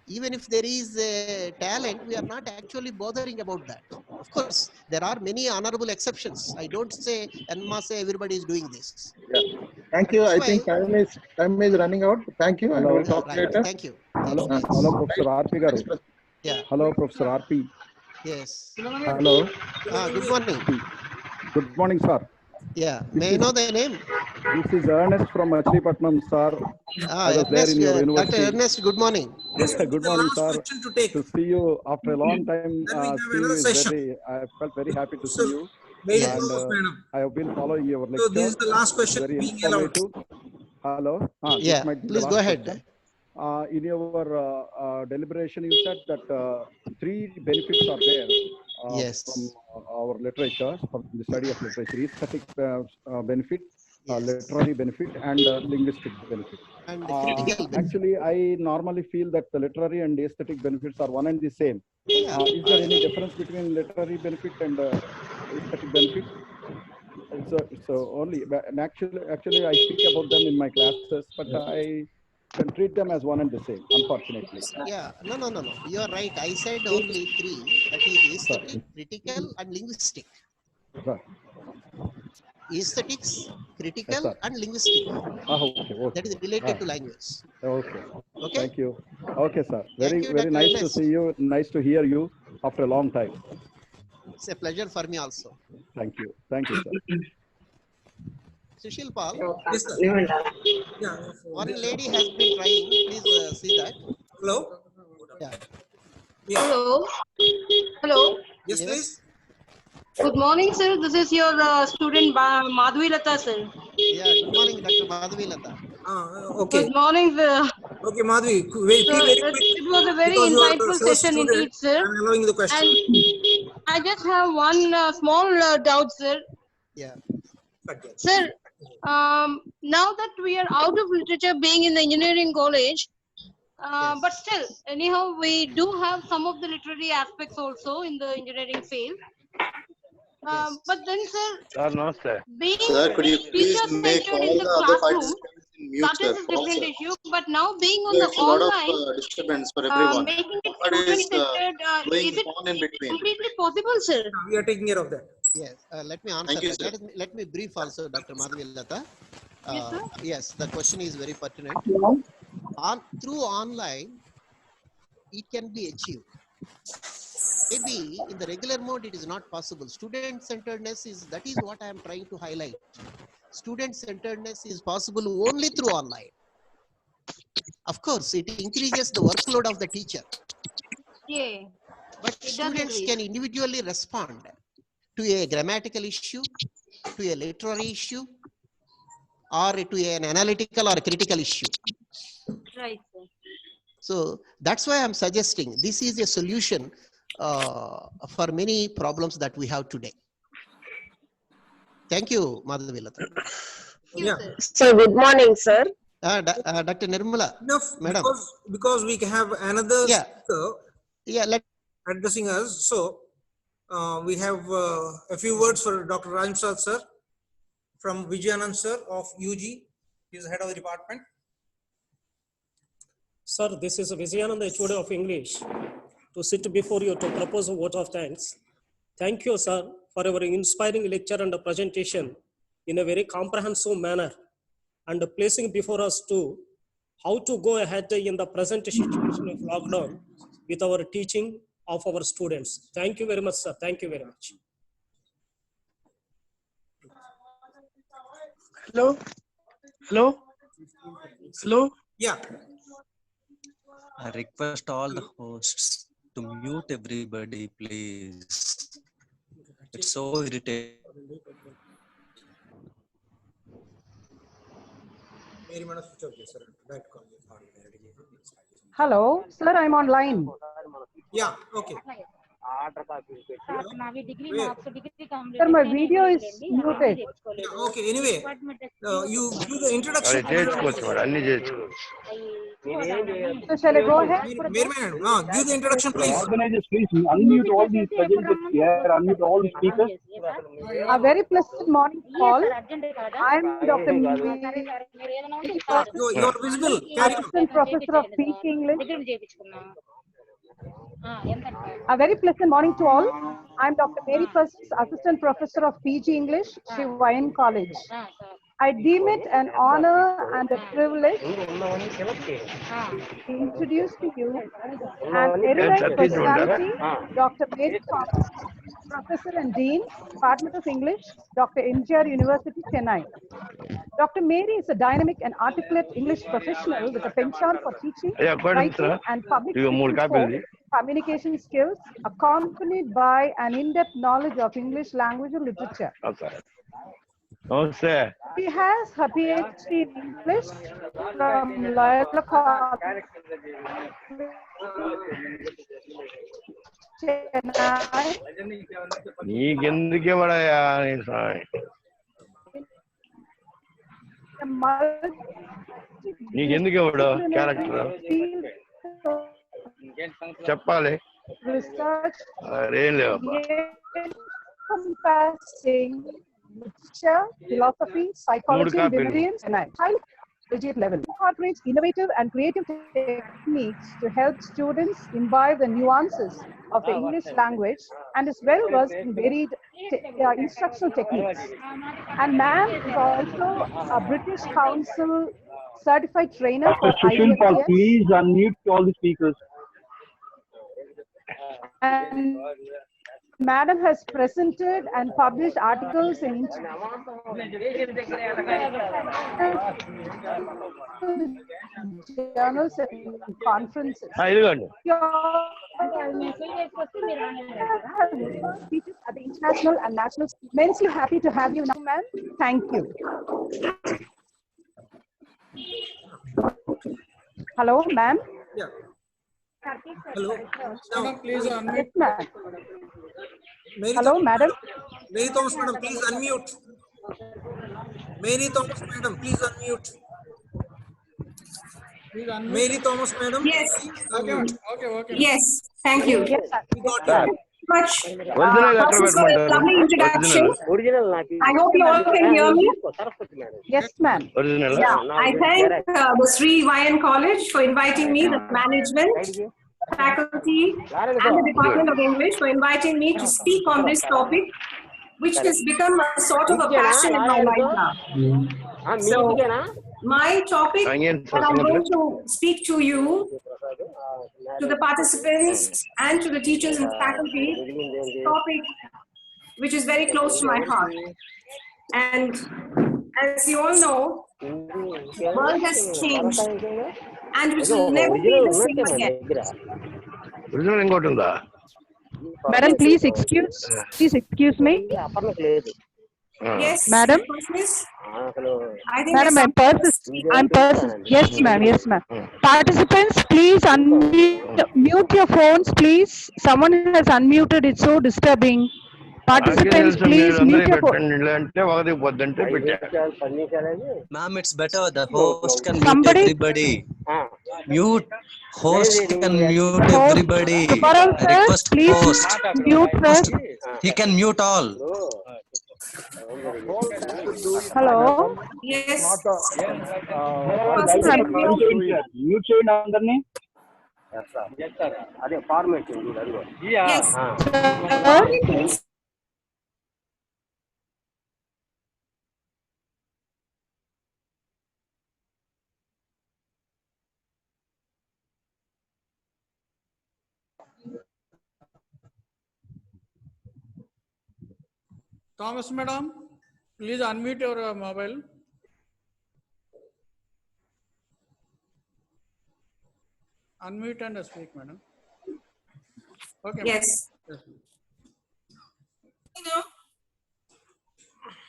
Even if there is a talent, we are not actually bothering about that. Of course, there are many honorable exceptions. I don't say, and must say everybody is doing this. Yeah. Thank you. I think time is running out. Thank you. And we'll talk later. Thank you. Hello, hello, Professor RP Garu. Yeah. Hello, Professor RP. Yes. Hello. Good morning. Good morning, sir. Yeah. May I know the name? This is Ernest from Machilipatnam, sir. I was there in your university. Dr. Ernest, good morning. Good morning, sir. To see you after a long time, I felt very happy to see you. And I have been following your lecture. So this is the last question very being allowed. Hello. Yeah, please go ahead. In your deliberation, you said that 3 benefits are there from our literature, from the study of literature: aesthetic benefit, literary benefit, and linguistic benefit. And critical benefit. Actually, I normally feel that the literary and aesthetic benefits are one and the same. Is there any difference between literary benefit and aesthetic benefit? It's only, and actually, I speak about them in my classes, but I can treat them as one and the same, unfortunately. Yeah, no. You are right. I said only 3. That is aesthetic, critical, and linguistic. Right. Aesthetics, critical, and linguistic. Okay. That is related to language. Okay. Okay. Thank you. Okay, sir. Very Dr. nice Ernest. to see you. Nice to hear you after a long time. It's a pleasure for me also. Thank you. Thank you, sir. Sushil Pal. Yes, sir. Yeah. One lady has been trying. Please see that. Hello. Yeah. Hello. Hello. Yes, please. Good morning, sir. This is your student Madhvi Lata, sir. Yeah. Good morning, Dr. Madhvi Lata. Okay. Good morning, sir. Okay, Madhvi. Wait, So very quick. it was a very Because you are the insightful first session student, indeed, sir. I'm allowing the question. And I just have one small doubt, sir. Yeah. Sir, now that we are out of literature, being in the engineering college, but still, anyhow, we do have some of the literary aspects also in the engineering field. But then, sir, No, sir. being Sir, could you please make teacher-centered all in the the other classroom, participants in mute, that sir? is a different Sir. issue. But now being on So the it's a lot of online, disturbance for everyone. making it What is student-centered, going is it on in between? completely possible, sir? We are taking care of that. Yes. Let me answer Thank you, that. sir. Let me brief also, Dr. Madhvi Lata. Yes, sir. Yes, the question is very pertinent. Through online, it can be achieved. Maybe in the regular mode, it is not possible. Student-centeredness that is what I am trying to highlight. Student-centeredness is possible only through online. Of course, it increases the workload of the teacher. Yeah. But students can individually respond to a grammatical issue, to a literary issue, or to an analytical or critical issue. Right, sir. So that's why I'm suggesting this is a solution for many problems that we have today. Thank you, Madhavilata. Yeah. So good morning, sir. Dr. Nirmala, madam. Because we have another speaker addressing us. So we have a few words for Dr. Rajamsad sir from Vijayanand sir of UG. He is the head of the department. Sir, this is Vijayanand, the HOD of English, to sit before you to propose a vote of thanks. Thank you, sir, for your inspiring lecture and presentation in a very comprehensive manner, and placing before us too how to go ahead in the present situation of lockdown with our teaching of our students. Thank you very much, sir. Thank you very much. Hello? Hello? Hello? Yeah. I request all the hosts to mute everybody, please. It's so irritating. Hello, sir, I'm online. Yeah, okay. Sir, my video is muted. Yeah, okay, anyway, you do the introduction. So shall I go ahead? Give the introduction, please. Organizers, please unmute all the presenters here, unmute all the speakers. A very pleasant morning, all. I'm Dr. You're visible. Assistant Professor of PG English. A very pleasant morning to all. I'm Dr. Mary First, Assistant Professor of PG English, Sri.Y.N.COLLEGE. I deem it an honor and a privilege to introduce to you an erudite personality, Dr. Mary Thomas, Professor and Dean, Department of English, Dr. MGR University, Chennai. Dr. Mary is a dynamic and articulate English professional with a penchant for teaching, writing, and public speaking skills, communication skills, accompanied by an in-depth knowledge of English language and literature. She has her PhD in English from Loyola College, Chennai. చెప్పాలి encompassing literature, philosophy, psychology, and librarians, and high collegiate level. Incorporates innovative and creative techniques to help students imbibe the nuances of the English language and is well versed in varied instructional techniques. And ma'am is also a British Council certified trainer for Sushil, IQAC. please unmute all the speakers. And Madam has presented and published articles in journals and conferences. Speeches at the international and national. Immensely happy to have you now, ma'am. Thank you. Hello, ma'am. Yeah. Hello. Now, please unmute. Yes, ma'am. Hello, madam. Mary Thomas, madam, please unmute. Mary Thomas, madam, please unmute. Mary Thomas, madam. Yes. Okay. Yes. Thank you. Yes, we got you. Much. First, for a lovely introduction. I hope you all can hear me. Yes, ma'am. Yeah. I thank the Sri.Y.N.COLLEGE for inviting me, the management, faculty, and the Department of English for inviting me to speak on this topic, which has become a sort of a passion in my life now. So, my topic that I'm going to speak to you to the participants and to the teachers and faculty, topic which is very close to my heart. And as you all know, the world has changed and it will never be the same again. Madam, please excuse me. Yes, Madam? your question is? I think Madam, yes, ma'am, yes, ma'am. Participants, please mute your phones, please. Someone has unmuted, it's so disturbing. Participants, please mute your phones. Ma'am, it's better. The host can mute Somebody? everybody. Mute. Host can mute everybody. Subaram I sir, request please host. mute first. He can mute all. Hello? Yes. Mute చేయండి అందరినీ. Yes. Thomas, madam, please unmute your mobile. Unmute and speak, madam. Okay. Yes. Madam.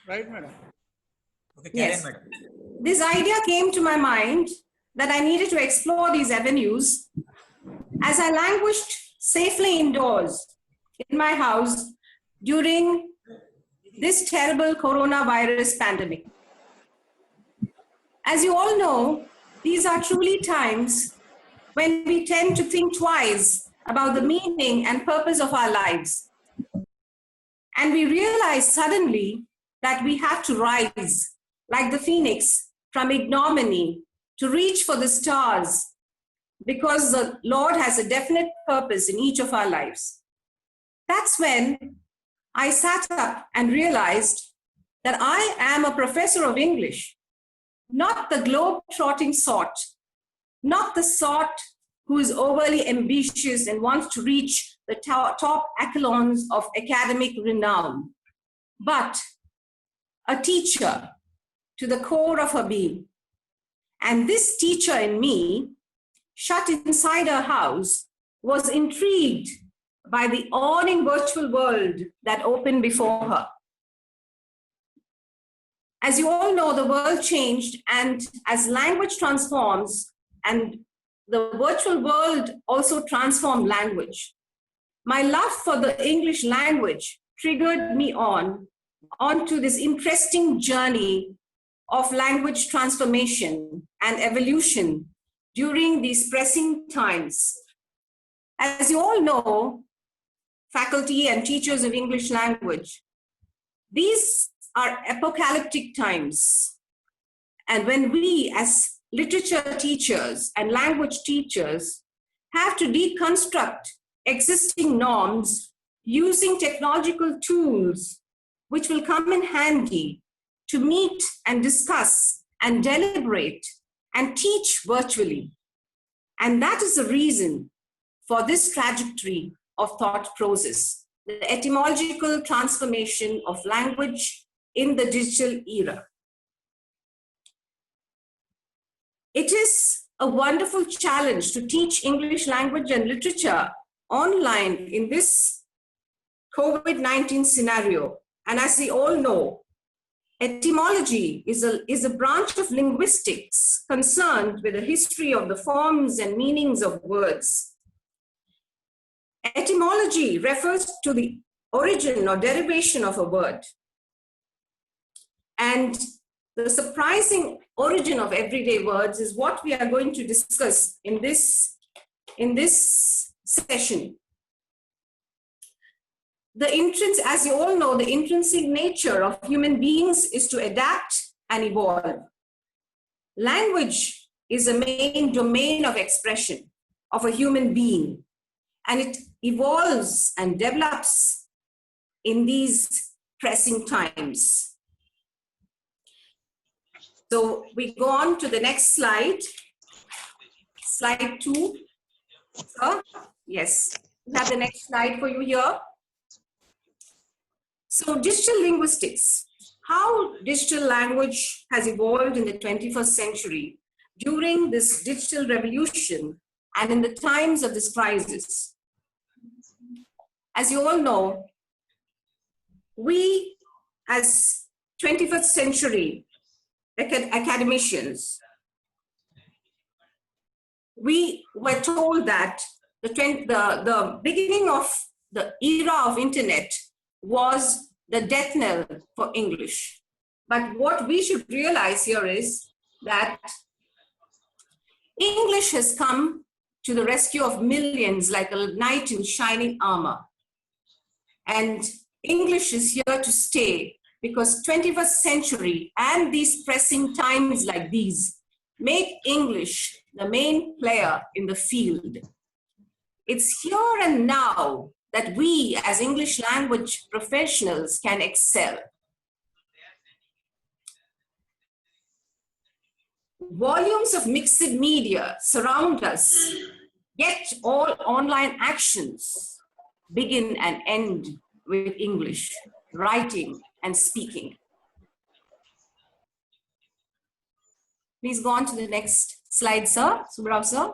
Right, madam. Okay, Yes. madam. This idea came to my mind that I needed to explore these avenues as I languished safely indoors in my house during this terrible coronavirus pandemic. As you all know, these are truly times when we tend to think twice about the meaning and purpose of our lives. And we realize suddenly that we have to rise like the phoenix from ignominy to reach for the stars because the Lord has a definite purpose in each of our lives. That's when I sat up and realized that I am a professor of English, not the globe-trotting sort, not the sort who is overly ambitious and wants to reach the top echelons of academic renown, but a teacher to the core of her being. And this teacher in me, shut inside her house, was intrigued by the awning virtual world that opened before her. As you all know, the world changed, and as language transforms, and the virtual world also transformed language. My love for the English language triggered me onto this interesting journey of language transformation and evolution during these pressing times. As you all know, faculty and teachers of English language, these are apocalyptic times. And when we as literature teachers and language teachers have to deconstruct existing norms using technological tools, which will come in handy to meet and discuss and deliberate and teach virtually. And that is the reason for this trajectory of thought process, the etymological transformation of language in the digital era. It is a wonderful challenge to teach English language and literature online in this COVID-19 scenario. And as we all know, etymology is a branch of linguistics concerned with the history of the forms and meanings of words. Etymology refers to the origin or derivation of a word. And the surprising origin of everyday words is what we are going to discuss in this session. As you all know, the intrinsic nature of human beings is to adapt and evolve. Language is a main domain of expression of a human being, and it evolves and develops in these pressing times. So we go on to the next slide, slide 2. Sir? Yes. We have the next slide for you here. So digital linguistics, how digital language has evolved in the 21st century during this digital revolution and in the times of this crisis. As you all know, we as 21st century academicians, we were told that the beginning of the era of internet was the death knell for English. But what we should realize here is that English has come to the rescue of millions like a knight in shining armor. And English is here to stay because 21st century and these pressing times like these make English the main player in the field. It's here and now that we as English language professionals can excel. Volumes of mixed media surround us, yet all online actions begin and end with English, writing and speaking. Please go on to the next slide, sir. Subrao, sir.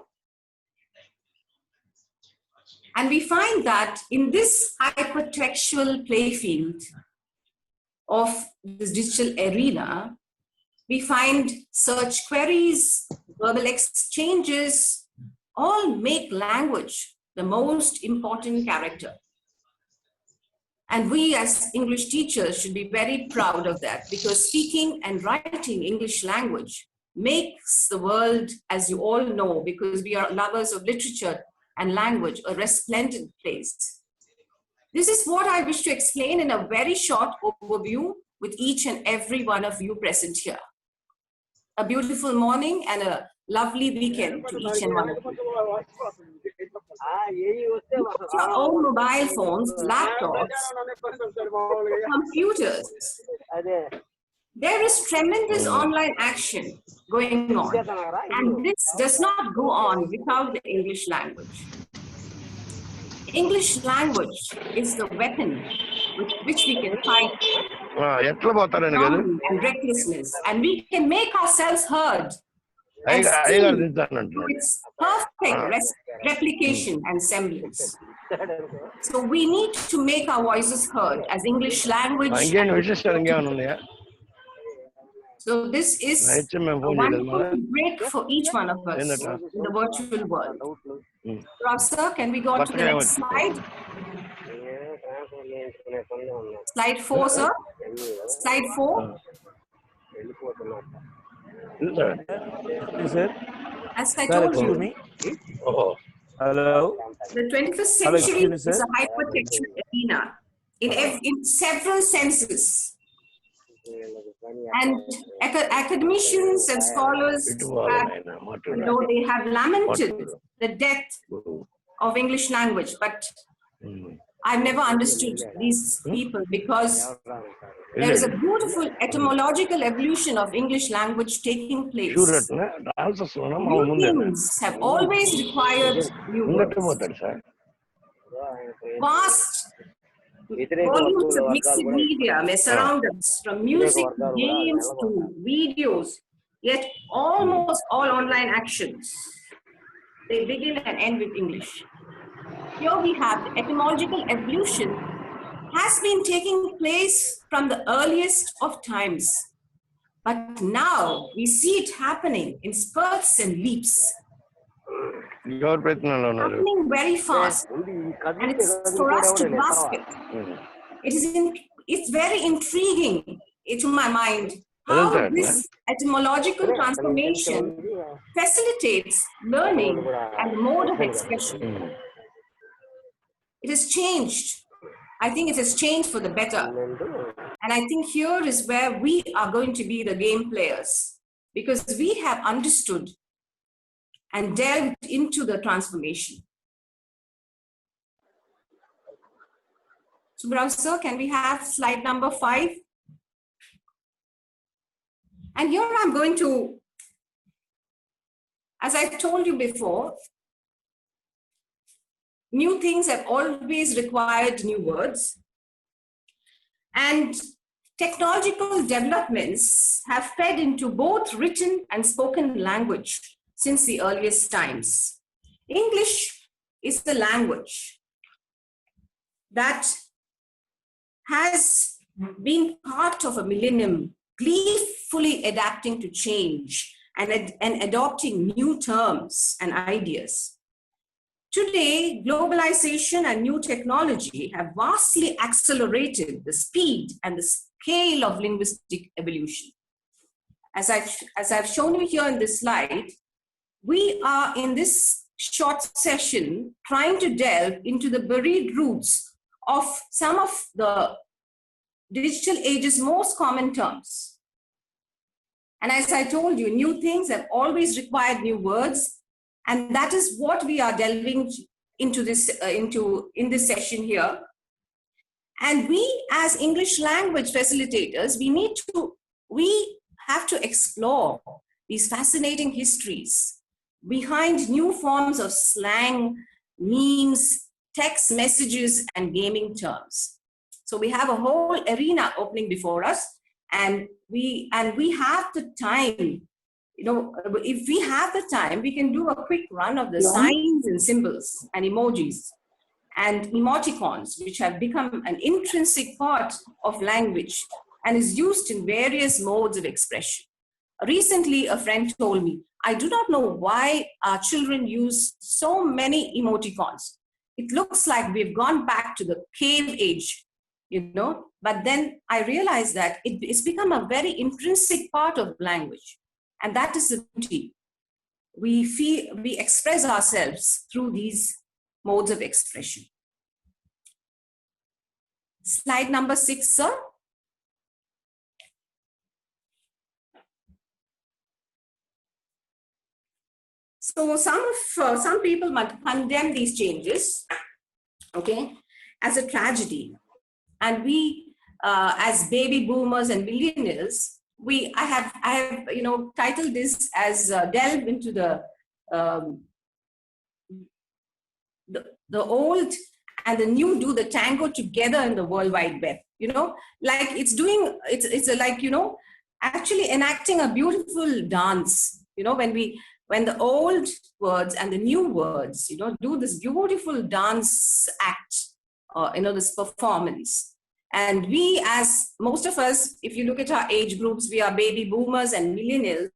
And we find that in this hypertextual playfield of this digital arena, we find search queries, verbal exchanges, all make language the most important character. And we as English teachers should be very proud of that because speaking and writing English language makes the world, as you all know, because we are lovers of literature and language, a resplendent place. This is what I wish to explain in a very short overview with each and every one of you present here. A beautiful morning and a lovely weekend to each and one of you. With your own mobile phones, laptops, computers, there is tremendous online action going on, and this does not go on without the English language. English language is the weapon with which we can fight and recklessness, and we can make ourselves heard and through its perfect replication and semblance. So we need to make our voices heard as English language. So this is a wonderful break for each one of us in the virtual world. Sir, can we go on to the next slide? Slide 4, sir. Slide 4. As I told you, hello. The 21st century is a hypertextual arena in several senses. And academicians and scholars they have lamented the death of English language, but I've never understood these people because there is a beautiful etymological evolution of English language taking place. New things have always required new words. Vast volumes of mixed media may surround us, from music to games to videos, yet almost all online actions, they begin and end with English. Here we have the etymological evolution has been taking place from the earliest of times. But now we see it happening in spurts and leaps. Happening very fast. And it's for us to grasp it. It's very intriguing to my mind how this etymological transformation facilitates learning and mode of expression. It has changed. I think it has changed for the better. And I think here is where we are going to be the game players because we have understood and delved into the transformation. Subrao sir, can we have slide number 5? And here I'm going to, as I told you before, new things have always required new words. And technological developments have fed into both written and spoken language since the earliest times. English is the language that has been part of a millennium, gleefully adapting to change and adopting new terms and ideas. Today, globalization and new technology have vastly accelerated the speed and the scale of linguistic evolution. As I've shown you here in this slide, we are in this short session trying to delve into the buried roots of some of the digital age's most common terms. And as I told you, new things have always required new words, and that is what we are delving into this in this session here. And we, as English language facilitators, we have to explore these fascinating histories behind new forms of slang, memes, text messages, and gaming terms. So we have a whole arena opening before us, and we have the time. You know, if we have the time, we can do a quick run of the signs and symbols and emojis and emoticons, which have become an intrinsic part of language and is used in various modes of expression. Recently, a friend told me, I do not know why our children use so many emoticons. It looks like we've gone back to the cave age, you know, but then I realized that it's become a very intrinsic part of language. And that is the beauty. We express ourselves through these modes of expression. Slide number 6, sir. So some people might condemn these changes, okay, as a tragedy. And we, as baby boomers and millennials, I have you know, titled this as delve into the old and the new do the tango together in the World Wide Web. You know, like it's like, you know, actually enacting a beautiful dance. You know, when the old words and the new words, you know, do this beautiful dance act, you know, this performance. And we, as most of us, if you look at our age groups, we are baby boomers and millennials,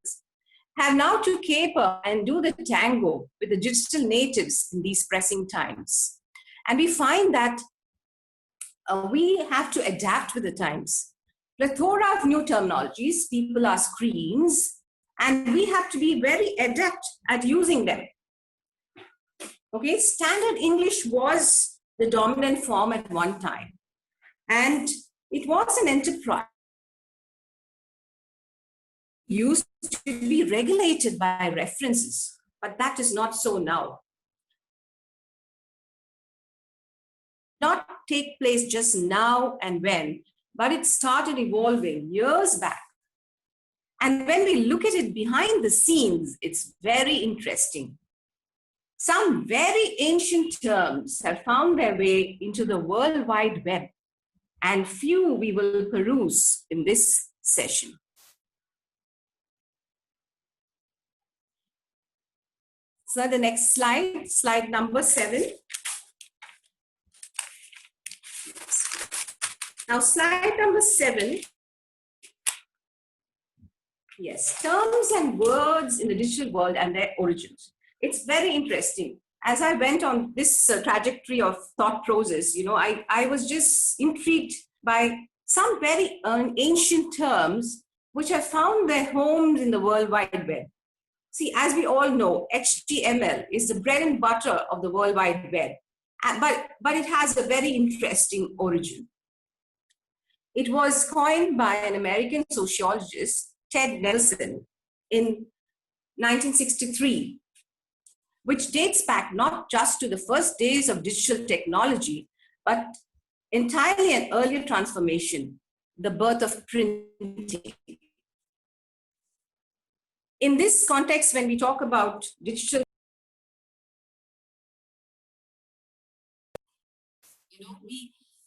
have now to caper and do the tango with the digital natives in these pressing times. And we find that we have to adapt with the times. Plethora of new terminologies, people are screens, and we have to be very adept at using them. Okay, standard English was the dominant form at one time. And it was an enterprise used to be regulated by references, but that is not so now. Not take place just now and when, but it started evolving years back. And when we look at it behind the scenes, it's very interesting. Some very ancient terms have found their way into the World Wide Web, and few we will peruse in this session. So the next slide, slide number 7. Now slide number 7. Yes, terms and words in the digital world and their origins. It's very interesting. As I went on this trajectory of thought process, you know, I was just intrigued by some very ancient terms which have found their homes in the World Wide Web. See, as we all know, HTML is the bread and butter of the World Wide Web, but it has a very interesting origin. It was coined by an American sociologist, Ted Nelson, in 1963, which dates back not just to the first days of digital technology, but entirely an earlier transformation, the birth of printing. In this context, when we talk about digital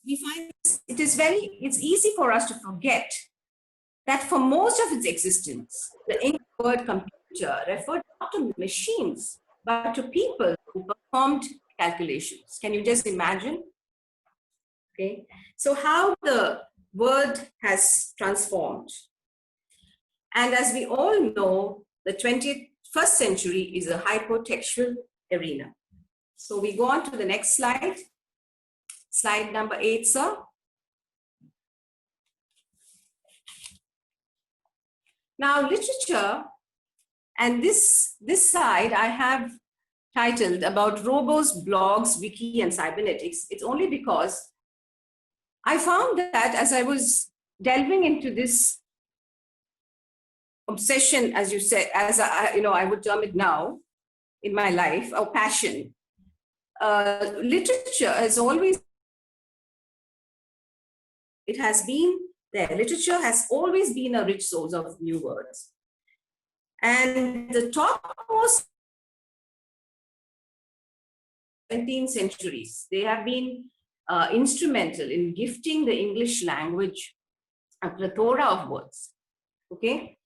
we find it's easy for us to forget that for most of its existence, the English word computer referred not to machines, but to people who performed calculations. Can you just imagine? Okay, so how the word has transformed. And as we all know, the 21st century is a hypertextual arena. So we go on to the next slide. Slide number 8, sir. Now, literature, and this side I have titled about robos, blogs, wiki, and cybernetics. It's only because I found that as I was delving into this obsession, as you said, as I would term it now in my life, or passion, literature has always, it has been there. Literature has always been a rich source of new words. And the topmost 17th centuries, they have been instrumental in gifting the English language a plethora of words. Okay?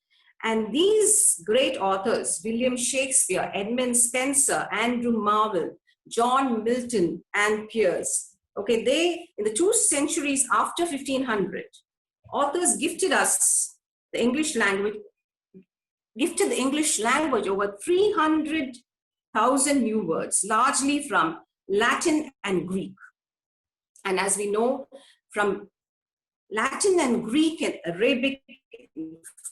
And these great authors, William Shakespeare, Edmund Spenser, Andrew Marvell, John Milton, and Pierce, okay, they, in the 2 centuries after 1500, authors gifted us the English language, gifted the English language over 300,000 new words, largely from Latin and Greek. And as we know, from Latin and Greek and Arabic,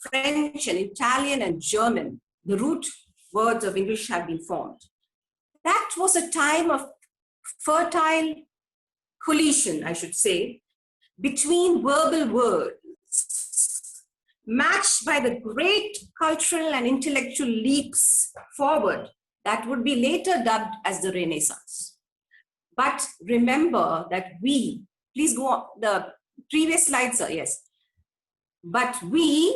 French and Italian and German, the root words of English have been formed. That was a time of fertile collision, I should say, between verbal words, matched by the great cultural and intellectual leaps forward that would be later dubbed as the Renaissance. But remember that we, please go on the previous slide, sir, yes. But we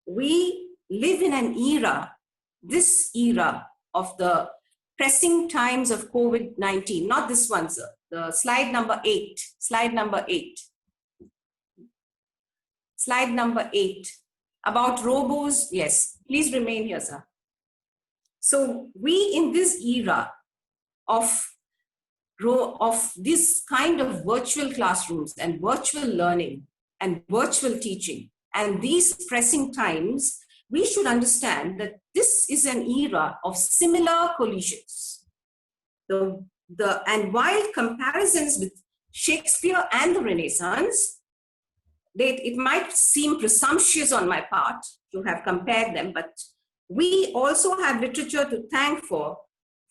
live in an era, this era of the pressing times of COVID-19, not this one, sir, the slide number 8, slide number 8. Slide number 8, about robos, yes, please remain here, sir. So we in this era of this kind of virtual classrooms and virtual learning and virtual teaching and these pressing times, we should understand that this is an era of similar collisions. And while comparisons with Shakespeare and the Renaissance, it might seem presumptuous on my part to have compared them, but we also have literature to thank for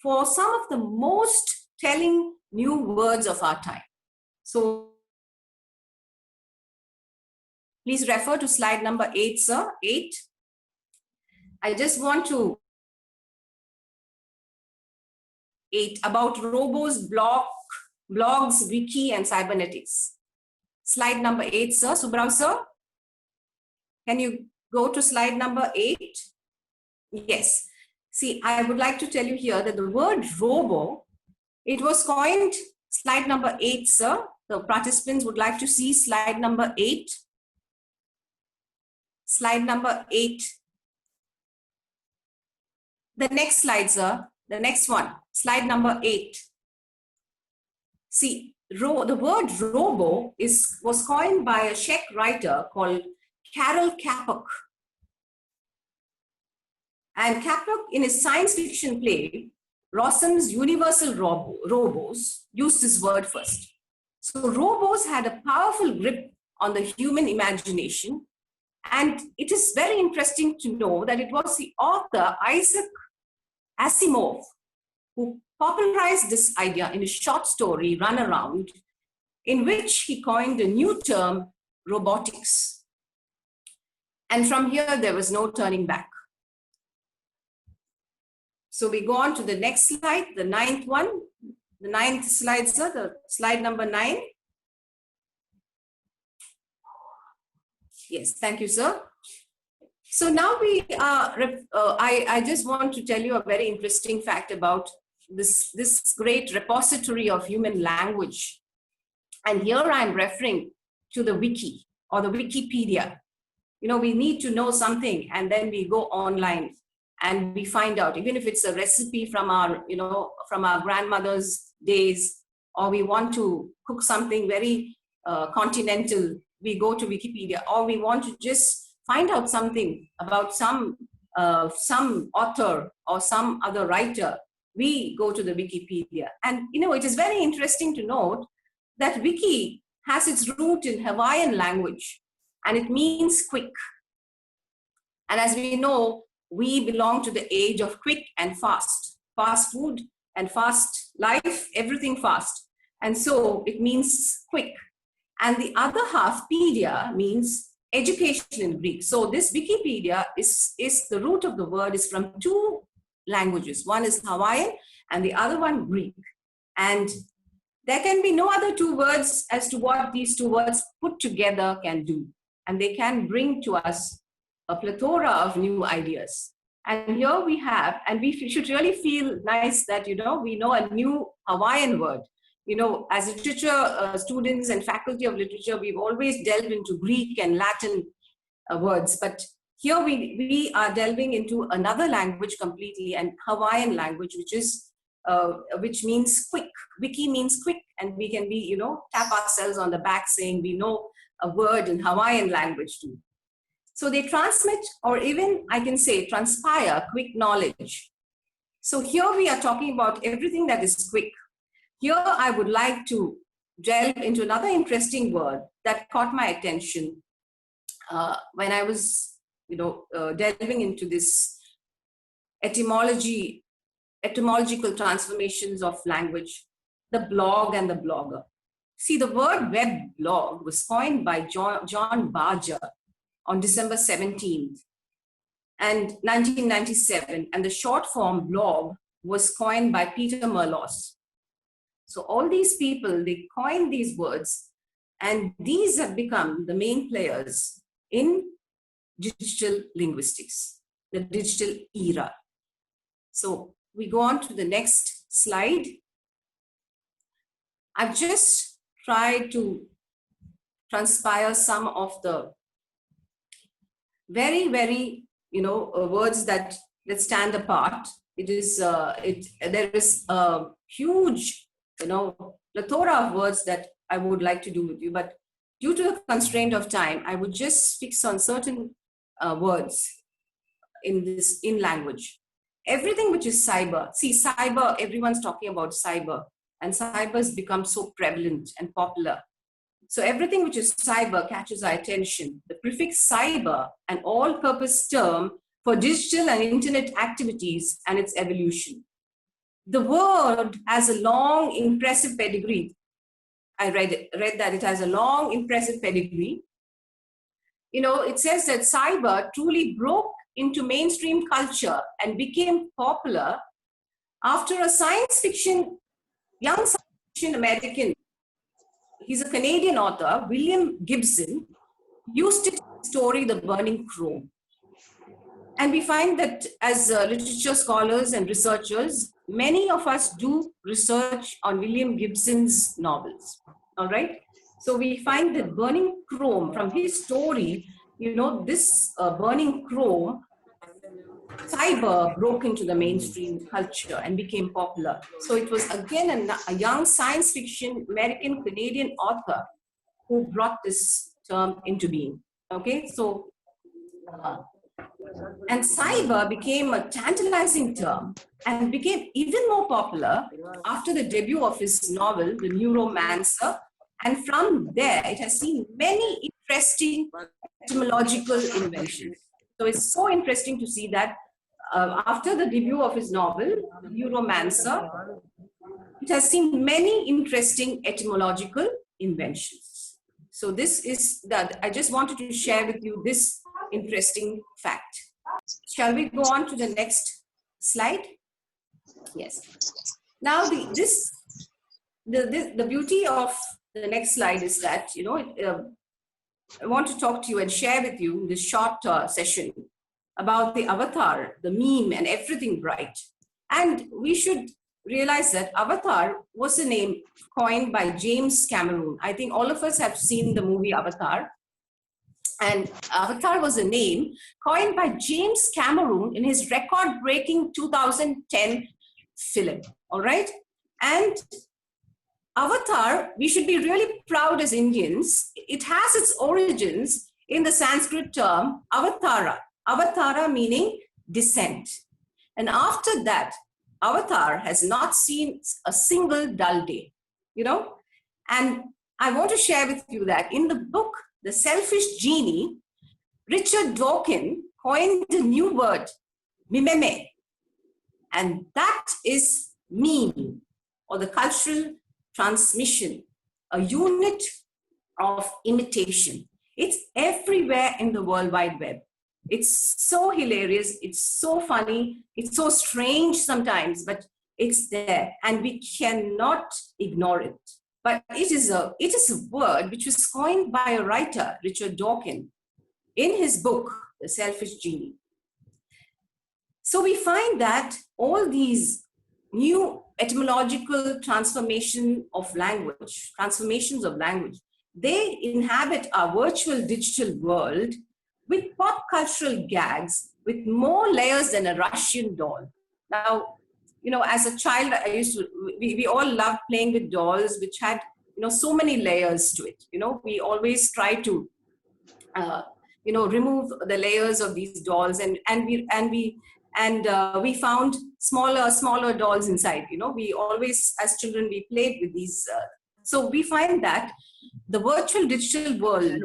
some of the most telling new words of our time. So please refer to slide number 8, sir, 8. I just want to 8 about robos, blogs, wiki, and cybernetics. Slide number 8, sir. Subrao, sir. Can you go to slide number 8? Yes. See, I would like to tell you here that the word robo, it was coined, slide number 8, sir. The participants would like to see slide number 8. Slide number 8. The next slide, sir. The next one, slide number 8. See, the word robo was coined by a Czech writer called Karel Čapek. And Čapek, in his science fiction play, Rossum's Universal Robos, used this word first. So robos had a powerful grip on the human imagination. And it is very interesting to know that it was the author, Isaac Asimov, who popularized this idea in a short story, Runaround, in which he coined a new term, robotics. And from here, there was no turning back. So we go on to the next slide, the 9th one, the 9th slide, sir, the slide number 9. Yes, thank you, sir. So now we I just want to tell you a very interesting fact about this great repository of human language And here I'm referring to the wiki or the Wikipedia. You know, we need to know something and then we go online and we find out, even if it's a recipe from our, you know, from our grandmother's days, or we want to cook something very continental, we go to Wikipedia, or we want to just find out something about some author or some other writer, we go to the Wikipedia. And, you know, it is very interesting to note that wiki has its root in Hawaiian language, and it means quick. And as we know, we belong to the age of quick and fast food and fast life, everything fast. And so it means quick. And the other half, pedia, means education in Greek. So this Wikipedia is the root of the word is from two languages. One is Hawaiian and the other one Greek. And there can be no other two words as to what these two words put together can do. And they can bring to us a plethora of new ideas. And here we have, and we should really feel nice that, you know, we know a new Hawaiian word. You know, as literature students and faculty of literature, we've always delved into Greek and Latin words. But here we are delving into another language completely, and Hawaiian language, which means quick. Wiki means quick, and we can be, you know, tap ourselves on the back saying we know a word in Hawaiian language too. So they transmit, or even I can say transpire, quick knowledge. So here we are talking about everything that is quick. Here I would like to delve into another interesting word that caught my attention when I was, you know, delving into this etymological transformations of language, the blog and the blogger. See, the word web blog was coined by John Barger on December 17th, and 1997, and the short form blog was coined by Peter Merlos. So all these people, they coined these words, and these have become the main players in digital linguistics, the digital era. So we go on to the next slide. I've just tried to transpire some of the very, very, you know, words that stand apart. There is a huge, you know, plethora of words that I would like to do with you, but due to the constraint of time, I would just fix on certain words in language. Everything which is cyber, see, cyber, everyone's talking about cyber, and cyber has become so prevalent and popular. So everything which is cyber catches our attention. The prefix cyber, an all-purpose term for digital and internet activities and its evolution. The word has a long, impressive pedigree. I read that it has a long, impressive pedigree. You know, it says that cyber truly broke into mainstream culture and became popular after a young science fiction American, he's a Canadian author, William Gibson, used it in his story, The Burning Chrome. And we find that as literature scholars and researchers, many of us do research on William Gibson's novels, all right? So we find that Burning Chrome, from his story, you know, this Burning Chrome, cyber broke into the mainstream culture and became popular. So it was again a young science fiction American-Canadian author who brought this term into being, okay? So, and cyber became a tantalizing term and became even more popular after the debut of his novel, The Neuromancer. And from there, it has seen many interesting etymological inventions. So it's so interesting to see that after the debut of his novel, The Neuromancer, it has seen many interesting etymological inventions. So this is that I just wanted to share with you this interesting fact. Shall we go on to the next slide? Yes. Now the beauty of the next slide is that, you know, I want to talk to you and share with you this short session about the avatar, the meme, and everything bright. And we should realize that Avatar was a name coined by James Cameron. I think all of us have seen the movie Avatar. And Avatar was a name coined by James Cameron in his record-breaking 2010 film, all right? And Avatar, we should be really proud as Indians. It has its origins in the Sanskrit term avatara. Avatara meaning descent. And after that, Avatar has not seen a single dull day, you know? And I want to share with you that in the book, The Selfish Genie, Richard Dawkins coined a new word, mimeme. And that is meme, or the cultural transmission, a unit of imitation. It's everywhere in the World Wide Web. It's so hilarious, it's so funny, it's so strange sometimes, but it's there and we cannot ignore it. But it is a word which was coined by a writer, Richard Dawkins, in his book, The Selfish Genie. So we find that all these new etymological transformations of language, they inhabit our virtual digital world with pop cultural gags with more layers than a Russian doll. Now, you know, as a child, we all loved playing with dolls, which had, you know, so many layers to it. You know, we always try to, you know, remove the layers of these dolls, and we found smaller dolls inside. You know, we always, as children, we played with these. So we find that the virtual digital world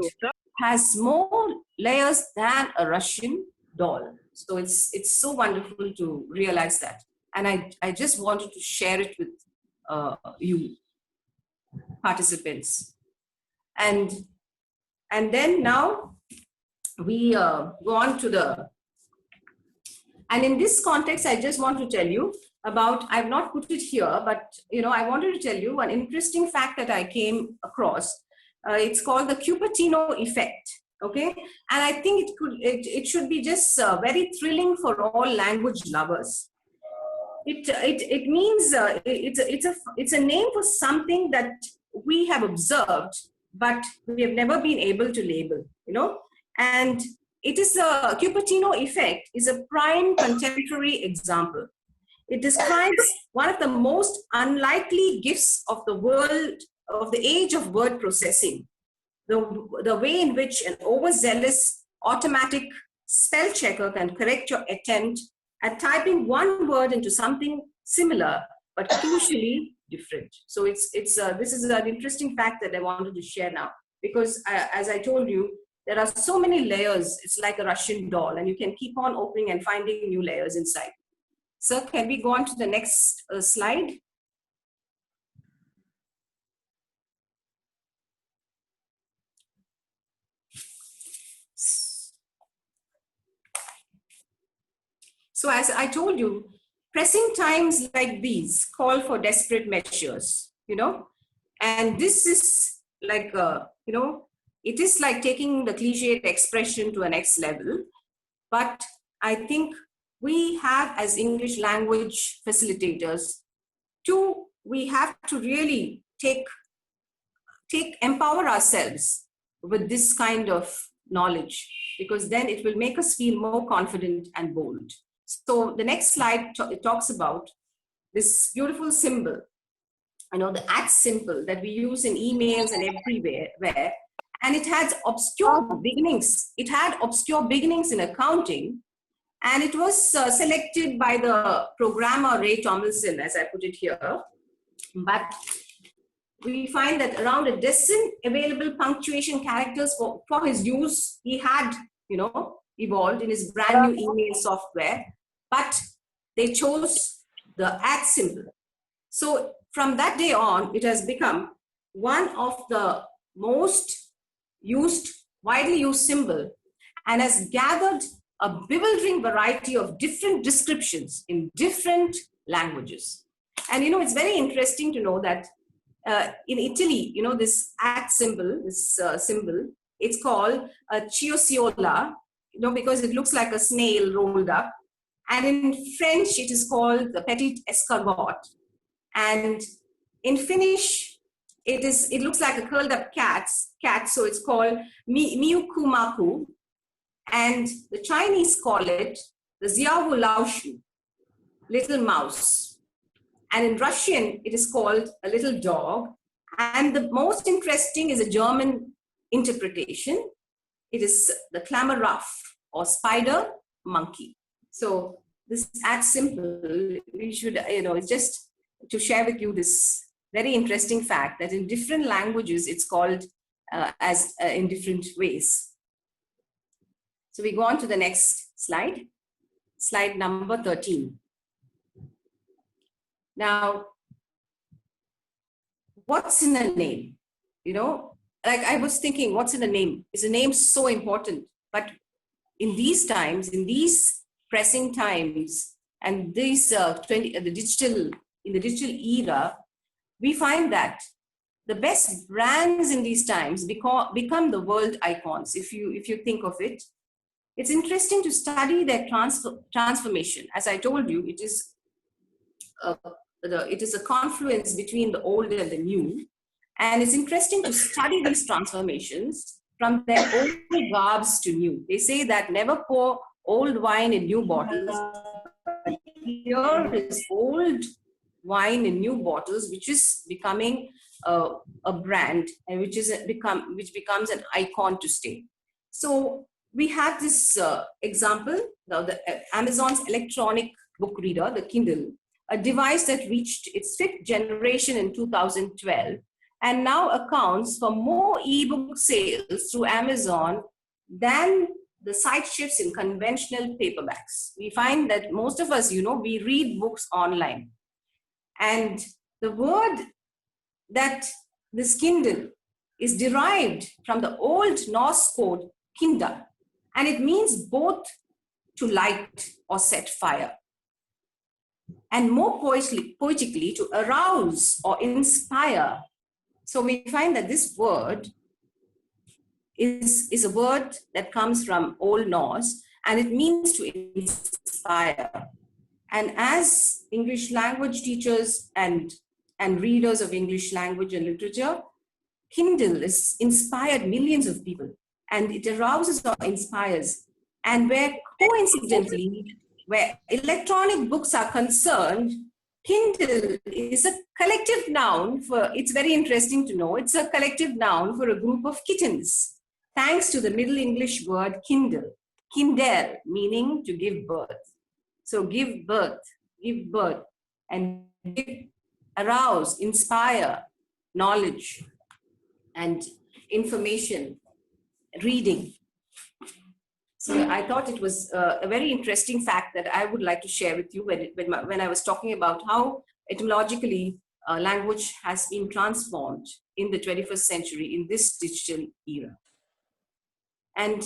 has more layers than a Russian doll. So it's so wonderful to realize that. And I just wanted to share it with you participants. And then now we go on to and in this context, I just want to tell you about, I've not put it here, but you know, I wanted to tell you an interesting fact that I came across. It's called the Cupertino effect. Okay, and I think it should be just very thrilling for all language lovers. It means it's a name for something that we have observed, but we have never been able to label. You know, and it is a Cupertino effect is a prime contemporary example. It describes one of the most unlikely gifts of the world of the age of word processing. The way in which an overzealous automatic spell checker can correct your attempt at typing one word into something similar but crucially different. So this is an interesting fact that I wanted to share now, because as I told you, there are so many layers. It's like a Russian doll, and you can keep on opening and finding new layers inside. Sir, can we go on to the next slide? So as I told you, pressing times like these call for desperate measures, you know, and this is like, you know, it is like taking the cliched expression to a next level. But I think we have, as English language facilitators, we have to really empower ourselves with this kind of knowledge, because then it will make us feel more confident and bold. So the next slide talks about this beautiful symbol, you know, the @ symbol that we use in emails and everywhere. And it had obscure beginnings. It had obscure beginnings in accounting, and it was selected by the programmer Ray Tomlinson, as I put it here. But we find that around a dozen available punctuation characters for his use, he had, you know, evolved in his brand new email software, but they chose the @ symbol. So from that day on, it has become one of the most widely used symbol, and has gathered a bewildering variety of different descriptions in different languages. And you know, it's very interesting to know that in Italy, you know, this @ symbol, symbol, it's called a Ciociola, you know, because it looks like a snail rolled up. And in French, it is called the petit escargot. And in Finnish, it looks like a curled up cat, so it's called Miukumaku. And the Chinese call it the Xiaohu Laoshu, little mouse. And in Russian, it is called a little dog. And the most interesting is a German interpretation. It is the Klammerraff, or spider monkey. So this is as simple. We should, it's just to share with you this very interesting fact that in different languages, it's called in different ways. So we go on to the next slide, slide number 13. Now, what's in a name? Like I was thinking, what's in a name? Is a name so important? But in these times, in these pressing times, and these in the digital era, we find that the best brands in these times become the world icons. If you think of it, it's interesting to study their transformation. As I told you, it is a confluence between the old and the new. And it's interesting to study these transformations from their old garbs to new. They say that never pour old wine in new bottles. Here is old wine in new bottles, which is becoming a brand, and which becomes an icon to stay. So we have this example, the Amazon's electronic book reader, the Kindle, a device that reached its 5th generation in 2012 and now accounts for more ebook sales through Amazon than the site shifts in conventional paperbacks. We find that most of us, we read books online. And the word that this Kindle is derived from the Old Norse code kinda, and it means both to light or set fire. And more poetically, to arouse or inspire. So we find that this word is a word that comes from Old Norse, and it means to inspire. And as English language teachers and readers of English language and literature, Kindle has inspired millions of people, and it arouses or inspires. And where coincidentally, where electronic books are concerned, Kindle is a collective noun for, it's very interesting to know, it's a collective noun for a group of kittens, thanks to the Middle English word kindle, kinder, meaning to give birth. So give birth, and give, arouse, inspire, knowledge, and information, reading. So I thought it was a very interesting fact that I would like to share with you when I was talking about how etymologically language has been transformed in the 21st century in this digital era. And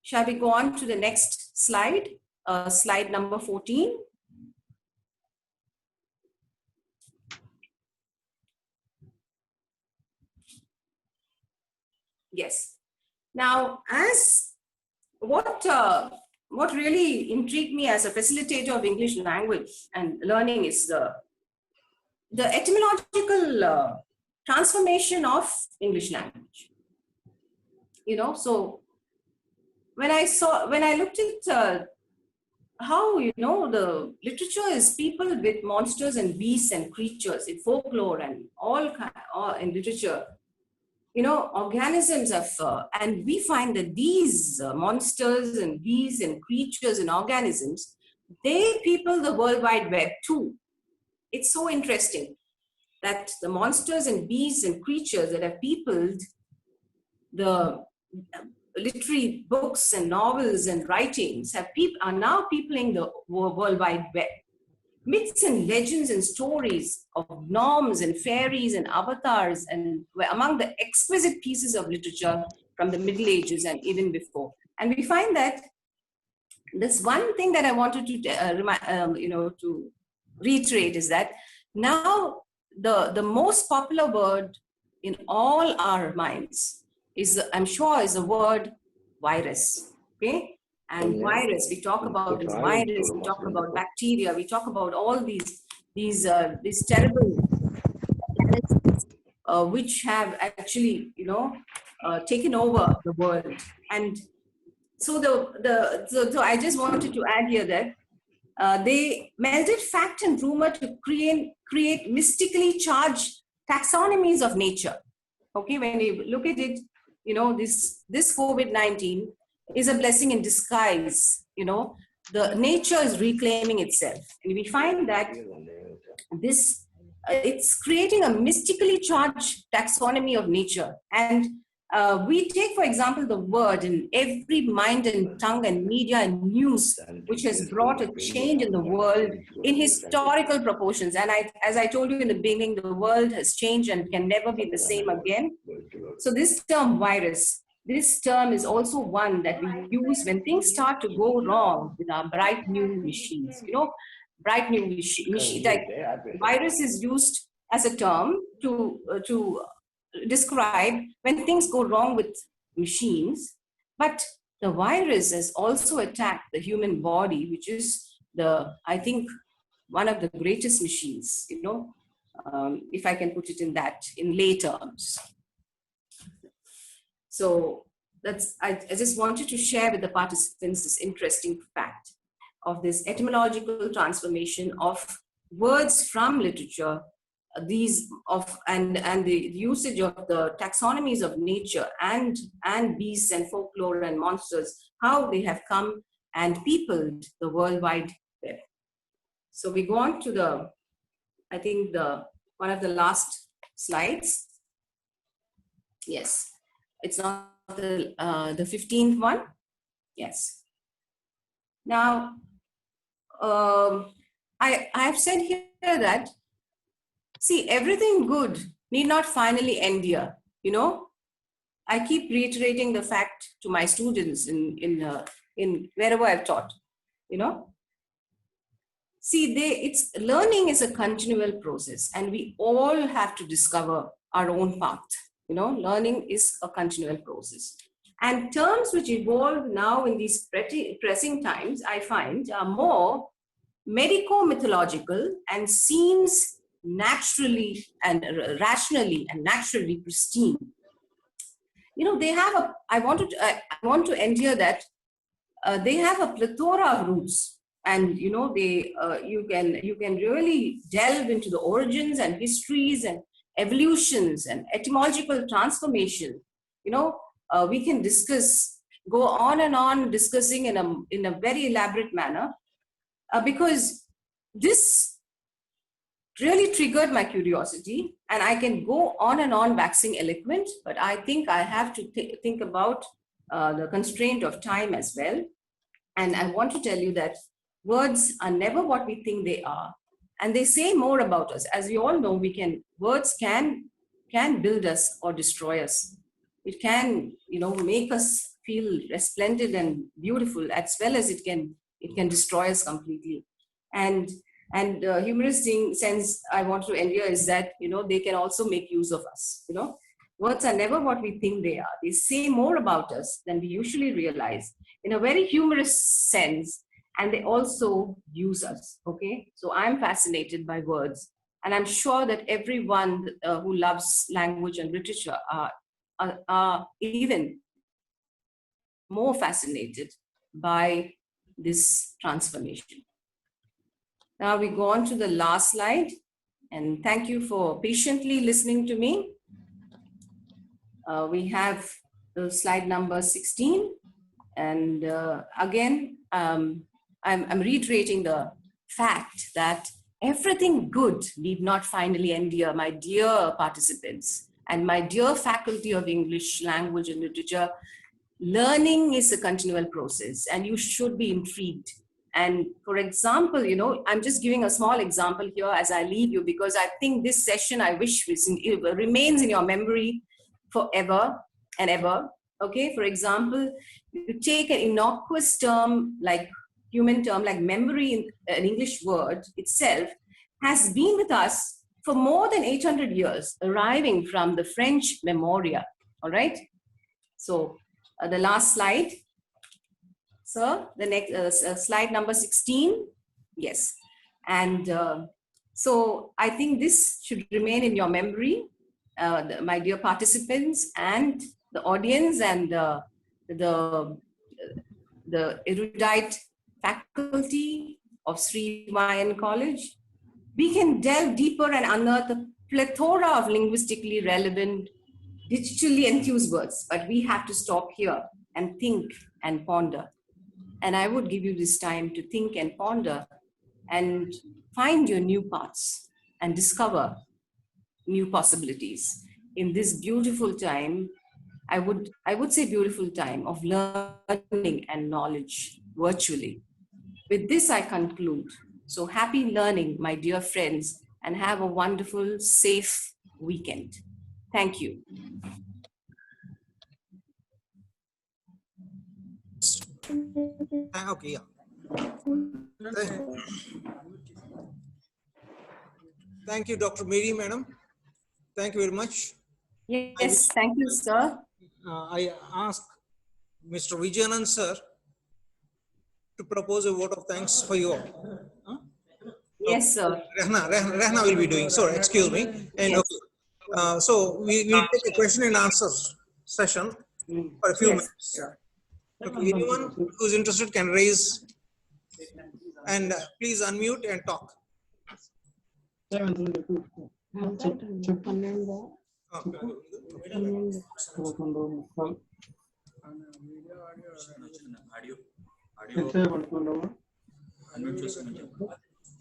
shall we go on to the next slide, slide number 14? Yes. Now, as what really intrigued me as a facilitator of English language and learning is the etymological transformation of English language. So when I looked at how, the literature is peopled with monsters and beasts and creatures in folklore and all in literature, organisms have, and we find that these monsters and beasts and creatures and organisms, they people the World Wide Web too. It's so interesting that the monsters and beasts and creatures that have peopled the literary books and novels and writings are now peopling the World Wide Web. Myths and legends and stories of gnomes and fairies and avatars and were among the exquisite pieces of literature from the Middle Ages and even before. And we find that this one thing that I wanted to to reiterate is that now the most popular word in all our minds is, I'm sure, is the word virus. Okay. And virus, we talk about this virus, we talk about bacteria, we talk about all these terrible which have actually, taken over the world. And so so I just wanted to add here that they melded fact and rumor to create mystically charged taxonomies of nature. Okay, when you look at it, this COVID-19 is a blessing in disguise. The nature is reclaiming itself, and we find that this it's creating a mystically charged taxonomy of nature. And we take, for example, the word in every mind and tongue and media and news, which has brought a change in the world in historical proportions. And as I told you in the beginning, the world has changed and can never be the same again. So this term virus, this term is also one that we use when things start to go wrong with our bright new machines. Bright new machine, like virus is used as a term to describe when things go wrong with machines. But the virus has also attacked the human body, which is I think, one of the greatest machines, if I can put it in lay terms. So I just wanted to share with the participants this interesting fact of this etymological transformation of words from literature, and the usage of the taxonomies of nature and beasts and folklore and monsters, how they have come and peopled the World Wide Web. So we go on to I think one of the last slides. Yes, it's not the 15th one. Yes. Now, I have said here that, see, everything good need not finally end here. I keep reiterating the fact to my students in wherever I've taught. See, learning is a continual process, and we all have to discover our own path. Learning is a continual process. And terms which evolve now in these pressing times, I find, are more medico-mythological and seems naturally and rationally and naturally pristine. They have I want to end here that they have a plethora of roots, and you can really delve into the origins and histories and evolutions and etymological transformation. We can go on and on discussing in a very elaborate manner, because this really triggered my curiosity, and I can go on and on waxing eloquent, but I think I have to think about the constraint of time as well. And I want to tell you that words are never what we think they are, and they say more about us. As we all know, words can build us or destroy us. It can, make us feel resplendent and beautiful, as well as it can destroy us completely. And humorous sense I want to end here is that, they can also make use of us. Words are never what we think they are. They say more about us than we usually realize, in a very humorous sense, and they also use us. Okay, so I'm fascinated by words, and I'm sure that everyone who loves language and literature are even more fascinated by this transformation. Now we go on to the last slide, and thank you for patiently listening to me. We have slide number 16, and again, I'm reiterating the fact that everything good need not finally end here, my dear participants and my dear faculty of English language and literature. Learning is a continual process, and you should be intrigued. And for example, I'm just giving a small example here as I leave you, because I think this session, I wish remains in your memory forever and ever. Okay, for example, you take an innocuous term like human term like memory, an English word itself has been with us for more than 800 years, arriving from the French memoria. All right. So the last slide, sir, the next slide number 16. Yes. And so I think this should remain in your memory. my dear participants and the audience and the erudite faculty of Sri.Y.N. College, we can delve deeper and unearth a plethora of linguistically relevant, digitally enthused words. But we have to stop here and think and ponder. And I would give you this time to think and ponder and find your new paths and discover new possibilities in this beautiful time. I would say beautiful time of learning and knowledge virtually. With this, I conclude. So happy learning, my dear friends, and have a wonderful, safe weekend. Thank you. Okay, yeah. Thank you, Dr. Mary, madam. Thank you very much. Yes, thank you, sir. I ask Mr. Vijayanand, sir, to propose a vote of thanks for you all. Huh? Yes, sir. Rehna will be doing. Sorry, excuse me. And Yes. okay, so we take a question and answer session for a few minutes. Okay, anyone who's interested can raise and please unmute and talk.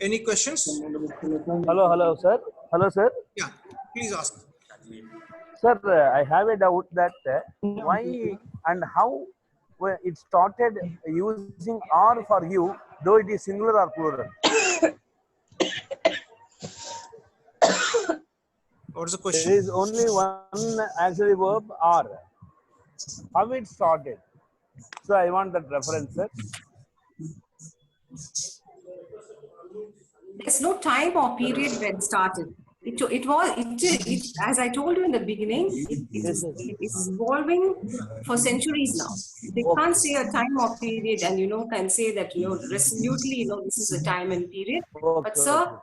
Any questions? Hello, sir. Hello, sir. Yeah, please ask. Sir, I have a doubt that why and how it started using R for you, though it is singular or plural. What's the question? There is only one auxiliary verb, R. How it started? So I want that reference, sir. There's no time or period when it started. It as I told you in the beginning, it's evolving for centuries now. They can't say a time or period and, can say that, resolutely, this is a time and period. But sir,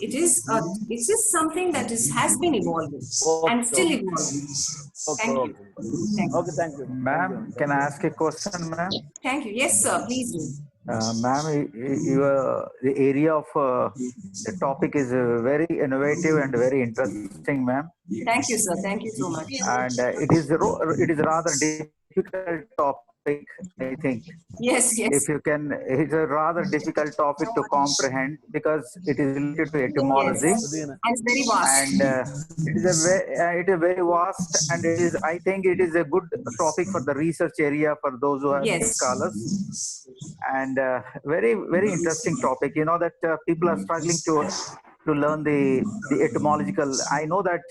it's just something that has been evolving and still evolving. Thank you. Okay, thank you. Ma'am, can I ask a question, ma'am? Thank you. Yes, sir, please do. Ma'am, the area of the topic is very innovative and very interesting, ma'am. Thank you, sir. Thank you so much. And it is rather difficult topic, I think. Yes. If you can, it's a rather difficult topic to comprehend because it is related to etymology. Yes. And it's very vast. And it is very vast, and it is. I think it is a good topic for the research area for those who are scholars. And very interesting topic. You know that people are struggling to learn the etymological. I know that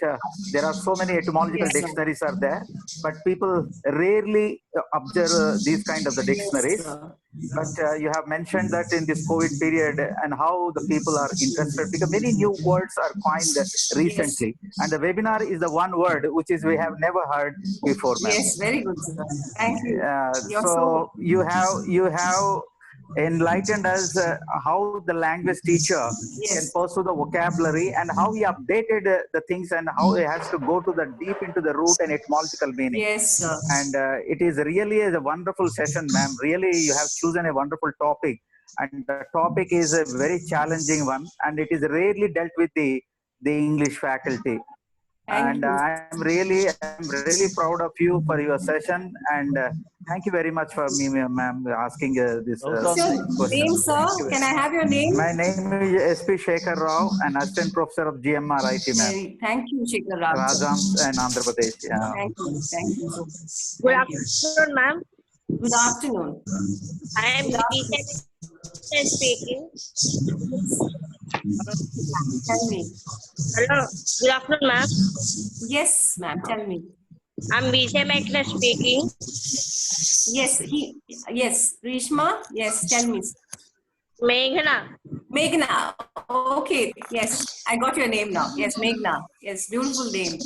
there are so many etymological dictionaries are there, but people rarely observe these kind of the dictionaries. But you have mentioned that in this COVID period and how the people are interested because many new words are coined recently, and the webinar is the one word which is we have never heard before, ma'am. Yes, very good, sir. Thank you. So you have enlightened us how the language teacher can pursue the vocabulary and how he updated the things and how he has to go to the deep into the root and etymological meaning. Yes, sir. And it is really a wonderful session, ma'am. Really, you have chosen a wonderful topic, and the topic is a very challenging one, and it is rarely dealt with the English faculty. And I'm really proud of you for your session, and thank you very much for me, ma'am, asking this question. Name, sir? Can I have your name? My name is SP Shekhar Rao, an assistant professor of GMR IT, ma'am. Thank you, Shekhar Rao. Rajam and Andhra Pradesh. Yeah. Thank you. Thank you. Good afternoon, ma'am. Good afternoon. I am Nisha speaking. Tell me. Hello. Good afternoon, ma'am. Yes, ma'am. Tell me. I'm Vijay Mekla speaking. Yes. Rishma. Yes. Tell me. Meghna. Okay. Yes. I got your name now. Yes, Meghna. Yes. Beautiful name.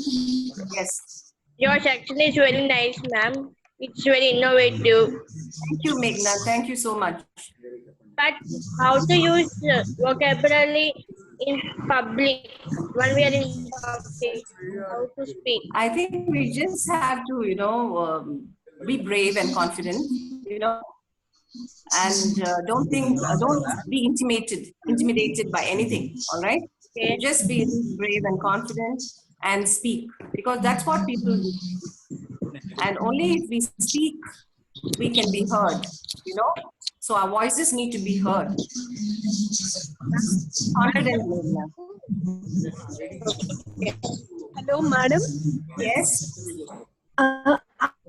Yes. Yours actually is very nice, ma'am. It's very innovative. Thank you, Meghna. Thank you so much. but how to use vocabulary in public when we are in public, how to speak. I think we just have to, be brave and confident, and don't be intimidated by anything. All right. Okay. Just be brave and confident and speak, because that's what people do. And only if we speak, we can be heard, So our voices need to be heard. Confident. Hello, madam. Yes.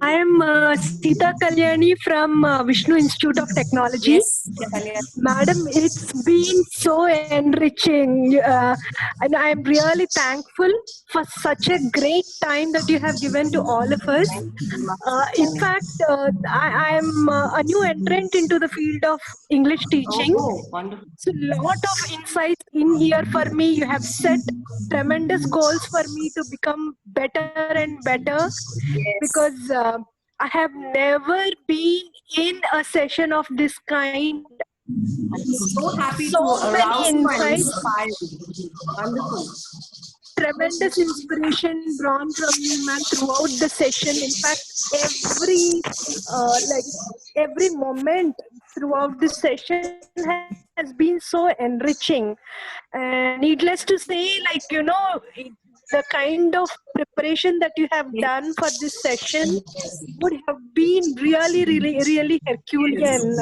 I am Sita Kalyani from Vishnu Institute of Technology. Yes, Madam, it's been so enriching, and I am really thankful for such a great time that you have given to all of us. In fact, I am a new entrant into the field of English teaching. Oh, wonderful. So, lot of insights in here for me. You have set tremendous goals for me to become better and better, because I have never been in a session of this kind. I'm so happy So to arouse many you and insights. inspire you. Wonderful. Tremendous inspiration drawn from you, ma'am, throughout the session. In fact, every moment throughout this session has been so enriching. And needless to say, the kind of preparation that you have done for this session would have been really Herculean.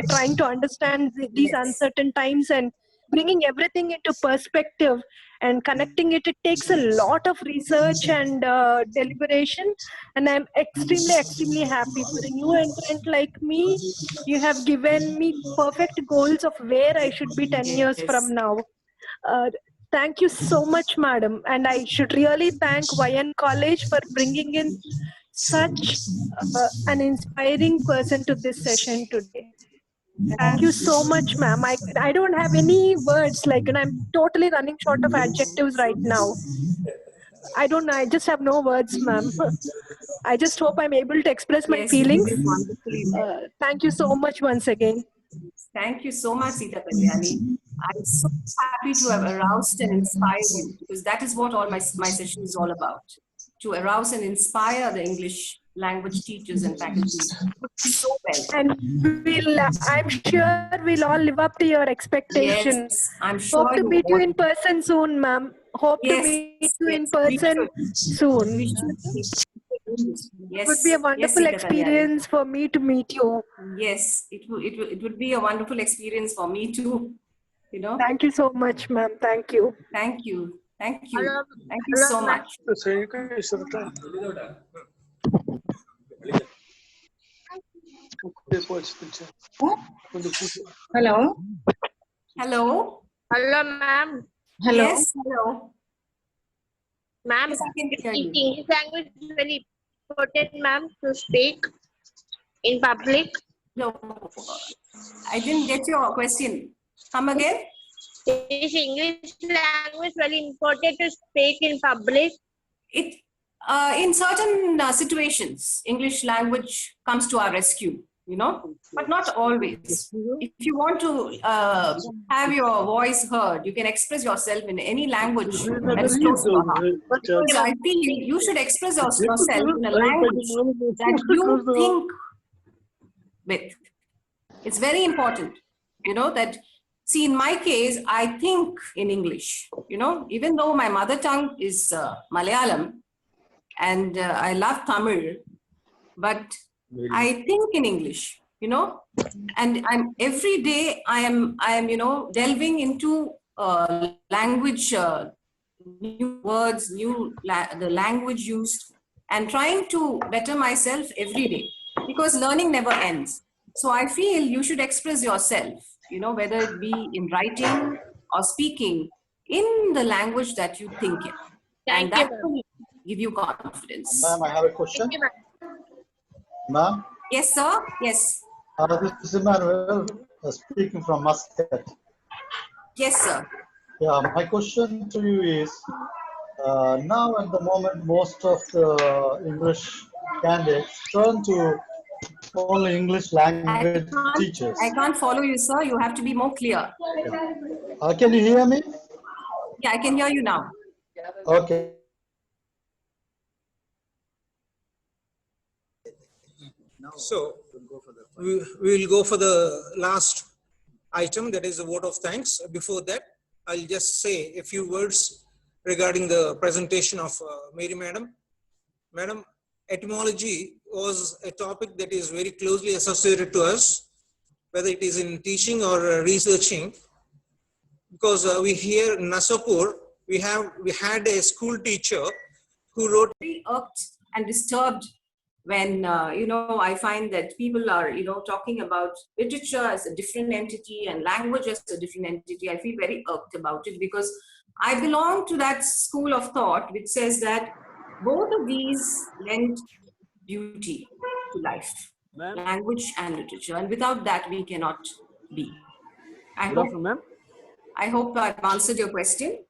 Trying to understand these uncertain times and bringing everything into perspective and connecting it. It takes a lot of research and deliberation. And I'm extremely happy for a new entrant like me. You have given me perfect goals of where I should be 10 years from now. Thank you so much, madam. And I should really thank Y.N. College for bringing in such an inspiring person to this session today. Thank you so much, ma'am. I don't have any words, I'm totally running short of adjectives right now. I don't know. I just have no words, ma'am. I just hope I'm able to express my feelings. Thank you so much once again. Thank you so much, Sita Kalyani. I'm so happy to have aroused and inspired you, because that is what all my session is all about. To arouse and inspire the English language teachers and faculty. So well. And I'm sure we'll all live up to your expectations. Yes, I'm sure. Hope to meet you in person soon, ma'am. Hope to meet you in person soon. It would be a wonderful experience for me to meet you. Yes, it would be a wonderful experience for me too. Thank you so much, ma'am. Thank you. Thank you. Thank you. Thank you so much. Hello. Hello. Hello, ma'am. Hello. Yes, hello. Ma'am, English language is very important, ma'am, to speak in public. No, I didn't get your question. Come again. Is English language very important to speak in public? In certain situations, English language comes to our rescue, but not always. If you want to have your voice heard, you can express yourself in any language that is close to your heart. So I feel you should express yourself in a language that you think with. It's very important, that, see, in my case, I think in English, even though my mother tongue is Malayalam, and I love Tamil, but I think in English, and every day I am delving into language, new words, the language used, and trying to better myself every day, because learning never ends. So I feel you should express yourself, whether it be in writing or speaking, in the language that you think in. And that will give you confidence. Ma'am, I have a question. Ma'am? Yes, sir. Yes. This is Emmanuel speaking from Muscat. Yes, sir. Yeah, my question to you is, now at the moment, most of the English candidates turn to only English language teachers. I can't follow you, sir. You have to be more clear. Can you hear me? Yeah, I can hear you now. Okay. So we will go for the last item, that is the vote of thanks. Before that, I'll just say a few words regarding the presentation of Mary Madam. Madam, etymology was a topic that is very closely associated to us, whether it is in teaching or researching, because we here in Nasapur, we had a school teacher who wrote very irked and disturbed when I find that people are talking about literature as a different entity and language as a different entity. I feel very irked about it because I belong to that school of thought which says that both of these lend beauty to life, language and literature, and without that we cannot be. I hope I've answered your question.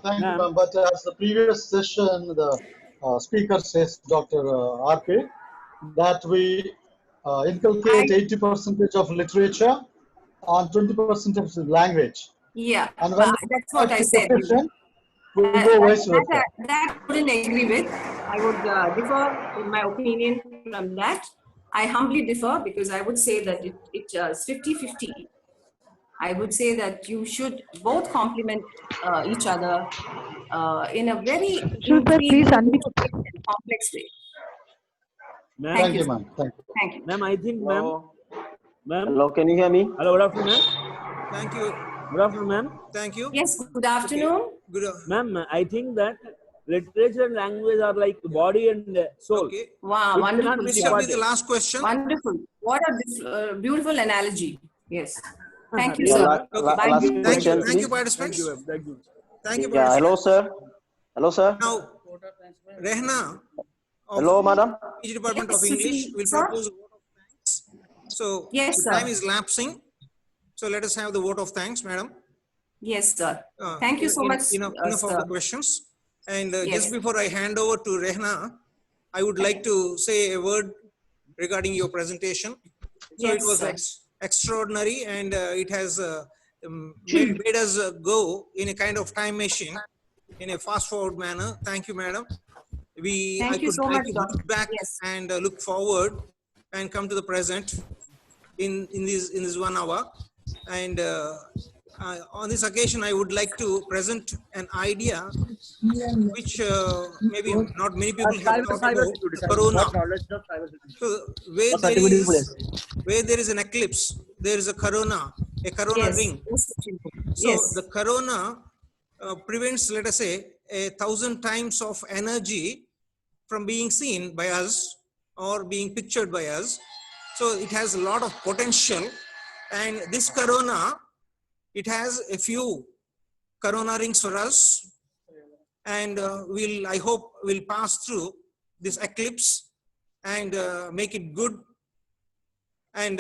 Thank you, ma'am. But as the previous session, the speaker says, Dr. R.K., that we inculcate 80% of literature and 20% of language. Yeah, And when that's what I said. We go vice versa. That I wouldn't agree with. I would differ in my opinion from that. I humbly differ because I would say that it's 50-50. I would say that you should both complement each other in a very Please unmute. and complex way. Thank you, ma'am. Thank you. Thank you. Ma'am, I think, ma'am. Hello, can you hear me? Hello, good afternoon, ma'am. Thank you. Good afternoon, ma'am. Thank you. Yes, good afternoon. Good. Ma'am, I think that literature and language are like body and soul. Okay. Wow, It wonderful. cannot be This shall be departed. the last question. Wonderful. What a beautiful analogy. Yes. Thank you, Yeah, sir. Okay. last Thank question, you. Thank please. you, participants. Thank you, ma'am. Thank you. Thank you, Yeah, participants. hello, sir. Hello, sir. Now, Rehna of Hello, madam. Each Department of Yes, English Sushil, will sir. propose a vote of thanks. So Yes, the sir. time is lapsing. So let us have the vote of thanks, madam. Yes, sir. Thank you so much, Enough of sir. the questions. And Yes. just before I hand over to Rehna, I would like to say a word regarding your presentation. So Yes, it was sir. extraordinary, and it has made us go in a kind of time machine in a fast forward manner. Thank you, madam. I Thank you could so much, look Doctor. back Yes. and look forward and come to the present in this 1 hour. And on this occasion, I would like to present an idea which maybe not many people have thought about, the corona. So where there is an eclipse, there is a corona Yes. ring. Yes. So Yes. the corona prevents, let us say, 1,000 times of energy from being seen by us or being pictured by us. So it has a lot of potential. And this corona, it has a few corona rings for us. And I hope we'll pass through this eclipse and make it good and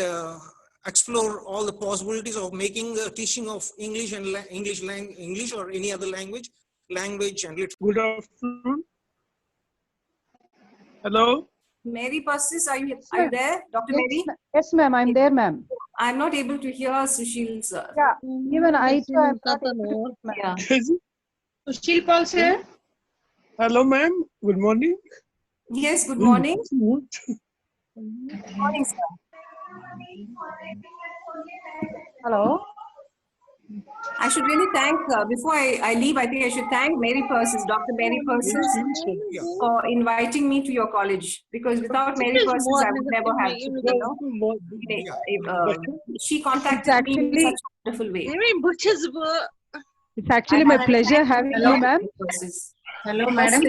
explore all the possibilities of making the teaching of English and English or any other language and literature. Good afternoon. Hello. Mary Persis, are you there? Dr. Mary? Yes, ma'am. I'm there, ma'am. I'm not able to hear Sushil, sir. Yeah. Even I too am not able to. Yeah. Sushil Paul, sir. Hello, ma'am. Good morning. Yes, good morning. Good morning, sir. Hello. I should really thank, before I leave, I think I should thank Mary Persis, Dr. Mary Persis, for inviting me to your college. Because without Mary Persis, I would never have, she contacted me in such a wonderful way. It's actually my pleasure having you, ma'am. Hello, madam.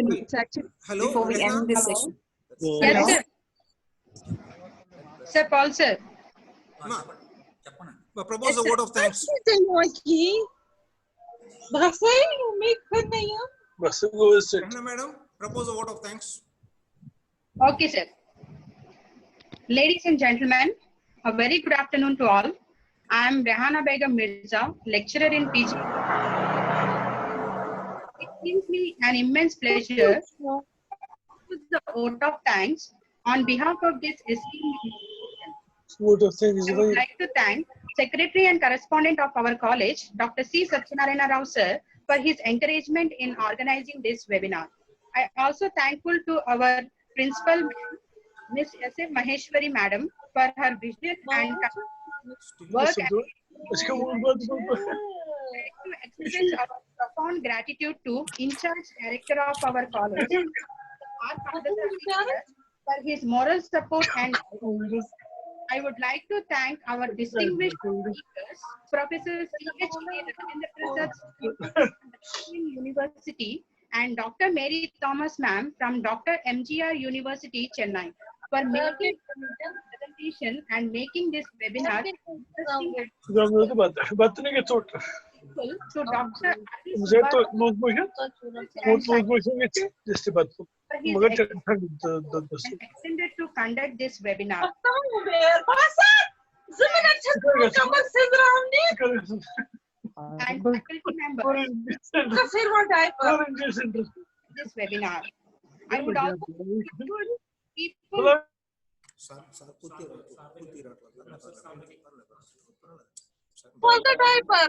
Hello, Before we end this session. Yes, sir. Sir, Paul, sir. Propose a vote of thanks. Madam, propose a vote of thanks. Okay, sir. Ladies and gentlemen, a very good afternoon to all. I am Rehana Begum Mirza, lecturer in teaching. It gives me an immense pleasure to the vote of thanks On behalf of this esteemed institution, I would like to thank Secretary and Correspondent of our college, Dr. C. Satyanarayana Rao sir, for his encouragement in organizing this webinar. I am also thankful to our principal, Ms. S.M. Maheshwari Madam, for her vision and work. I to express our profound gratitude to in-charge director of our college, R. Padasarthi, for his moral support and guidance. I would like to thank our distinguished speakers, Professor C.H.K. Rajendra Prasad University and Dr. Mary Thomas ma'am from Dr. MGR University, Chennai, for making presentation and making this webinar interesting and to Dr. extended to conduct this webinar. And faculty members this webinar. I would also people Hold the diaper.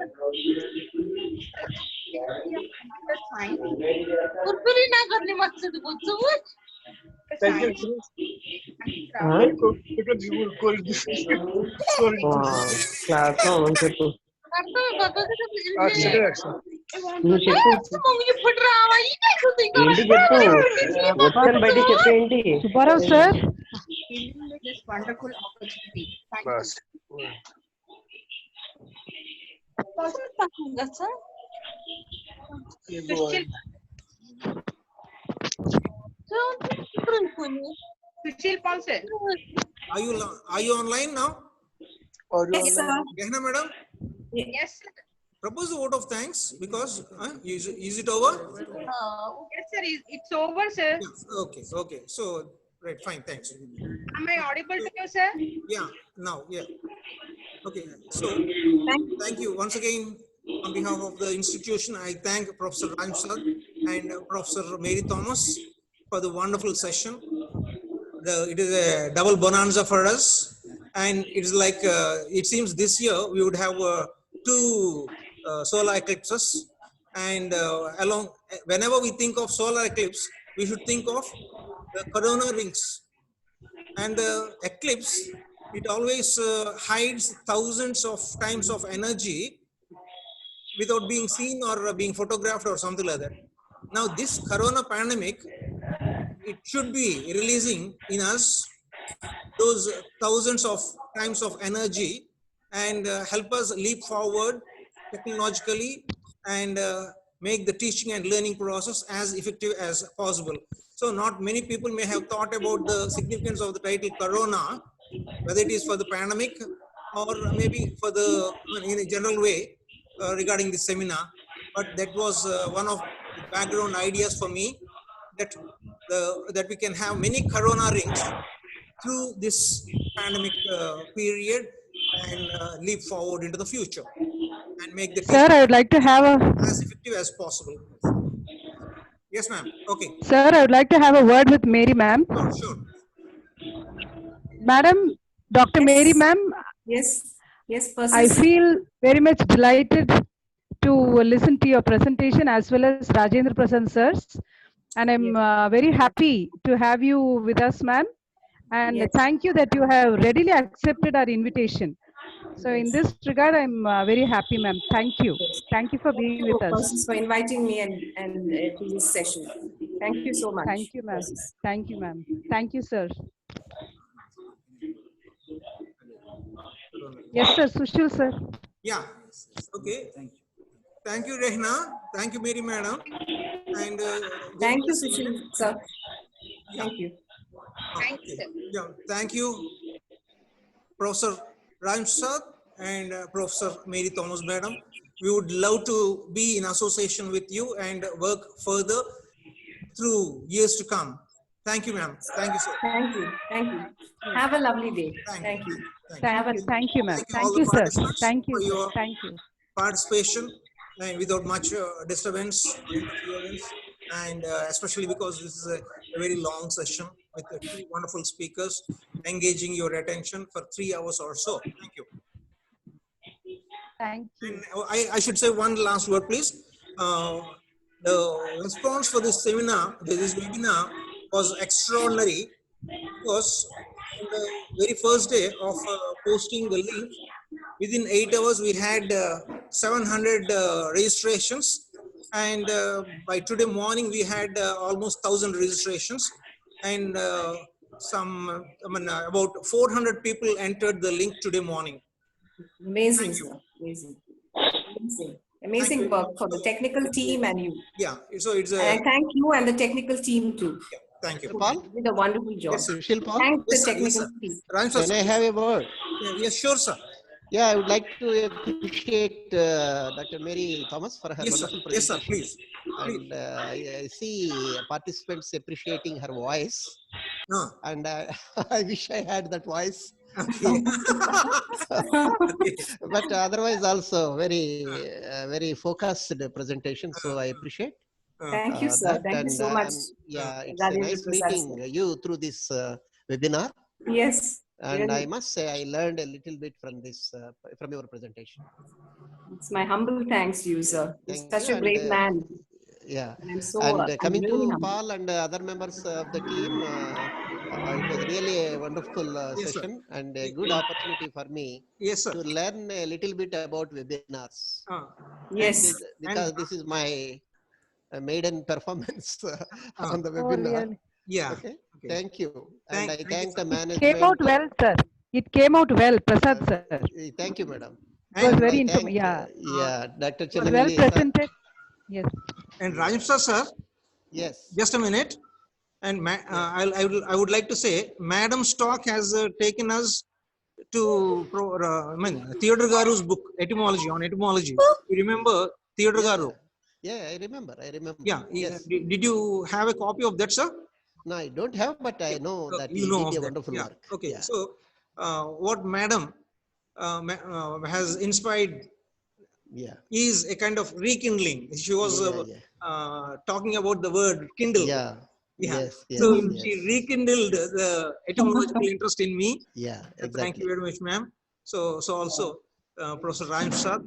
Subarav sir. This wonderful opportunity. Thank you. Sushil Paul sir. Are you online now? Yes, sir. Gehna madam? Yes, sir. Propose a vote of thanks because is it over? Yes, sir. It's over, sir. Yeah, okay. So, right, fine, thanks. Am I audible to you, sir? Yeah, now, yeah. Okay, so thank you once again on behalf of the institution. I thank Professor Ramsad and Professor Mary Thomas for the wonderful session. It is a double bonanza for us, and it's like it seems this year we would have two solar eclipses, and whenever we think of solar eclipse, we should think of the corona rings, and the eclipse, it always hides thousands of times of energy without being seen or being photographed or something like that. Now this corona pandemic, it should be releasing in us those thousands of times of energy and help us leap forward technologically and make the teaching and learning process as effective as possible. So not many people may have thought about the significance of the title Corona, whether it is for the pandemic or maybe for the, in a general way regarding this seminar. But that was one of the background ideas for me, that we can have many Corona rings through this pandemic period and leap forward into the future and make the Sir, I would like to have as effective as possible. Yes, ma'am. Okay. Sir, I would like to have a word with Mary ma'am. Oh, sure. Madam, Dr. Mary ma'am. Yes. I feel very much delighted to listen to your presentation as well as Rajendra Prasad sirs. And I'm very happy to have you with us, ma'am. And thank you that you have readily accepted our invitation. So in this regard, I'm very happy, ma'am. Thank you. Thank you for being with us. For inviting me and to this session. Thank you so much. Thank you, ma'am. Thank you, ma'am. Thank you, sir. Yes, sir. Sushil, sir. Yeah. Okay. Thank you, Rehna. Thank you, Mary madam. And thank you, Sushil, sir. Thank you. Thank you, sir. Yeah. Thank you, Professor Ramsad and Professor Mary Thomas madam. We would love to be in association with you and work further through years to come. Thank you, ma'am. Thank you, sir. Thank you. Thank you. Have a lovely day. Thank you. Thank you, ma'am. Thank you, sir. Thank you for your Thank you. participation and without much disturbance or interference, and especially because this is a a very long session with the two wonderful speakers, engaging your attention for 3 hours or so. Thank you. Thank you. And I should say one last word, please. The response for this seminar, this webinar, was extraordinary because on the very first day of posting the link, within 8 hours we had 700 registrations, and by today morning we had almost 1,000 registrations, and about 400 people entered the link today morning. Amazing, sir. Amazing. Amazing. Amazing work for the technical team and you. Yeah, so it's a. And I thank you and the technical team too. Yeah, thank you. Paul? You did a wonderful job. Yes, Sushil Paul? Thanks Yes, the sir, technical yes, sir. team. Can I have a word? Yeah, yes, sure, sir. Yeah, I would like to appreciate Dr. Mary Thomas for her Yes, sir. wonderful Yes, sir, presentation. please. And I see participants appreciating her voice. No. And I wish I had that voice. Okay. But otherwise also very focused presentation. So I appreciate. Thank you, sir. That. Thank you And, so much. yeah, it's a Rajendra nice Prasad, meeting sir. you through this webinar. Yes. And really. I must say I learned a little bit from this from your presentation. It's my humble thanks to you, sir. You're such a great man. Yeah. And I'm so And I'm coming really to humble. Paul and other members of the team, it was really a wonderful Yes, session and a good opportunity for me yes, sir. to learn a little bit about webinars. Yes. Because this is my maiden performance on the Oh, webinar. really? Yeah. Okay. Thank you. And I Thank thank the It management. came out well, sir. It came out well, Prasad, sir. Thank you, madam. It was And very I thank, yeah. Dr. It was well Chellavelli, sir. presented. Yes. And Rajendra sir, Yes. just a minute. And I would like to say, Madam's talk has taken us to Theodore Garu's book, Etymology, on etymology. You remember Theodore Garu? Yeah, I remember. Yeah. Yes. Did you have a copy of that, sir? No, I don't have, but I know that You he know did of a that. wonderful Yeah. work. Okay. Yeah. So, what Madam has inspired is a kind of rekindling. She was talking about the word kindle. Yeah. Yeah. Yes. So Yes. she rekindled the etymological interest in me. Yeah. Thank Exactly. you very much, ma'am. So also, Professor Rajendra,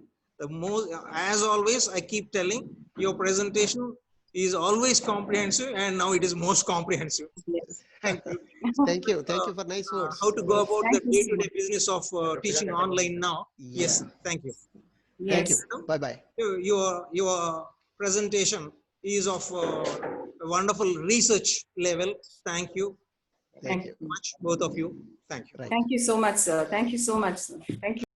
as always, I keep telling your presentation is always comprehensive, and now it is most comprehensive. Yes. Thank you. Thank you. Thank you for nice words. How to go about the Thank you, sir. day-to-day business of teaching online now? Yes. Thank you. Thank Yes. you. Bye bye. Your presentation is of a wonderful research level. Thank you. Thank you. Much, both of you. Thank you. Thank you so much, sir. Thank you so much, sir. Thank you.